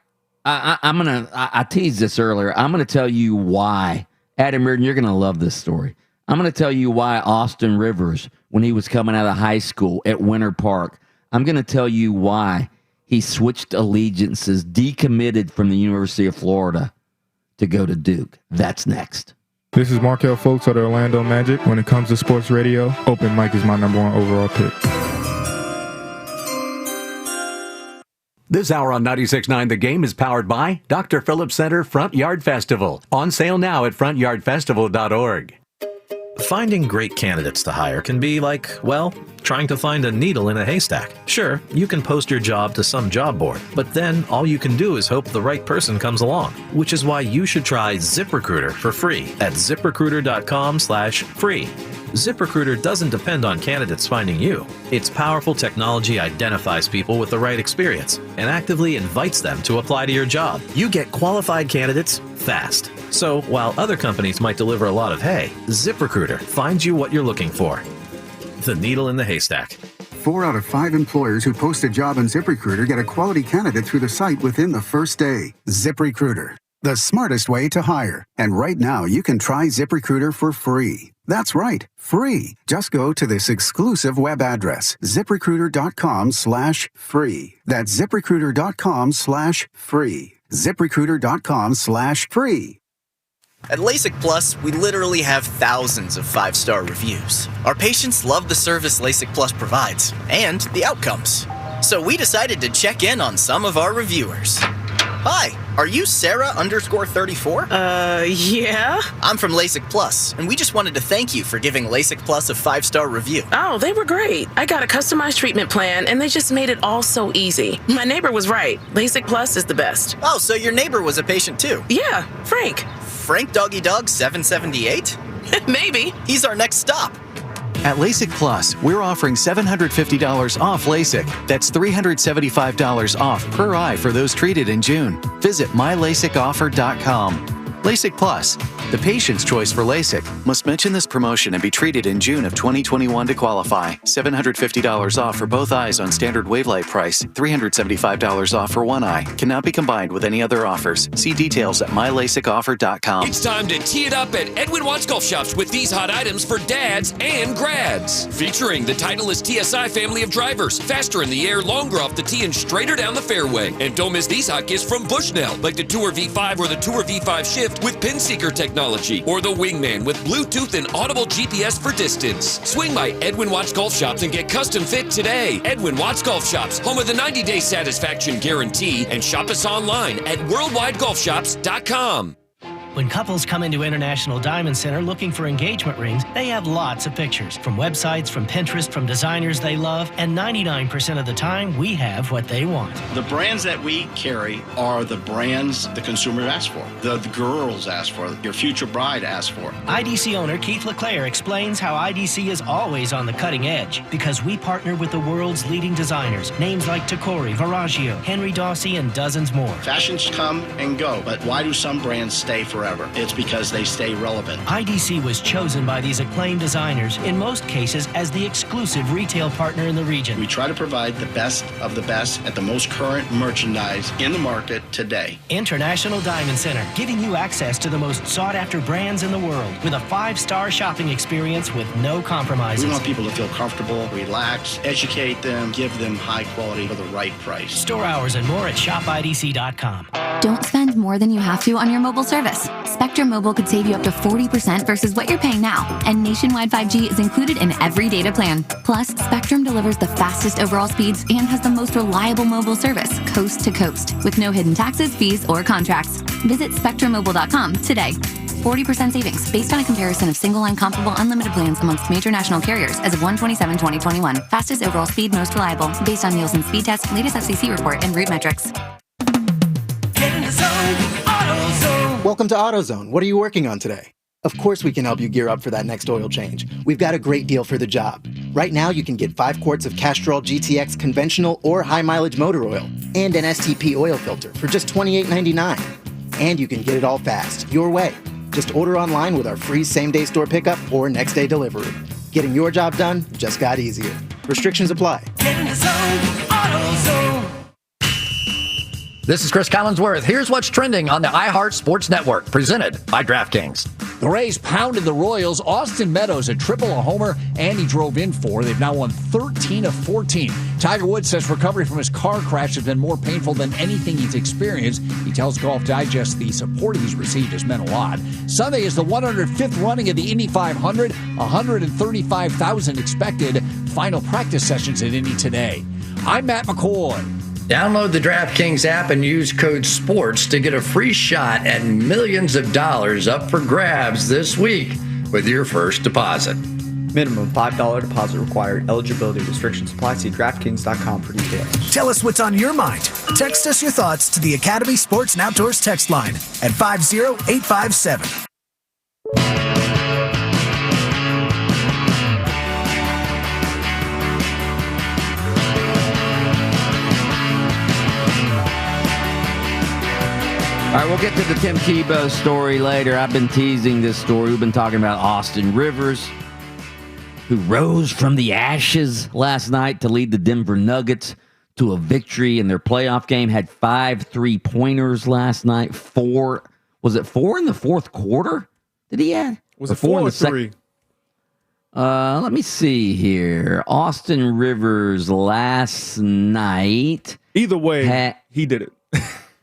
I teased this earlier. I'm gonna tell you why, Adam Reardon. You're gonna love this story. I'm gonna tell you why Austin Rivers, when he was coming out of high school at Winter Park, I'm gonna tell you why he switched allegiances, decommitted from the University of Florida to go to Duke. That's next. This is Markel Folks of the Orlando Magic. When it comes to sports radio, open mic is my #1 overall pick. This hour on 96.9 The Game is powered by Dr. Phillips Center Front Yard Festival. On sale now at frontyardfestival.org. Finding great candidates to hire can be like, well, trying to find a needle in a haystack. Sure, you can post your job to some job board, but then all you can do is hope the right person comes along, which is why you should try ZipRecruiter for free at ziprecruiter.com/free. ZipRecruiter doesn't depend on candidates finding you. Its powerful technology identifies people with the right experience and actively invites them to apply to your job. You get qualified candidates fast. So while other companies might deliver a lot of hay, ZipRecruiter finds you what you're looking for. The needle in the haystack. 4 out of 5 employers who post a job on ZipRecruiter get a quality candidate through the site within the first day. ZipRecruiter, the smartest way to hire. And right now, you can try ZipRecruiter for free. That's right, free. Just go to this exclusive web address, ziprecruiter.com/free. That's ziprecruiter.com/free. ziprecruiter.com/free. At LASIK Plus, we literally have thousands of 5-star reviews. Our patients love the service LASIK Plus provides and the outcomes. So we decided to check in on some of our reviewers. Hi, are you Sarah_34? Yeah. I'm from LASIK Plus, and we just wanted to thank you for giving LASIK Plus a 5-star review. Oh, they were great. I got a customized treatment plan, and they just made it all so easy. My neighbor was right. LASIK Plus is the best. Oh, so your neighbor was a patient too? Yeah, Frank. Frank Doggy Dog 778? Maybe. He's our next stop. At LASIK Plus, we're offering $750 off LASIK. That's $375 off per eye for those treated in June. Visit mylasicoffer.com. LASIK Plus, the patient's choice for LASIK. Must mention this promotion and be treated in June of 2021 to qualify. $750 off for both eyes on standard wavelight price. $375 off for one eye. Cannot be combined with any other offers. See details at mylasicoffer.com. It's time to tee it up at Edwin Watts Golf Shops with these hot items for dads and grads. Featuring the Titleist TSI family of drivers. Faster in the air, longer off the tee, and straighter down the fairway. And don't miss these hot gifts from Bushnell, like the Tour V5 or the Tour V5 Shift with pin seeker technology, or the Wingman with Bluetooth and audible GPS for distance. Swing by Edwin Watts Golf Shops and get custom fit today. Edwin Watts Golf Shops, home of the 90-day satisfaction guarantee, and shop us online at worldwidegolfshops.com. When couples come into International Diamond Center looking for engagement rings, they have lots of pictures from websites, from Pinterest, from designers they love, and 99% of the time, we have what they want. The brands that we carry are the brands the consumer asks for, the girls ask for, your future bride asks for. IDC owner Keith LeClaire explains how IDC is always on the cutting edge because we partner with the world's leading designers, names like Tacori, Viraggio, Henry Dawsey, and dozens more. Fashions come and go, but why do some brands stay forever? It's because they stay relevant. IDC was chosen by these acclaimed designers, in most cases, as the exclusive retail partner in the region. We try to provide the best of the best at the most current merchandise in the market today. International Diamond Center, giving you access to the most sought-after brands in the world with a 5-star shopping experience with no compromises. We want people to feel comfortable, relax, educate them, give them high quality for the right price. Store hours and more at shopidc.com. Don't spend more than you have to on your mobile service. Spectrum Mobile could save you up to 40% versus what you're paying now. And nationwide 5G is included in every data plan. Plus, Spectrum delivers the fastest overall speeds and has the most reliable mobile service, coast to coast, with no hidden taxes, fees, or contracts. Visit SpectrumMobile.com today. 40% savings based on a comparison of single-line comparable unlimited plans amongst major national carriers as of 1/27/2021. Fastest overall speed, most reliable, based on Nielsen speed test, latest FCC report, and route metrics. Get in the zone, AutoZone. Welcome to AutoZone. What are you working on today? Of course we can help you gear up for that next oil change. We've got a great deal for the job. Right now you can get 5 quarts of Castrol GTX conventional or high-mileage motor oil and an STP oil filter for just $28.99. And you can get it all fast, your way. Just order online with our free same-day store pickup or next-day delivery. Getting your job done just got easier. Restrictions apply. Get in the zone, AutoZone. This is Chris Collinsworth. Here's what's trending on the iHeart Sports Network, presented by DraftKings. The Rays pounded the Royals. Austin Meadows, a triple, a homer, and he drove in 4. They've now won 13 of 14. Tiger Woods says recovery from his car crash has been more painful than anything he's experienced. He tells Golf Digest the support he's received has meant a lot. Sunday is the 105th running of the Indy 500. 135,000 expected. Final practice sessions at Indy today. I'm Matt McCoy. Download the DraftKings app and use code SPORTS to get a free shot at millions of dollars up for grabs this week. with your first deposit. Minimum $5 deposit required. Eligibility restrictions apply. See DraftKings.com for details. Tell us what's on your mind. Text us your thoughts to the Academy Sports and Outdoors text line at 50857. All right, we'll get to the Tim Tebow story later. I've been teasing this story. We've been talking about Austin Rivers, who rose from the ashes last night to lead the Denver Nuggets to a victory in their playoff game. Had 5 3-pointers last night. 4, was it 4 in the fourth quarter? Did he add? Was it 4 or 3? Let me see here. Austin Rivers last night. Either way, he did it.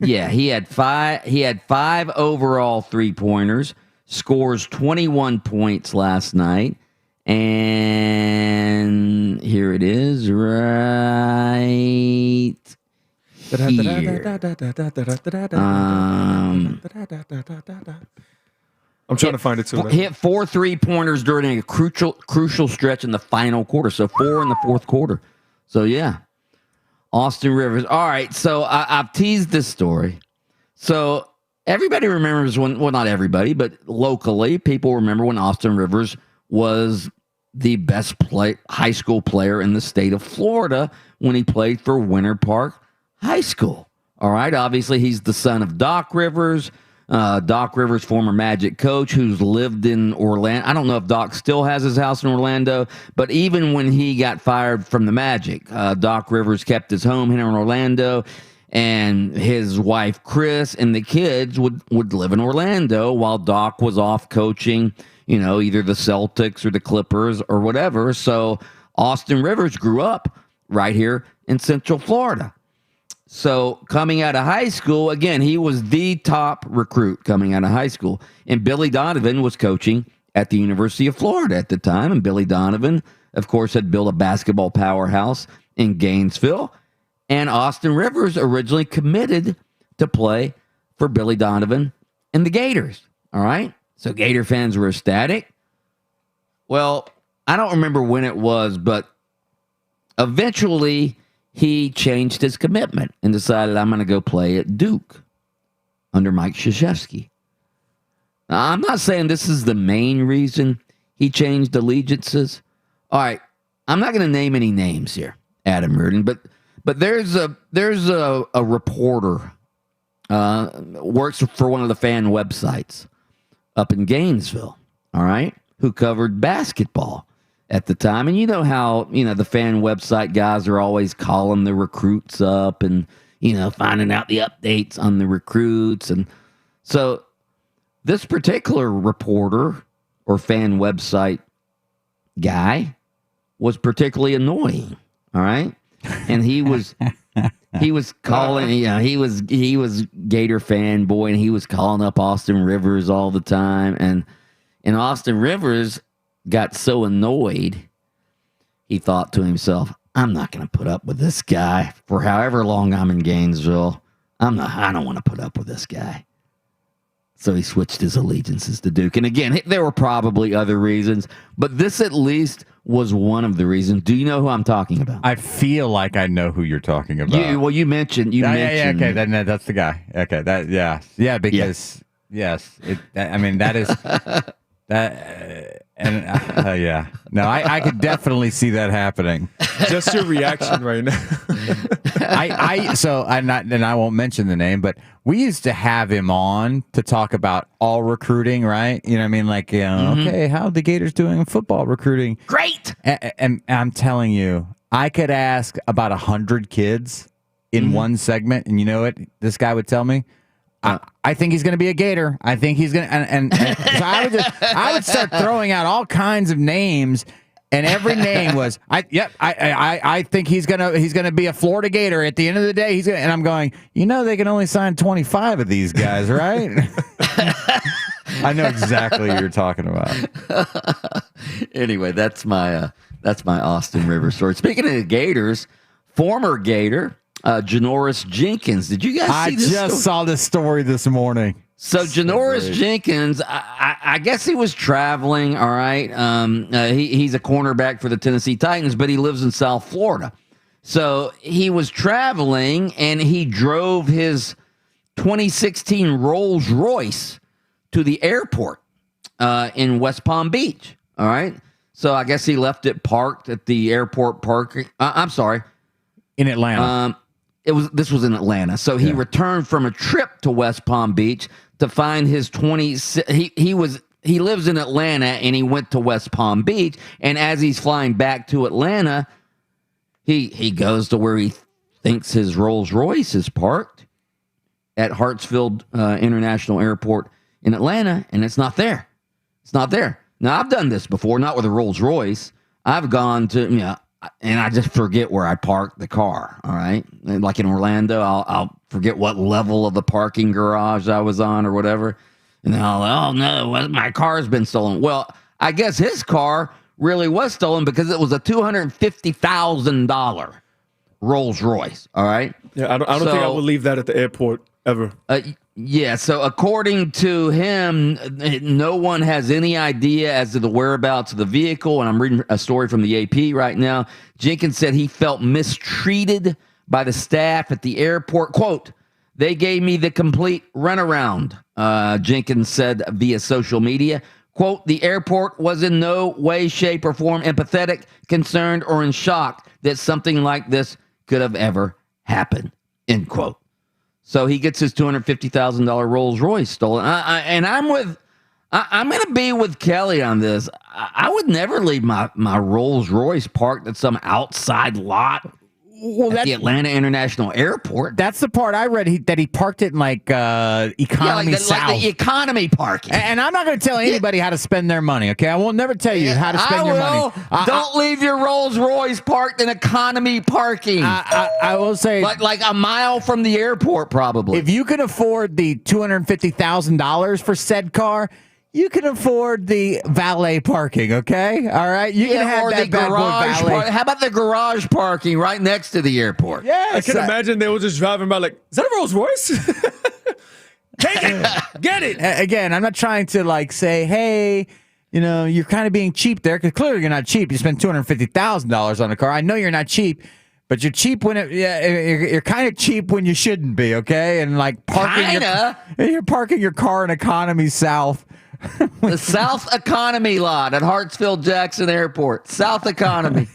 Yeah, he had 5 overall 3-pointers. Scores 21 points last night. And here it is, right here. I'm trying to find it too. Hit 4 3-pointers during a crucial stretch in the final quarter. So 4 in the fourth quarter. So yeah, Austin Rivers. All right, so I've teased this story. So everybody remembers when, well, not everybody, but locally, people remember when Austin Rivers was the best high school player in the state of Florida when he played for Winter Park High School. All right, obviously he's the son of Doc Rivers. Doc Rivers, former Magic coach who's lived in Orlando. I don't know if Doc still has his house in Orlando, but even when he got fired from the Magic, Doc Rivers kept his home here in Orlando, and his wife, Chris, and the kids would live in Orlando while Doc was off coaching, you know, either the Celtics or the Clippers or whatever. So Austin Rivers grew up right here in Central Florida. So coming out of high school, again, he was the top recruit coming out of high school. And Billy Donovan was coaching at the University of Florida at the time. And Billy Donovan, of course, had built a basketball powerhouse in Gainesville. And Austin Rivers originally committed to play for Billy Donovan and the Gators. All right? So Gator fans were ecstatic. Well, I don't remember when it was, but eventually he changed his commitment and decided, I'm going to go play at Duke under Mike Krzyzewski. Now, I'm not saying this is the main reason he changed allegiances. All right, I'm not going to name any names here, Adam Reardon, but there's a reporter works for one of the fan websites up in Gainesville, all right, who covered basketball at the time. And you know how, you know, the fan website guys are always calling the recruits up and, you know, finding out the updates on the recruits. And so this particular reporter or fan website guy was particularly annoying. All right. And he was calling, you know, he was Gator fanboy, and he was calling up Austin Rivers all the time. And Austin Rivers got so annoyed, he thought to himself, I'm not going to put up with this guy for however long I'm in Gainesville. I don't want to put up with this guy. So he switched his allegiances to Duke. And again, there were probably other reasons, but this at least was one of the reasons. Do you know who I'm talking about? I feel like I know who you're talking about. You mentioned. Yeah, okay, that's the guy. Okay, because yes, that is that. Yeah. No, I could definitely see that happening. Just your reaction right now. I won't mention the name, but we used to have him on to talk about all recruiting, right? You know what I mean? Like, okay, how are the Gators doing in football recruiting? Great. And I'm telling you, I could ask about 100 kids in one segment, and you know what this guy would tell me? I think he's going to be a Gator. I think he's going to, and so I would start throwing out all kinds of names, and every name was, I think he's gonna be a Florida Gator at the end of the day. And I'm going, they can only sign 25 of these guys, right? I know exactly what you're talking about. Anyway, that's my Austin Rivers story. Speaking of the Gators, former Gator. Janoris Jenkins. Did you guys see this? I just saw this story this morning. So Janoris Jenkins, I guess he was traveling, all right. He's a cornerback for the Tennessee Titans, but he lives in South Florida. So he was traveling, and he drove his 2016 Rolls Royce to the airport in West Palm Beach, all right. So I guess he left it parked at the airport parking. I'm sorry. In Atlanta. This was in Atlanta. So he returned from a trip to West Palm Beach to find his he lives in Atlanta, and he went to West Palm Beach, and as he's flying back to Atlanta, he goes to where he thinks his Rolls Royce is parked at Hartsfield International Airport in Atlanta, and it's not there. It's not there. Now, I've done this before, not with a Rolls Royce. I've gone to, and I just forget where I parked the car, all right? And like in Orlando, I'll forget what level of the parking garage I was on or whatever. And oh, no, my car's been stolen. Well, I guess his car really was stolen because it was a $250,000 Rolls Royce, all right? Yeah, I don't think I would leave that at the airport ever. Yeah, so according to him, no one has any idea as to the whereabouts of the vehicle, and I'm reading a story from the AP right now. Jenkins said he felt mistreated by the staff at the airport. Quote, "They gave me the complete runaround," Jenkins said via social media. Quote, "The airport was in no way, shape, or form empathetic, concerned, or in shock that something like this could have ever happened," end quote. So he gets his $250,000 Rolls Royce stolen. And I'm going to be with Kelly on this. I would never leave my Rolls Royce parked at some outside lot at the Atlanta International Airport. That's the part I read, that he parked it in economy south. Like the economy parking. And I'm not going to tell anybody how to spend their money, okay? I will never tell you how to spend your money. Don't leave your Rolls Royce parked in economy parking. I will say, like a mile from the airport, probably. If you can afford the $250,000 for said car, you can afford the valet parking, okay? All right? You can have that bad boy valet. How about the garage parking right next to the airport? Yeah, I can imagine they were just driving by like, is that a Rolls Royce? Take it. Get it. Again, I'm not trying to say, hey, you're kind of being cheap there, because clearly you're not cheap. You spend $250,000 on a car. I know you're not cheap, but you're cheap when you're kind of cheap when you shouldn't be, okay? And you're parking your car in economy south. The South Economy lot at Hartsfield-Jackson Airport. South Economy.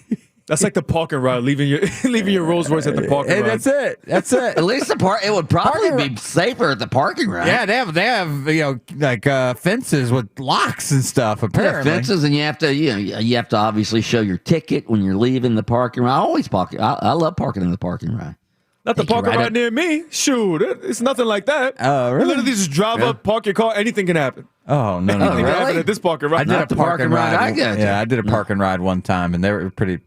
That's like the parking ride, leaving your Rolls Royce at the parking ride. That's it. That's it. At least it would probably be safer at the parking ride. Yeah, they have fences with locks and stuff. Apparently, fences, and you have to obviously show your ticket when you're leaving the parking ride. I always park. I love parking in the parking ride. Not the parking ride near me. Shoot, it's nothing like that. Oh, really? You literally just drive up, park your car. Anything can happen. Oh no! Anything can happen at this parking ride. I did a parking ride. I did a parking ride one time, and they were pretty.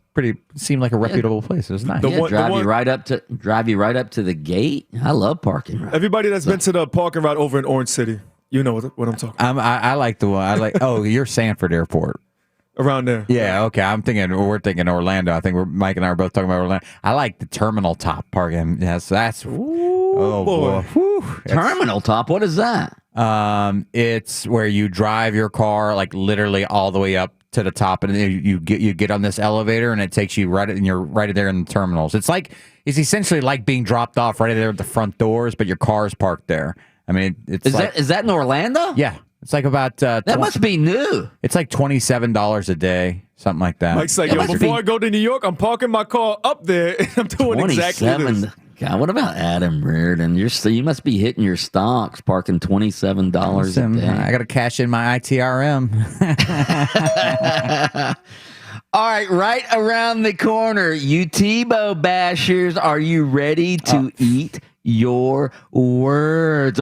Seemed like a reputable place. It was nice. Drive you right up to the gate. I love parking rides. Everybody that's been to the parking ride over in Orange City, you know what I'm talking about. I like the one. Oh, you're Sanford Airport. Around there. Yeah, okay. We're thinking Orlando. I think Mike and I are both talking about Orlando. I like the terminal top parking. Yes, that's. Oh boy. Terminal top. What is that? It's where you drive your car literally all the way up to the top, and then you get on this elevator, and it takes you and you're right there in the terminals. It's essentially like being dropped off right there at the front doors, but your car's parked there. I mean, is that in Orlando? Yeah. It's like about that must be new. It's like $27 a day, something like that. Mike's like, before I go to New York, I'm parking my car up there, and I'm doing exactly this. God, what about Adam Reardon? You must be hitting your stocks parking $27 a day. I got to cash in my ITRM. All right around the corner, you Tebow bashers, are you ready to eat your words?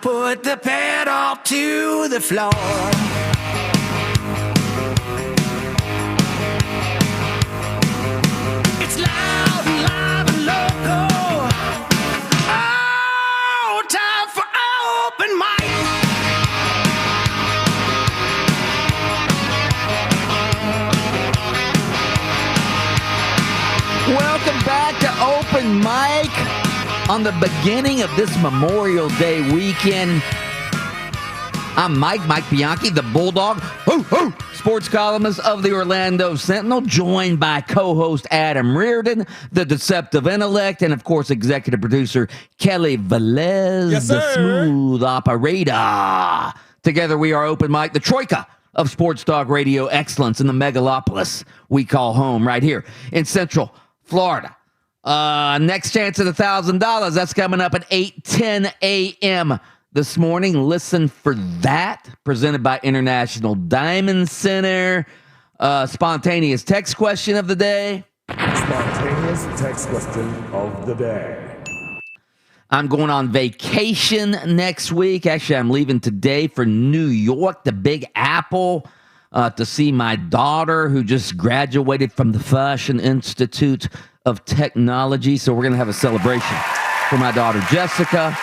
put the pedal to the floor. It's loud and live and local. Oh, time for open mic. Welcome back to Open Mic on the beginning of this Memorial Day weekend. I'm Mike Bianchi, the Bulldog, sports columnist of the Orlando Sentinel, joined by co-host Adam Reardon, the deceptive intellect, and of course, executive producer Kelly Velez, Yes, the sir. smooth operator. Together we are Open Mic, the troika of sports talk radio excellence in the megalopolis we call home right here in Central Florida. Next chance at $1,000. That's coming up at 8:10 a.m. this morning. Listen for that. Presented by International Diamond Center. Spontaneous text question of the day. Spontaneous text question of the day. I'm going on vacation next week. Actually, I'm leaving today for New York, the Big Apple, to see my daughter who just graduated from the Fashion Institute of Technology. So we're going to have a celebration for my daughter, Jessica.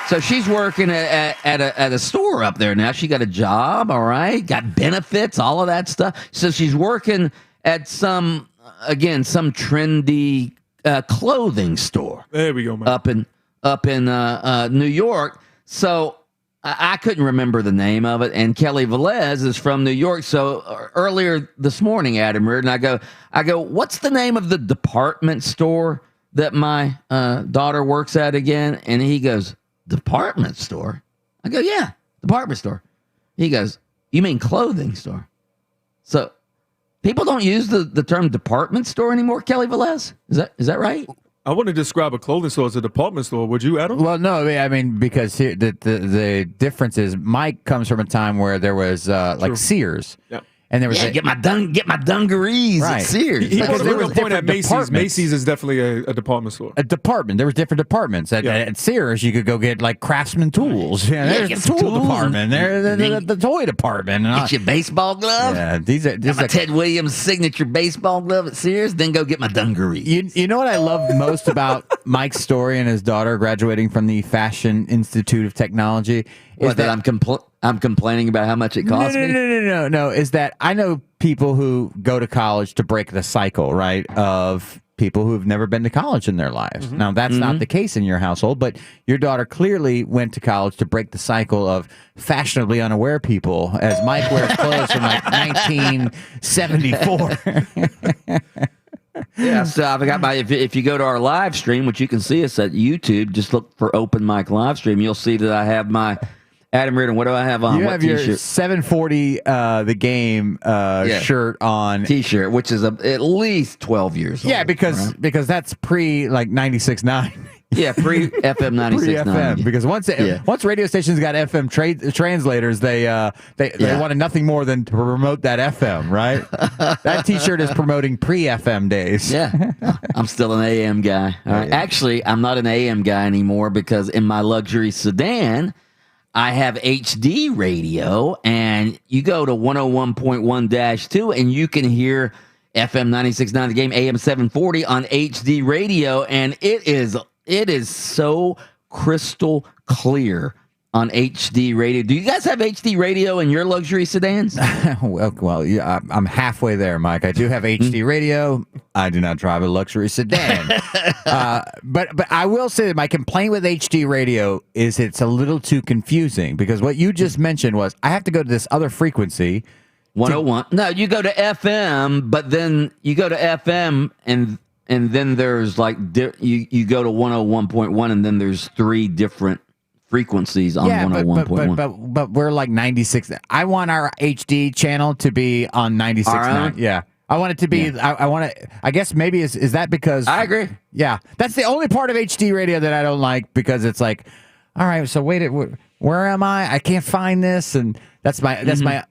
So she's working at a store up there now. She got a job, all right, got benefits, all of that stuff. So she's working at some trendy clothing store. There we go, man. Up in New York. So I couldn't remember the name of it. And Kelly Velez is from New York. So earlier this morning, Adam Reardon, I go, what's the name of the department store that my daughter works at again? And he goes, department store? I go, yeah, department store. He goes, you mean clothing store? So people don't use the term department store anymore, Kelly Velez? Is that right? I want to describe a clothing store as a department store. Would you, Adam? Well, no, I mean, because here, the difference is Mike comes from a time where there was like Sears. Yeah. And there was get my dungarees at Sears. He Because brought there a real was point at different Macy's. departments. Macy's is definitely a department store. A department. There was different departments. At Sears, you could go get like Craftsman tools. Yeah, Yeah, there's get the some tool tools. department. There's the toy department. And Get your baseball glove. Yeah, these are Got my Ted Williams signature baseball glove at Sears. Then go get my dungarees. You know what I love most about Mike's story and his daughter graduating from the Fashion Institute of Technology is that I'm complaining about how much it costs me? No. Is that I know people who go to college to break the cycle, right, of people who've never been to college in their lives. Mm-hmm. Now, that's not the case in your household, but your daughter clearly went to college to break the cycle of fashionably unaware people, as Mike wears clothes from like 1974. Yeah, so I've got my. If you go to our live stream, which you can see us at YouTube, just look for Open Mic live stream. You'll see that I have my Adam Reardon. What do I have on? You what have t-shirt? your 740 the game shirt on. T-shirt, which is at least 12 years old. Yeah, because that's pre like 96.9. Yeah, pre FM 96.9. Because once radio stations got FM translators, they wanted nothing more than to promote that FM, right? That T-shirt is promoting pre-FM days. Yeah, I'm still an AM guy. All right. Actually, I'm not an AM guy anymore because in my luxury sedan, I have HD radio, and you go to 101.1-2, and you can hear FM 96.9 the game, AM 740 on HD radio, and it is so crystal clear on HD radio. Do you guys have HD radio in your luxury sedans? well, yeah, I'm halfway there, Mike. I do have HD radio. I do not drive a luxury sedan. But I will say that my complaint with HD radio is it's a little too confusing because what you just mentioned was I have to go to this other frequency. 101. No, you go to FM, but then you go to FM and then there's like you go to 101.1 and then there's 3 different frequencies on 101.1. But we're like 96. I want our HD channel to be on 96.9. Yeah. I want it to be. Yeah. I want to. I guess maybe is that because I agree. Yeah, that's the only part of HD radio that I don't like because it's like, all right, so wait, where am I? I can't find this, and that's my.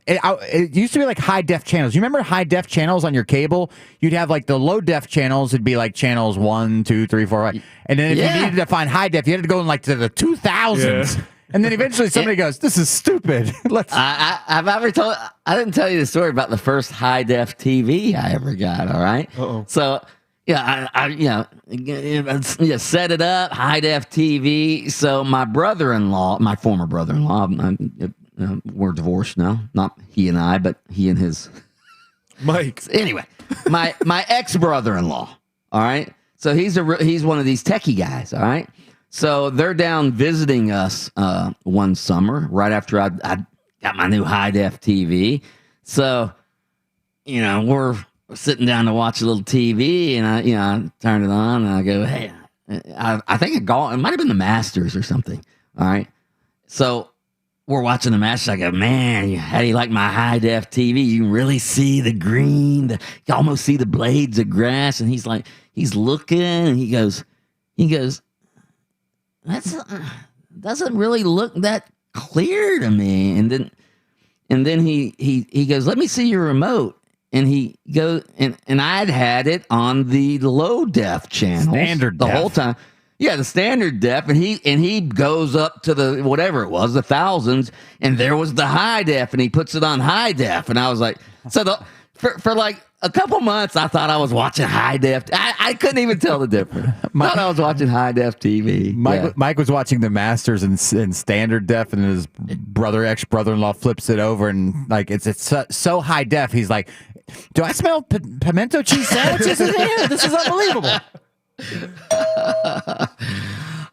It used to be like high def channels. You remember high def channels on your cable? You'd have like the low def channels. It'd be like channels 1, 2, 3, 4, 5, and then if you needed to find high def, you had to go in like to the 2000s. Yeah. And then eventually somebody goes, "This is stupid." I didn't tell you the story about the first high def TV I ever got. All right. Uh-oh. So I set it up, high def TV. So my brother-in-law, my former brother-in-law, we're divorced now. Not he and I, but he and his Mike. Anyway, my ex brother-in-law. All right. So he's one of these techie guys. All right. So they're down visiting us one summer right after I got my new high def TV. So, we're sitting down to watch a little TV, and I turn it on, and I go, hey, I think it might have been the Masters or something. All right. So we're watching the Masters. I go, man, how do you like my high def TV? You can really see the green. You can almost see the blades of grass. And he's looking, and he goes, that's doesn't really look that clear to me. And then he goes, let me see your remote. And he goes, and I'd had it on the low def channel, standard the def. whole time. Yeah, the standard def, and he goes up to the whatever it was, the thousands, and there was the high def, and he puts it on high def, and I was like, for like a couple months, I thought I was watching high def. I couldn't even tell the difference. Thought I was watching high def TV. Mike was watching the Masters in standard def, and his ex-brother-in-law flips it over, and like it's so high def. He's like, "Do I smell pimento cheese sandwiches in here? This is unbelievable."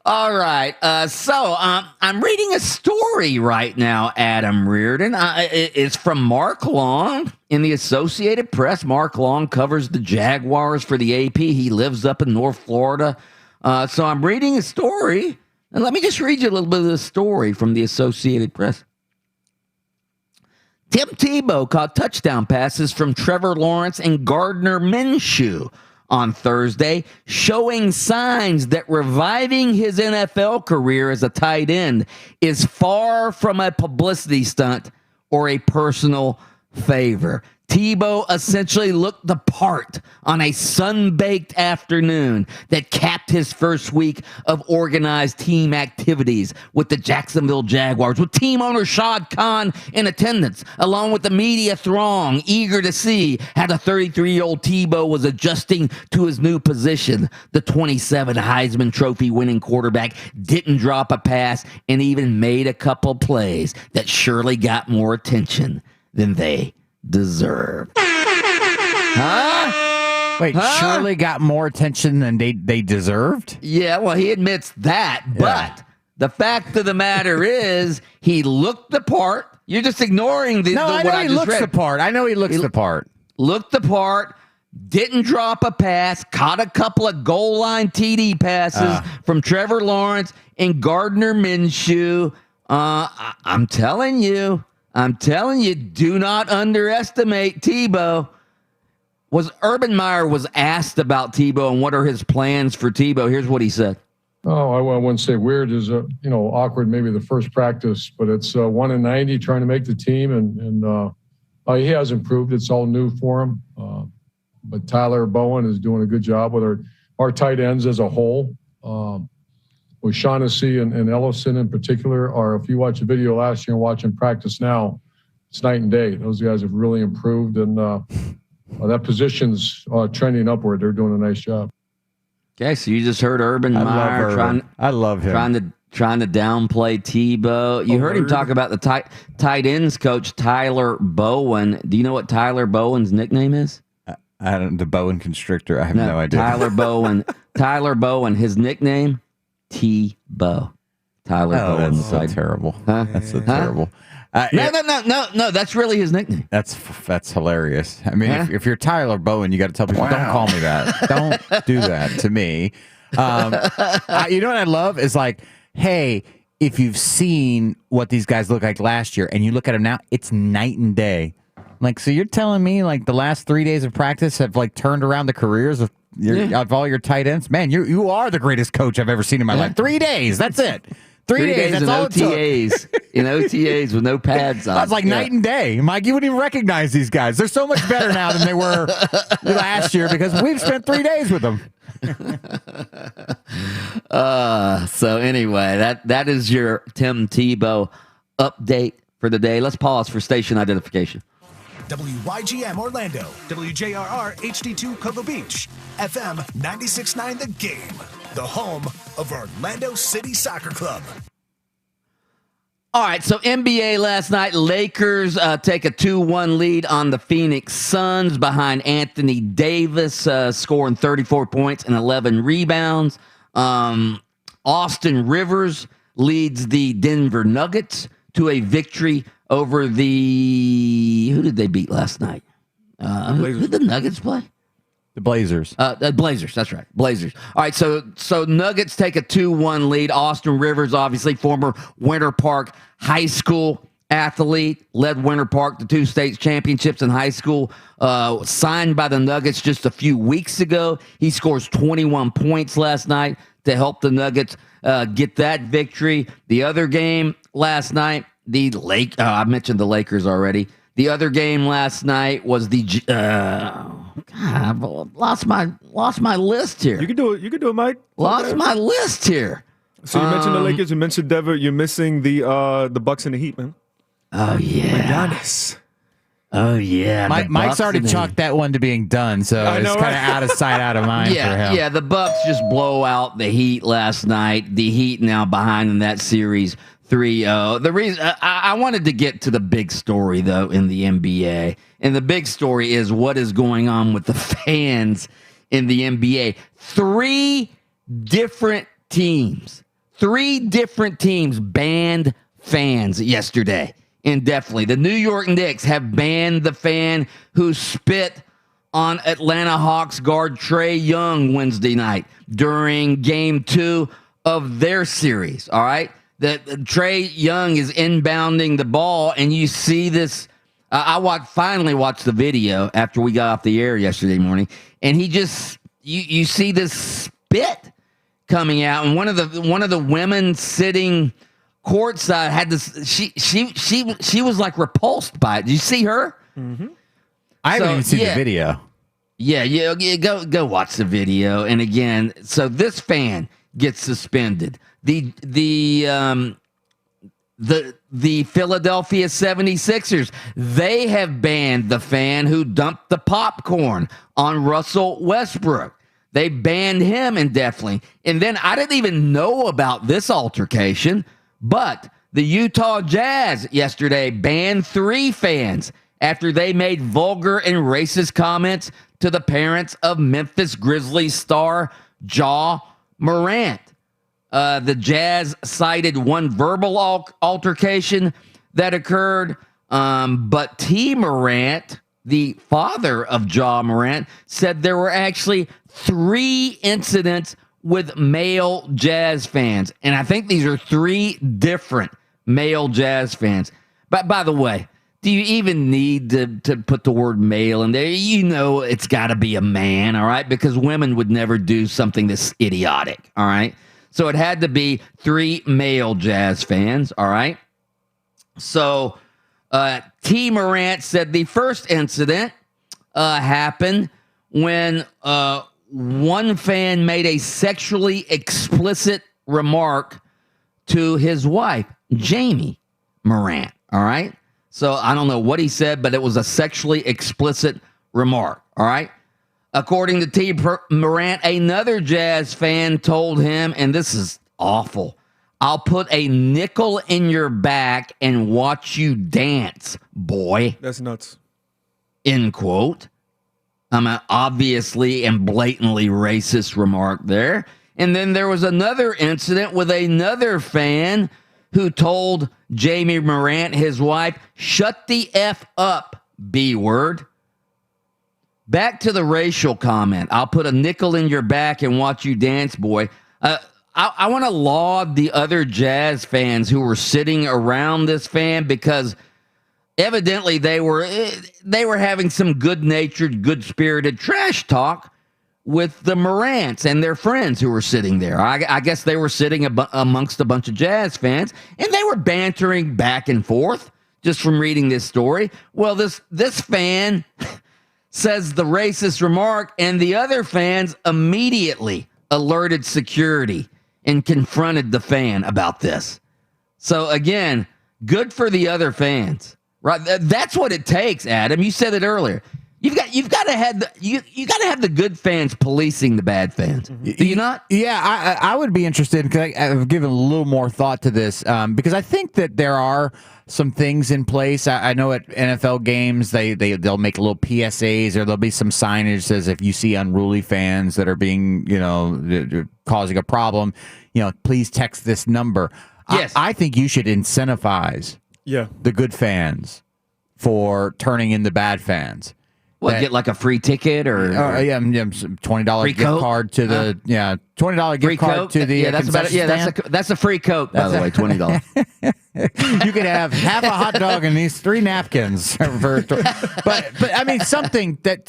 All right. So I'm reading a story right now, Adam Reardon. It's from Mark Long in the Associated Press. Mark Long covers the Jaguars for the AP. He lives up in North Florida. So I'm reading a story, and let me just read you a little bit of the story from the Associated Press. Tim Tebow caught touchdown passes from Trevor Lawrence and Gardner Minshew on Thursday, showing signs that reviving his NFL career as a tight end is far from a publicity stunt or a personal favor. Tebow essentially looked the part on a sun-baked afternoon that capped his first week of organized team activities with the Jacksonville Jaguars, with team owner Shad Khan in attendance, along with the media throng eager to see how the 33-year-old Tebow was adjusting to his new position. The 27 Heisman Trophy winning quarterback didn't drop a pass and even made a couple plays that surely got more attention than they deserved. Wait, surely got more attention than they deserved? Yeah, well, he admits that, but the fact of the matter is he looked the part. You're just ignoring the I know he looks the part. I know he looks the part. Looked the part, didn't drop a pass, caught a couple of goal line TD passes from Trevor Lawrence and Gardner Minshew. I'm telling you, do not underestimate Tebow. Urban Meyer was asked about Tebow and what are his plans for Tebow. Here's what he said. Oh, I wouldn't say weird is awkward. Maybe the first practice, but it's 1 in 90 trying to make the team, and he has improved. It's all new for him. But Tyler Bowen is doing a good job with our tight ends as a whole. With Shaughnessy and Ellison in particular, or if you watch a video last year and watch him practice now, it's night and day. Those guys have really improved, and that position's trending upward. They're doing a nice job. Okay, so you just heard Urban Meyer I love him. Trying to downplay Tebow. You heard him talk about the tight ends coach Tyler Bowen. Do you know what Tyler Bowen's nickname is? I don't. The Bowen Constrictor. I have no idea. Tyler Bowen. Tyler Bowen. His nickname, Tebow. Tyler Bowen. That's so terrible. That's so terrible. No. That's really his nickname. That's hilarious. I mean, if you're Tyler Bowen, you got to tell people, don't call me that. Don't do that to me. You know what I love is like, hey, if you've seen what these guys look like last year and you look at them now, it's night and day. Like, so you're telling me like the last 3 days of practice have like turned around the careers of all your tight ends? Man, you are the greatest coach I've ever seen in my life. 3 days, that's it. 3 days. That's in all OTAs. In OTAs with no pads on. That's like night and day. Mike, you wouldn't even recognize these guys. They're so much better now than they were last year because we've spent 3 days with them. So anyway, that is your Tim Tebow update for the day. Let's pause for station identification. WYGM Orlando, WJRR HD2 Cocoa Beach, FM 96.9 The Game, the home of Orlando City Soccer Club. All right, so NBA last night, Lakers take a 2-1 lead on the Phoenix Suns behind Anthony Davis, scoring 34 points and 11 rebounds. Austin Rivers leads the Denver Nuggets to a victory over who did they beat last night? Who did the Nuggets play? The Blazers. Blazers, that's right. Blazers. All right, so Nuggets take a 2-1 lead. Austin Rivers, obviously former Winter Park High School athlete, led Winter Park to 2 state championships in high school, signed by the Nuggets just a few weeks ago. He scores 21 points last night to help the Nuggets get that victory. The other game last night, I mentioned the Lakers already. The other game last night was I've lost my list here. You can do it, Mike. Lost my list here. So you mentioned the Lakers, you mentioned Denver, you're missing the Bucks and the Heat, man. Oh yeah. Giannis. Oh yeah. Mike's already chalked that one to being done, so it's kind of out of sight, out of mind for him. Yeah, the Bucks just blow out the Heat last night. The Heat now behind in that series 3-0. The reason I wanted to get to the big story though in the NBA, and the big story is what is going on with the fans in the NBA. 3 different teams banned fans yesterday. Indefinitely. The New York Knicks have banned the fan who spit on Atlanta Hawks guard Trae Young Wednesday night during game 2 of their series. All right. Trae Young is inbounding the ball, and you see this. I finally watched the video after we got off the air yesterday morning, and he just you see this spit coming out, and one of the women sitting courtside had this. She was like repulsed by it. Did you see her? Mm-hmm. I haven't even seen the video. Yeah, go watch the video. And again, so this fan gets suspended. The Philadelphia 76ers, they have banned the fan who dumped the popcorn on Russell Westbrook. They banned him indefinitely. And then I didn't even know about this altercation, but the Utah Jazz yesterday banned 3 fans after they made vulgar and racist comments to the parents of Memphis Grizzlies star Ja Morant. The Jazz cited one verbal altercation that occurred, but T. Morant, the father of Ja Morant, said there were actually 3 incidents with male Jazz fans. And I think these are 3 different male Jazz fans. But by the way, do you even need to put the word male in there? You know it's got to be a man, all right? Because women would never do something this idiotic, all right? So it had to be 3 male Jazz fans, all right? So T. Morant said the first incident happened when one fan made a sexually explicit remark to his wife, Jamie Morant, all right? So I don't know what he said, but it was a sexually explicit remark, all right? According to T. Morant, another Jazz fan told him, and this is awful, "I'll put a nickel in your back and watch you dance, boy." That's nuts. End quote. Obviously and blatantly racist remark there. And then there was another incident with another fan who told Jamie Morant, his wife, "Shut the F up, B-word." Back to the racial comment. "I'll put a nickel in your back and watch you dance, boy." I want to laud the other Jazz fans who were sitting around this fan because evidently they were having some good-natured, good-spirited trash talk with the Morants and their friends who were sitting there. I guess they were sitting amongst a bunch of Jazz fans, and they were bantering back and forth just from reading this story. Well, this fan says the racist remark, and the other fans immediately alerted security and confronted the fan about this. So again, good for the other fans, right? That's what it takes, Adam. You said it earlier. You've got to have the good fans policing the bad fans. Do you not? Yeah, I would be interested because I've given a little more thought to this because I think that there are some things in place. I know at NFL games they'll make little PSAs or there'll be some signage that says if you see unruly fans that are being causing a problem, please text this number. Yes. I think you should incentivize the good fans for turning in the bad fans. What, get like a free ticket or some $20 gift card to the $20 gift card to the that's about it. Yeah, that's a free Coke, by the way, $20. You could have half a hot dog and these 3 napkins but I mean something that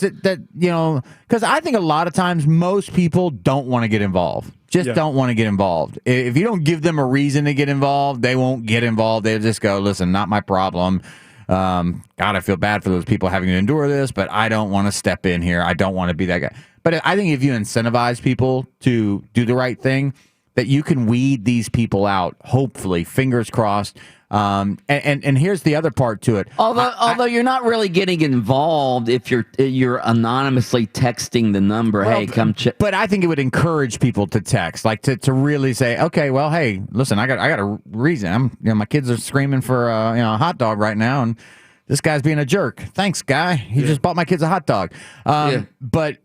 because I think a lot of times most people don't want to get involved. Don't want to get involved. If you don't give them a reason to get involved, they won't get involved. They'll just go, listen, not my problem. God, I feel bad for those people having to endure this, but I don't want to step in here. I don't want to be that guy. But I think if you incentivize people to do the right thing, that you can weed these people out, hopefully, fingers crossed. And here's the other part to it. Although you're not really getting involved if you're anonymously texting the number, hey, come check. But I think it would encourage people to text, like to really say, okay, well, hey, listen, I got a reason. My kids are screaming for a hot dog right now, and this guy's being a jerk. Thanks, guy. He just bought my kids a hot dog. But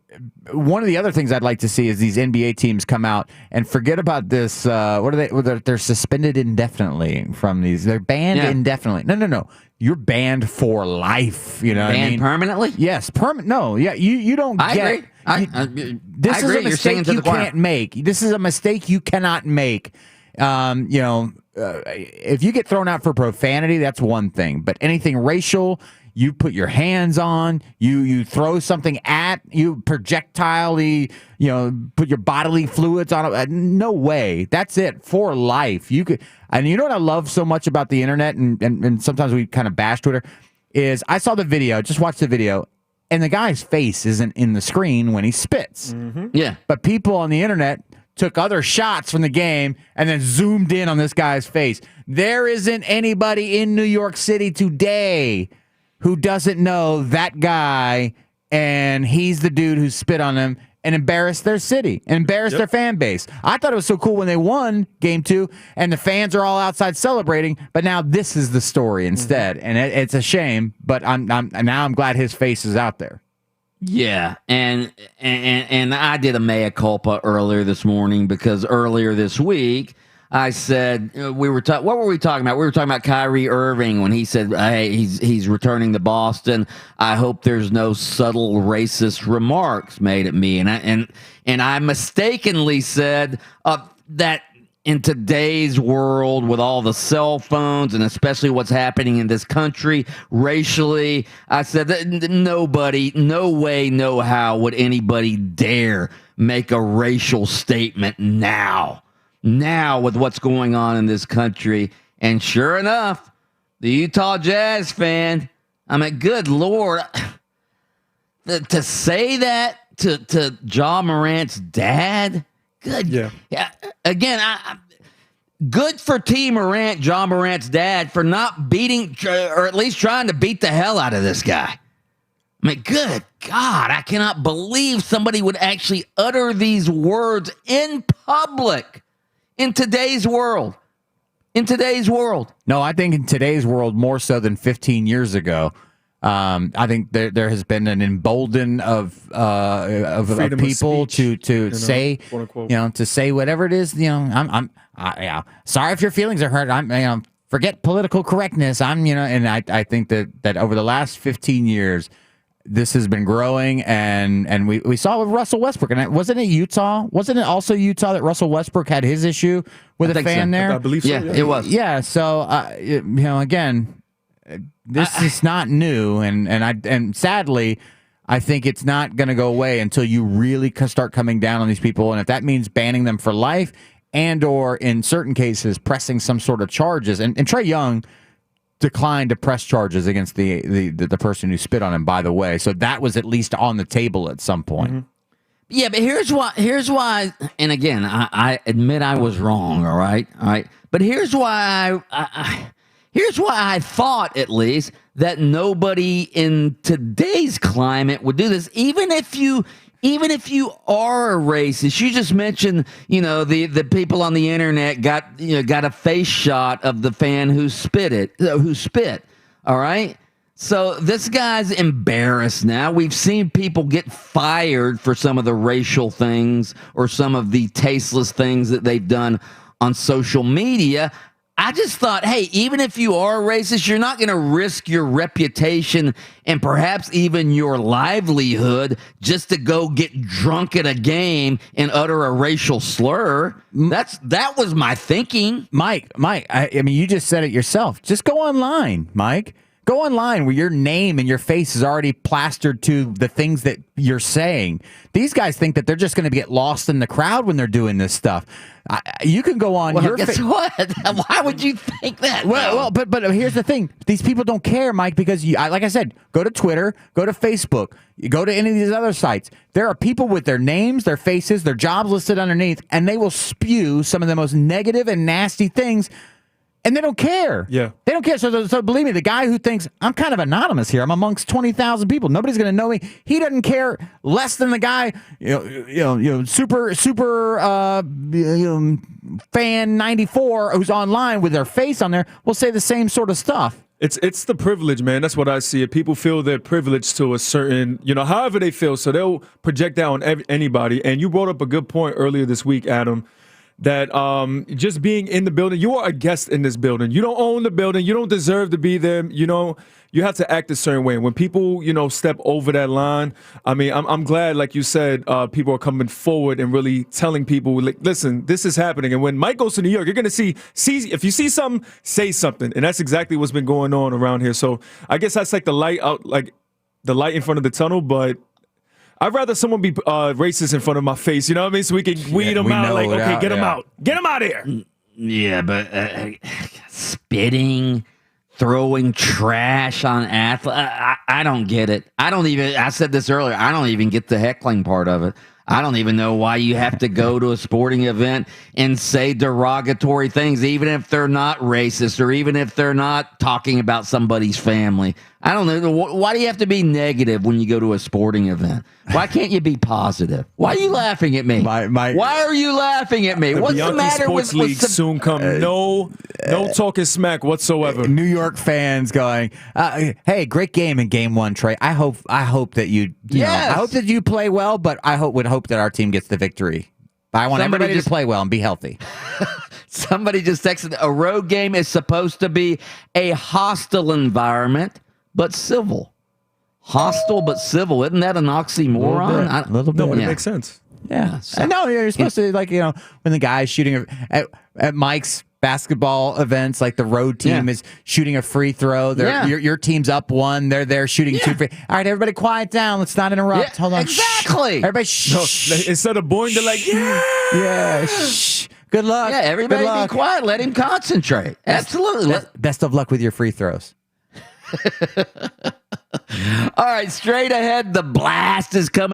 one of the other things I'd like to see is these NBA teams come out and forget about this. What are they? They're suspended indefinitely from these. They're banned indefinitely. No. You're banned for life. You know what I mean? Permanently? Yes, permanent. No, yeah, you don't get. I agree. This is a mistake you can't make. This is a mistake you cannot make. If you get thrown out for profanity, that's one thing. But anything racial, you put your hands on, you throw something at, you projectilely, put your bodily fluids on it. No way. That's it for life. You could, and you know what I love so much about the internet, and sometimes we kind of bash Twitter, is I saw the video, just watched the video, and the guy's face isn't in the screen when he spits. Mm-hmm. Yeah. But people on the internet took other shots from the game and then zoomed in on this guy's face. There isn't anybody in New York City today who doesn't know that guy, and he's the dude who spit on him and embarrassed their city, and embarrassed their fan base. I thought it was so cool when they won Game 2, and the fans are all outside celebrating, but now this is the story instead, and it's a shame, but I'm glad his face is out there. Yeah, and I did a mea culpa earlier this morning because earlier this week I said what were we talking about? We were talking about Kyrie Irving when he said, "Hey, he's returning to Boston. I hope there's no subtle racist remarks made at me." And I mistakenly said that in today's world with all the cell phones and especially what's happening in this country racially, I said that nobody, no way, no how would anybody dare make a racial statement now with what's going on in this country. And sure enough, the Utah Jazz fan, I mean, good Lord, to say that to Ja Morant's dad. Good. Yeah. Again, good for T. Morant, Ja Morant's dad, for not beating or at least trying to beat the hell out of this guy. I mean, good God, I cannot believe somebody would actually utter these words in public in today's world. No, I think in today's world more so than 15 years ago. I think there has been an embolden of people to say, to say whatever it is. I'm sorry if your feelings are hurt. Forget political correctness. And I think that over the last 15 years, this has been growing, and we saw with Russell Westbrook, and wasn't it Utah? Wasn't it also Utah that Russell Westbrook had his issue with a fan there? I believe so. Yeah, it was. Yeah. So again. This is not new, and sadly, I think it's not going to go away until you really start coming down on these people. And if that means banning them for life and or in certain cases pressing some sort of charges. And Trae Young declined to press charges against the person who spit on him, by the way. So that was at least on the table at some point. Mm-hmm. Yeah, but here's why, and again, I admit I was wrong, all right? But here's why I thought, at least, that nobody in today's climate would do this, even if you are a racist. You just mentioned, the people on the internet got a face shot of the fan who spit. All right. So this guy's embarrassed now. We've seen people get fired for some of the racial things or some of the tasteless things that they've done on social media. I just thought, hey, even if you are a racist, you're not going to risk your reputation and perhaps even your livelihood just to go get drunk at a game and utter a racial slur. That was my thinking. Mike, I mean, you just said it yourself. Just go online, Mike. Go online where your name and your face is already plastered to the things that you're saying. These guys think that they're just going to get lost in the crowd when they're doing this stuff. You can go on. Well, guess what? Why would you think that? Well, but here's the thing. These people don't care, Mike, because like I said, go to Twitter, go to Facebook, you go to any of these other sites. There are people with their names, their faces, their jobs listed underneath, and they will spew some of the most negative and nasty things. And they don't care. Yeah. They don't care. So believe me, the guy who thinks, I'm kind of anonymous here, I'm amongst 20,000 people, nobody's going to know me, he doesn't care less than the guy, super fan 94 who's online with their face on there will say the same sort of stuff. It's the privilege, man. That's what I see. People feel they're privileged to a certain, however they feel. So they'll project that on anybody. And you brought up a good point earlier this week, Adam, that just being in the building, you are a guest in this building. You don't own the building. You don't deserve to be there. You have to act a certain way. When people, step over that line, I mean, I'm glad, like you said, people are coming forward and really telling people, like, listen, this is happening. And when Mike goes to New York, you're going to see if you see something, say something. And that's exactly what's been going on around here. So I guess that's like the light out, like the light in front of the tunnel, but I'd rather someone be racist in front of my face, you know what I mean? So we can weed them out. Like, okay, get them out. Get them out of here. Yeah, but spitting, throwing trash on athletes, I don't get it. I said this earlier, I don't even get the heckling part of it. I don't even know why you have to go to a sporting event and say derogatory things, even if they're not racist or even if they're not talking about somebody's family. I don't know. Why do you have to be negative when you go to a sporting event? Why can't you be positive? Why are you laughing at me? Why are you laughing at me? What's the matter Sports League soon come? No talking smack whatsoever. New York fans going, hey, great game in game one, Trey. I hope that you I hope that you play well, but would hope that our team gets the victory. I want everybody to play well and be healthy. Somebody just texted, a road game is supposed to be a hostile environment, but civil. Hostile but civil. Isn't that an oxymoron? A little bit. No, but it makes sense. Yeah. I know you're supposed to, like, when the guy's shooting at Mike's basketball events, like the road team is shooting a free throw. Your team's up one. They're there shooting two free. All right, everybody quiet down. Let's not interrupt. Hold on. Exactly. Everybody shh. No, instead of boing, they're like, yeah. Shh. Good luck. Yeah, everybody be quiet. Let him concentrate. Absolutely. Best of luck with your free throws. All right, straight ahead, the blast is coming.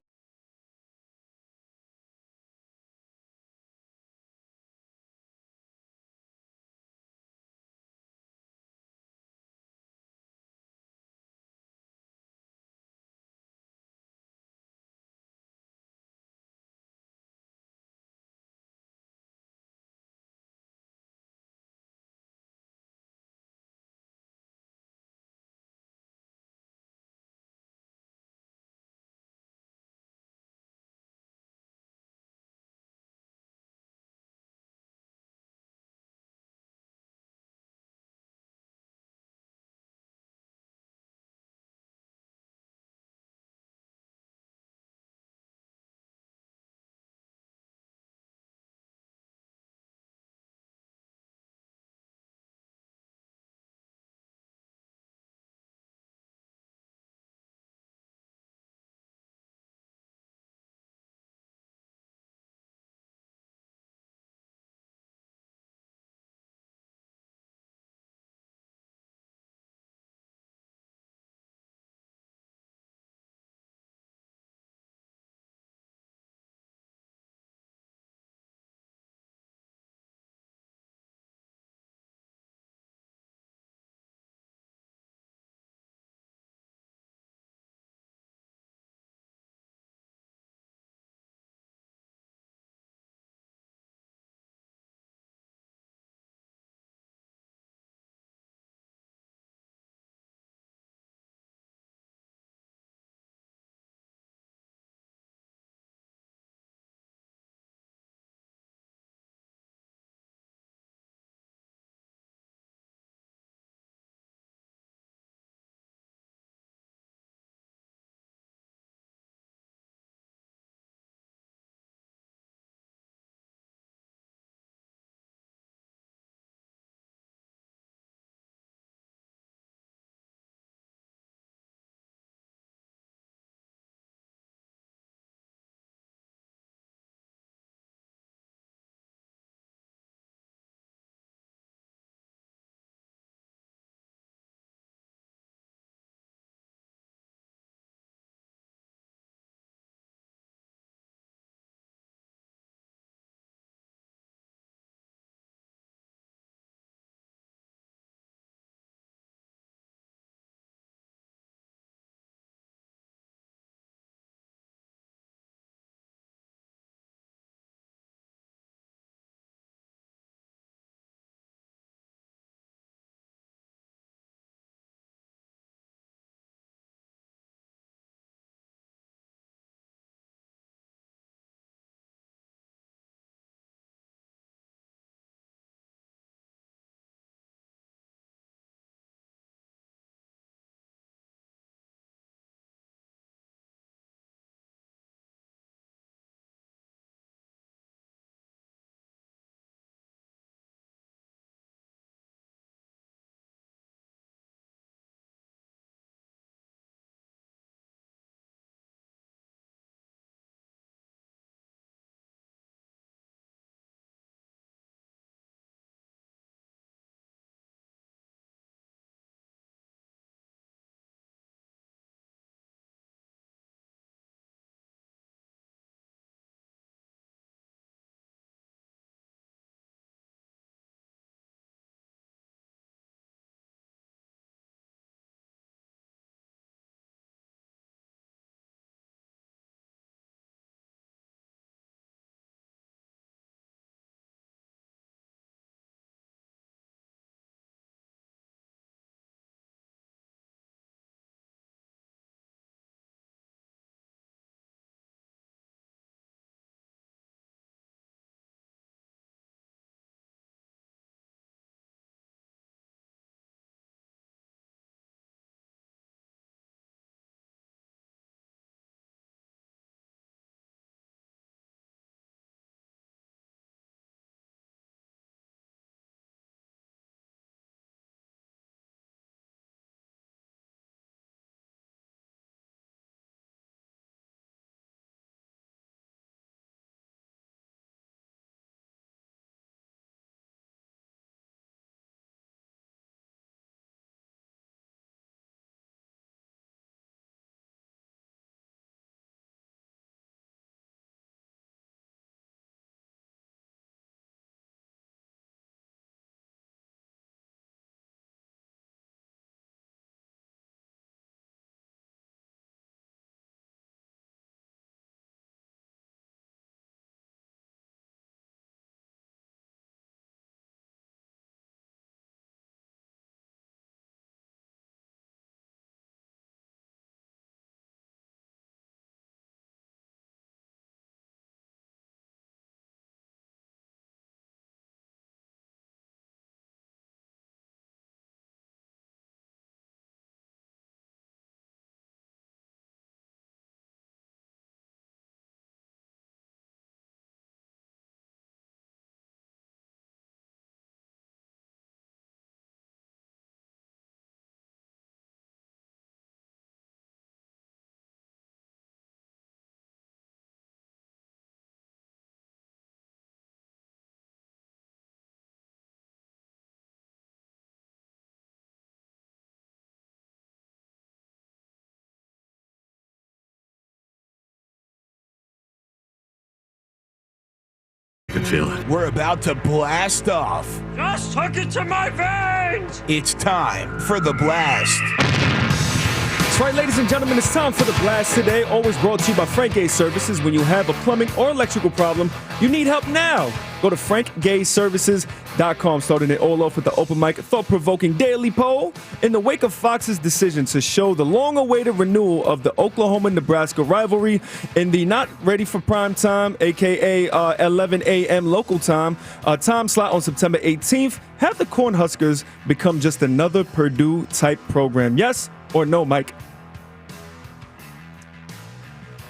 can feel it. We're about to blast off. Just hook it to my veins! It's time for the blast. That's right, ladies and gentlemen, it's time for the blast today. Always brought to you by Frank Gay Services. When you have a plumbing or electrical problem, you need help now. Go to frankgayservices.com. Starting it all off with the open mic, thought-provoking daily poll. In the wake of Fox's decision to show the long-awaited renewal of the Oklahoma-Nebraska rivalry in the not ready for prime time, a.k.a. 11 a.m. local time, time slot on September 18th, have the Cornhuskers become just another Purdue-type program? Yes or no, Mike?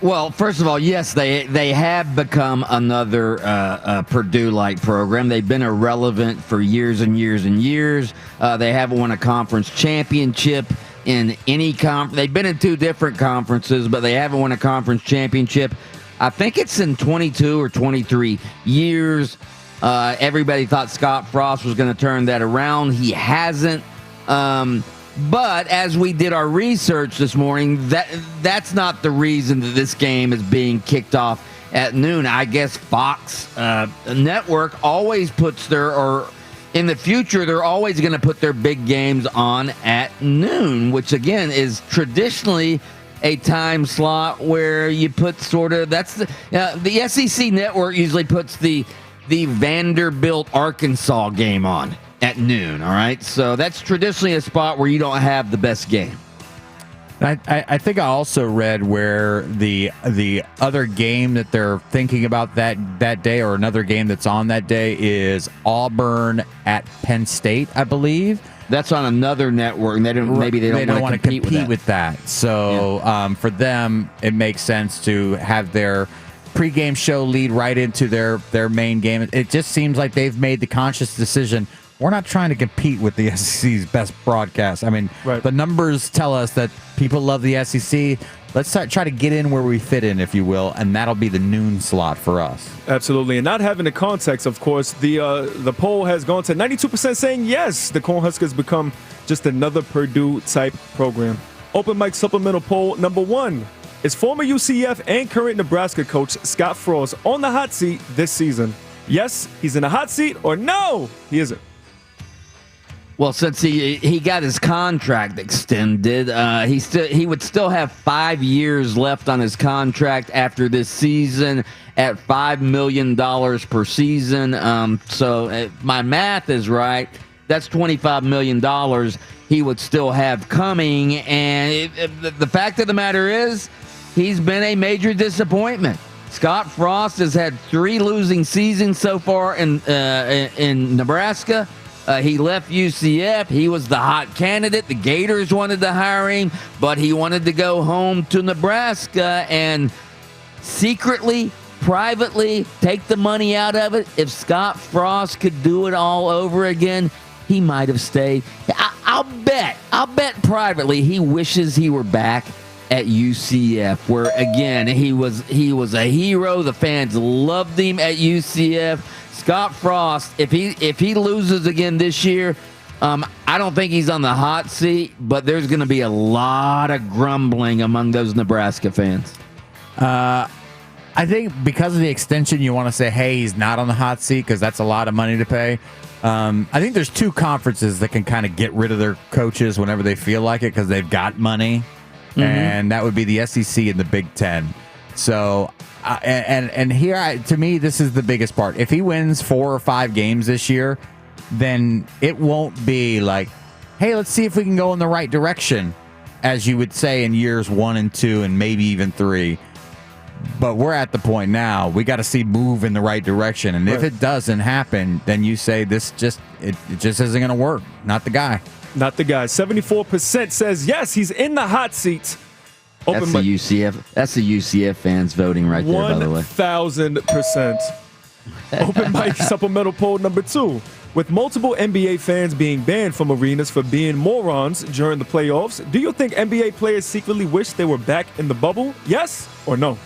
Well, first of all, yes, they have become another Purdue-like program. They've been irrelevant for years and years and years. They haven't won a conference championship in any conference. They've been in two different conferences, but they haven't won a conference championship. I think it's in 22 or 23 years. Everybody thought Scott Frost was going to turn that around. He hasn't. But as we did our research this morning, that's not the reason that this game is being kicked off at noon. I guess Fox Network always puts or in the future, they're always going to put their big games on at noon, which again is traditionally a time slot where you put sort of, that's the SEC Network usually puts the Vanderbilt Arkansas game on at noon, all right? So that's traditionally a spot where you don't have the best game. I think I also read where the other game that they're thinking about that day, or another game that's on that day, is Auburn at Penn State, I believe. That's on another network, and they don't want to compete with that. So yeah. For them, it makes sense to have their pregame show lead right into their main game. It just seems like they've made the conscious decision. We're not trying to compete with the SEC's best broadcast. I mean, The numbers tell us that people love the SEC. Let's try to get in where we fit in, if you will, and that'll be the noon slot for us. Absolutely. And not having the context, of course, the poll has gone to 92% saying yes, the Cornhuskers become just another Purdue-type program. Open mic supplemental poll number 1. Is former UCF and current Nebraska coach Scott Frost on the hot seat this season? Yes, he's in the hot seat, or no, he isn't. Well, since he got his contract extended, he would still have 5 years left on his contract after this season at $5 million per season. So if my math is right, that's $25 million he would still have coming. And the fact of the matter is, he's been a major disappointment. Scott Frost has had 3 losing seasons so far in Nebraska. He left UCF. He was the hot candidate. The Gators wanted to hire him, but he wanted to go home to Nebraska and secretly, privately take the money out of it. If Scott Frost could do it all over again, he might have stayed. I'll bet privately he wishes he were back at UCF, where again he was a hero. The fans loved him at UCF. Scott Frost, if he loses again this year, I don't think he's on the hot seat, but there's going to be a lot of grumbling among those Nebraska fans. I think because of the extension, you want to say, hey, he's not on the hot seat because that's a lot of money to pay. I think there's 2 conferences that can kind of get rid of their coaches whenever they feel like it because they've got money, and that would be the SEC and the Big Ten. So, and here, to me, this is the biggest part. If he wins 4 or 5 games this year, then it won't be like, hey, let's see if we can go in the right direction, as you would say in years 1 and 2 and maybe even 3. But we're at the point now, we got to see move in the right direction. And if it doesn't happen, then you say it just isn't going to work. Not the guy. Not the guy. 74% says yes, he's in the hot seat. That's the UCF fans voting right there, by the way. 1,000%. Open mic supplemental poll number 2. With multiple NBA fans being banned from arenas for being morons during the playoffs, do you think NBA players secretly wish they were back in the bubble? Yes or no?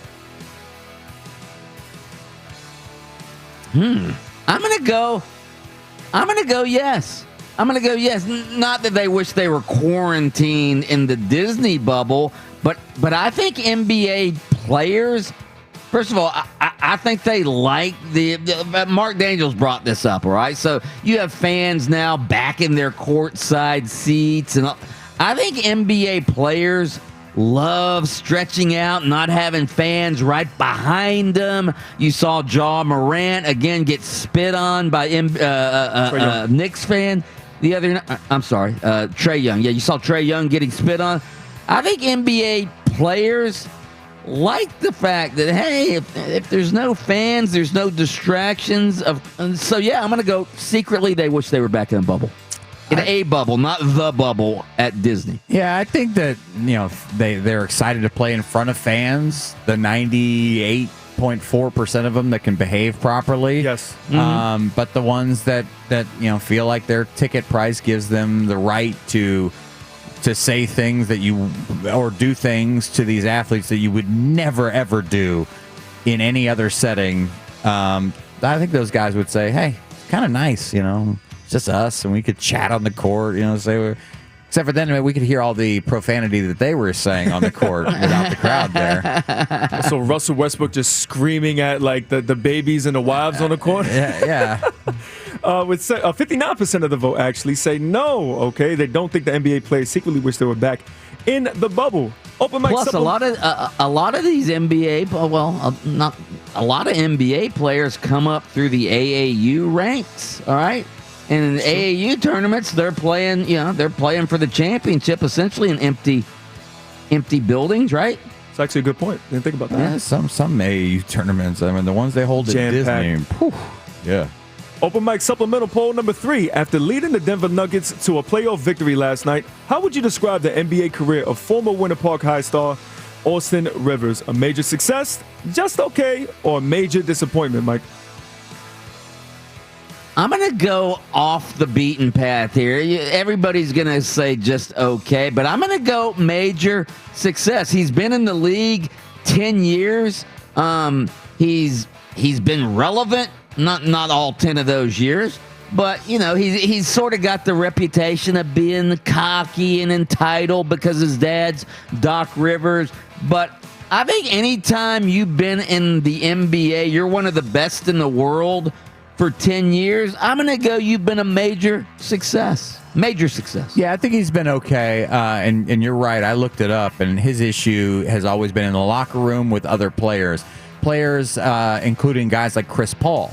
I'm gonna go yes. I'm gonna go yes. Not that they wish they were quarantined in the Disney bubble, but I think NBA players First of all, I think they like the Mark Daniels brought this up, all right? So you have fans now back in their courtside seats. And I think NBA players love stretching out, not having fans right behind them. You saw Ja Morant, again, get spit on by Knicks fan the other night. I'm sorry, Trae Young. Yeah, you saw Trae Young getting spit on. I think NBA players like the fact that, hey, if there's no fans, there's no distractions. So, yeah, I'm going to go secretly they wish they were back in a bubble. In a bubble, not the bubble at Disney. Yeah, I think that, they're excited to play in front of fans, the 98.4% of them that can behave properly. Yes. Mm-hmm. But the ones that feel like their ticket price gives them the right to say things or do things to these athletes that you would never, ever do in any other setting. I think those guys would say, hey, it's kind of nice, it's just us, and we could chat on the court, except for then we could hear all the profanity that they were saying on the court without the crowd there. So Russell Westbrook just screaming at the babies and the wives on the court. Yeah. With 59% of the vote actually say no. Okay, they don't think the NBA players secretly wish they were back in the bubble. Open mic. Plus, a lot of these NBA, not a lot of NBA players come up through the AAU ranks. All right. And in the AAU tournaments, they're playing for the championship, essentially in empty buildings, right? It's actually a good point. Didn't think about that. Yeah, some AAU tournaments. I mean, the ones they hold at Disney. Yeah. Open mic supplemental poll number 3. After leading the Denver Nuggets to a playoff victory last night, how would you describe the NBA career of former Winter Park High star Austin Rivers? A major success, just okay, or a major disappointment, Mike? I'm going to go off the beaten path here. Everybody's going to say just okay, but I'm going to go major success. He's been in the league 10 years. He's been relevant, not all 10 of those years, but he's sort of got the reputation of being cocky and entitled because his dad's Doc Rivers. But I think anytime you've been in the NBA, you're one of the best in the world for 10 years, I'm going to go you've been a major success. Major success. Yeah, I think he's been okay. And you're right. I looked it up, and his issue has always been in the locker room with other players. Players, including guys like Chris Paul,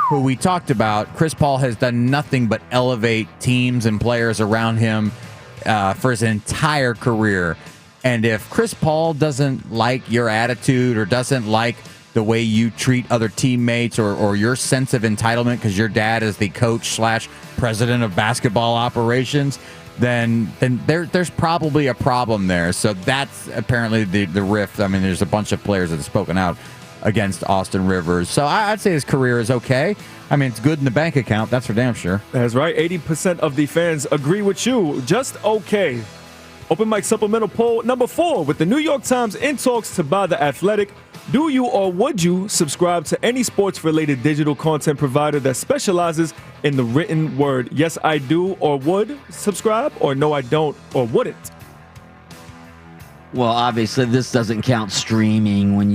who we talked about. Chris Paul has done nothing but elevate teams and players around him for his entire career. And if Chris Paul doesn't like your attitude or doesn't like the way you treat other teammates or your sense of entitlement because your dad is the coach / president of basketball operations, then there's probably a problem there. So that's apparently the rift. I mean, there's a bunch of players that have spoken out against Austin Rivers. So I'd say his career is okay. I mean, it's good in the bank account. That's for damn sure. That's right. 80% of the fans agree with you. Just okay. Open mic supplemental poll number 4. With the New York Times in talks to buy The Athletic, do you or would you subscribe to any sports-related digital content provider that specializes in the written word? Yes, I do or would subscribe, or no, I don't or wouldn't? Well, obviously, this doesn't count streaming when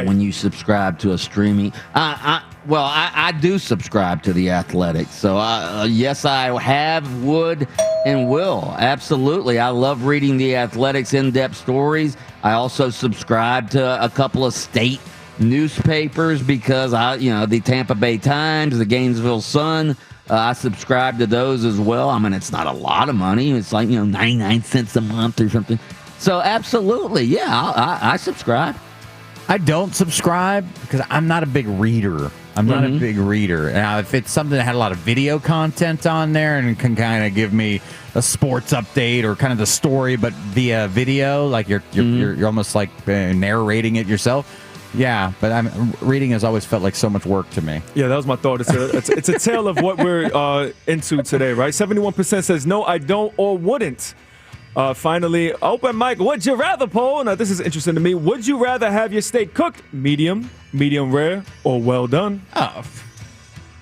when you subscribe to a streaming. I do subscribe to The Athletic. So, yes, I have, would, and will. Absolutely. I love reading The Athletic's in-depth stories. I also subscribe to a couple of state newspapers because the Tampa Bay Times, the Gainesville Sun, I subscribe to those as well. I mean, it's not a lot of money. It's like, 99 cents a month or something. So absolutely, yeah, I subscribe. I don't subscribe because I'm not a big reader. Now, if it's something that had a lot of video content on there and can kind of give me a sports update or kind of the story, but via video, like you're almost like narrating it yourself. Yeah, but reading has always felt like so much work to me. Yeah, that was my thought. It's a tale of what we're into today, right? 71% says no, I don't or wouldn't. Finally, open mic, would you rather poll? Now, this is interesting to me. Would you rather have your steak cooked medium rare, or well done? Oh,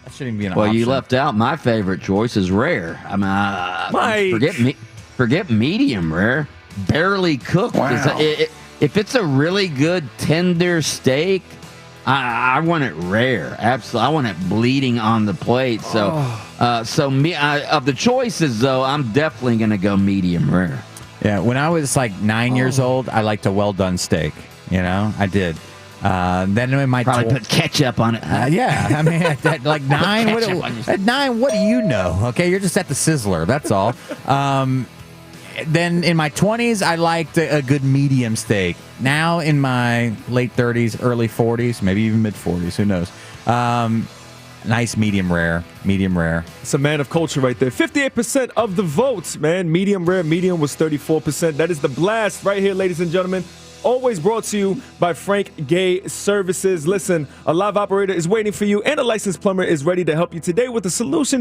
that shouldn't be an option. Well, you left out my favorite choice is rare. I mean, forget medium rare. Barely cooked. Wow. If it's a really good tender steak, I want it rare. Absolutely. I want it bleeding on the plate. So, of the choices, though, I'm definitely going to go medium rare. Yeah, when I was like 9 years old, I liked a well-done steak. I did. Then in my probably put ketchup on it. Yeah, I mean, at like 9, what do you know? Okay, you're just at the sizzler. That's all. Then in my 20s, I liked a good medium steak. Now in my late 30s, early 40s, maybe even mid 40s, who knows? Nice medium rare. It's a man of culture right there. 58% of the votes, man. Medium rare. Medium was 34%. That is the blast right here, ladies and gentlemen. Always brought to you by Frank Gay Services. Listen, a live operator is waiting for you, and a licensed plumber is ready to help you today with a solution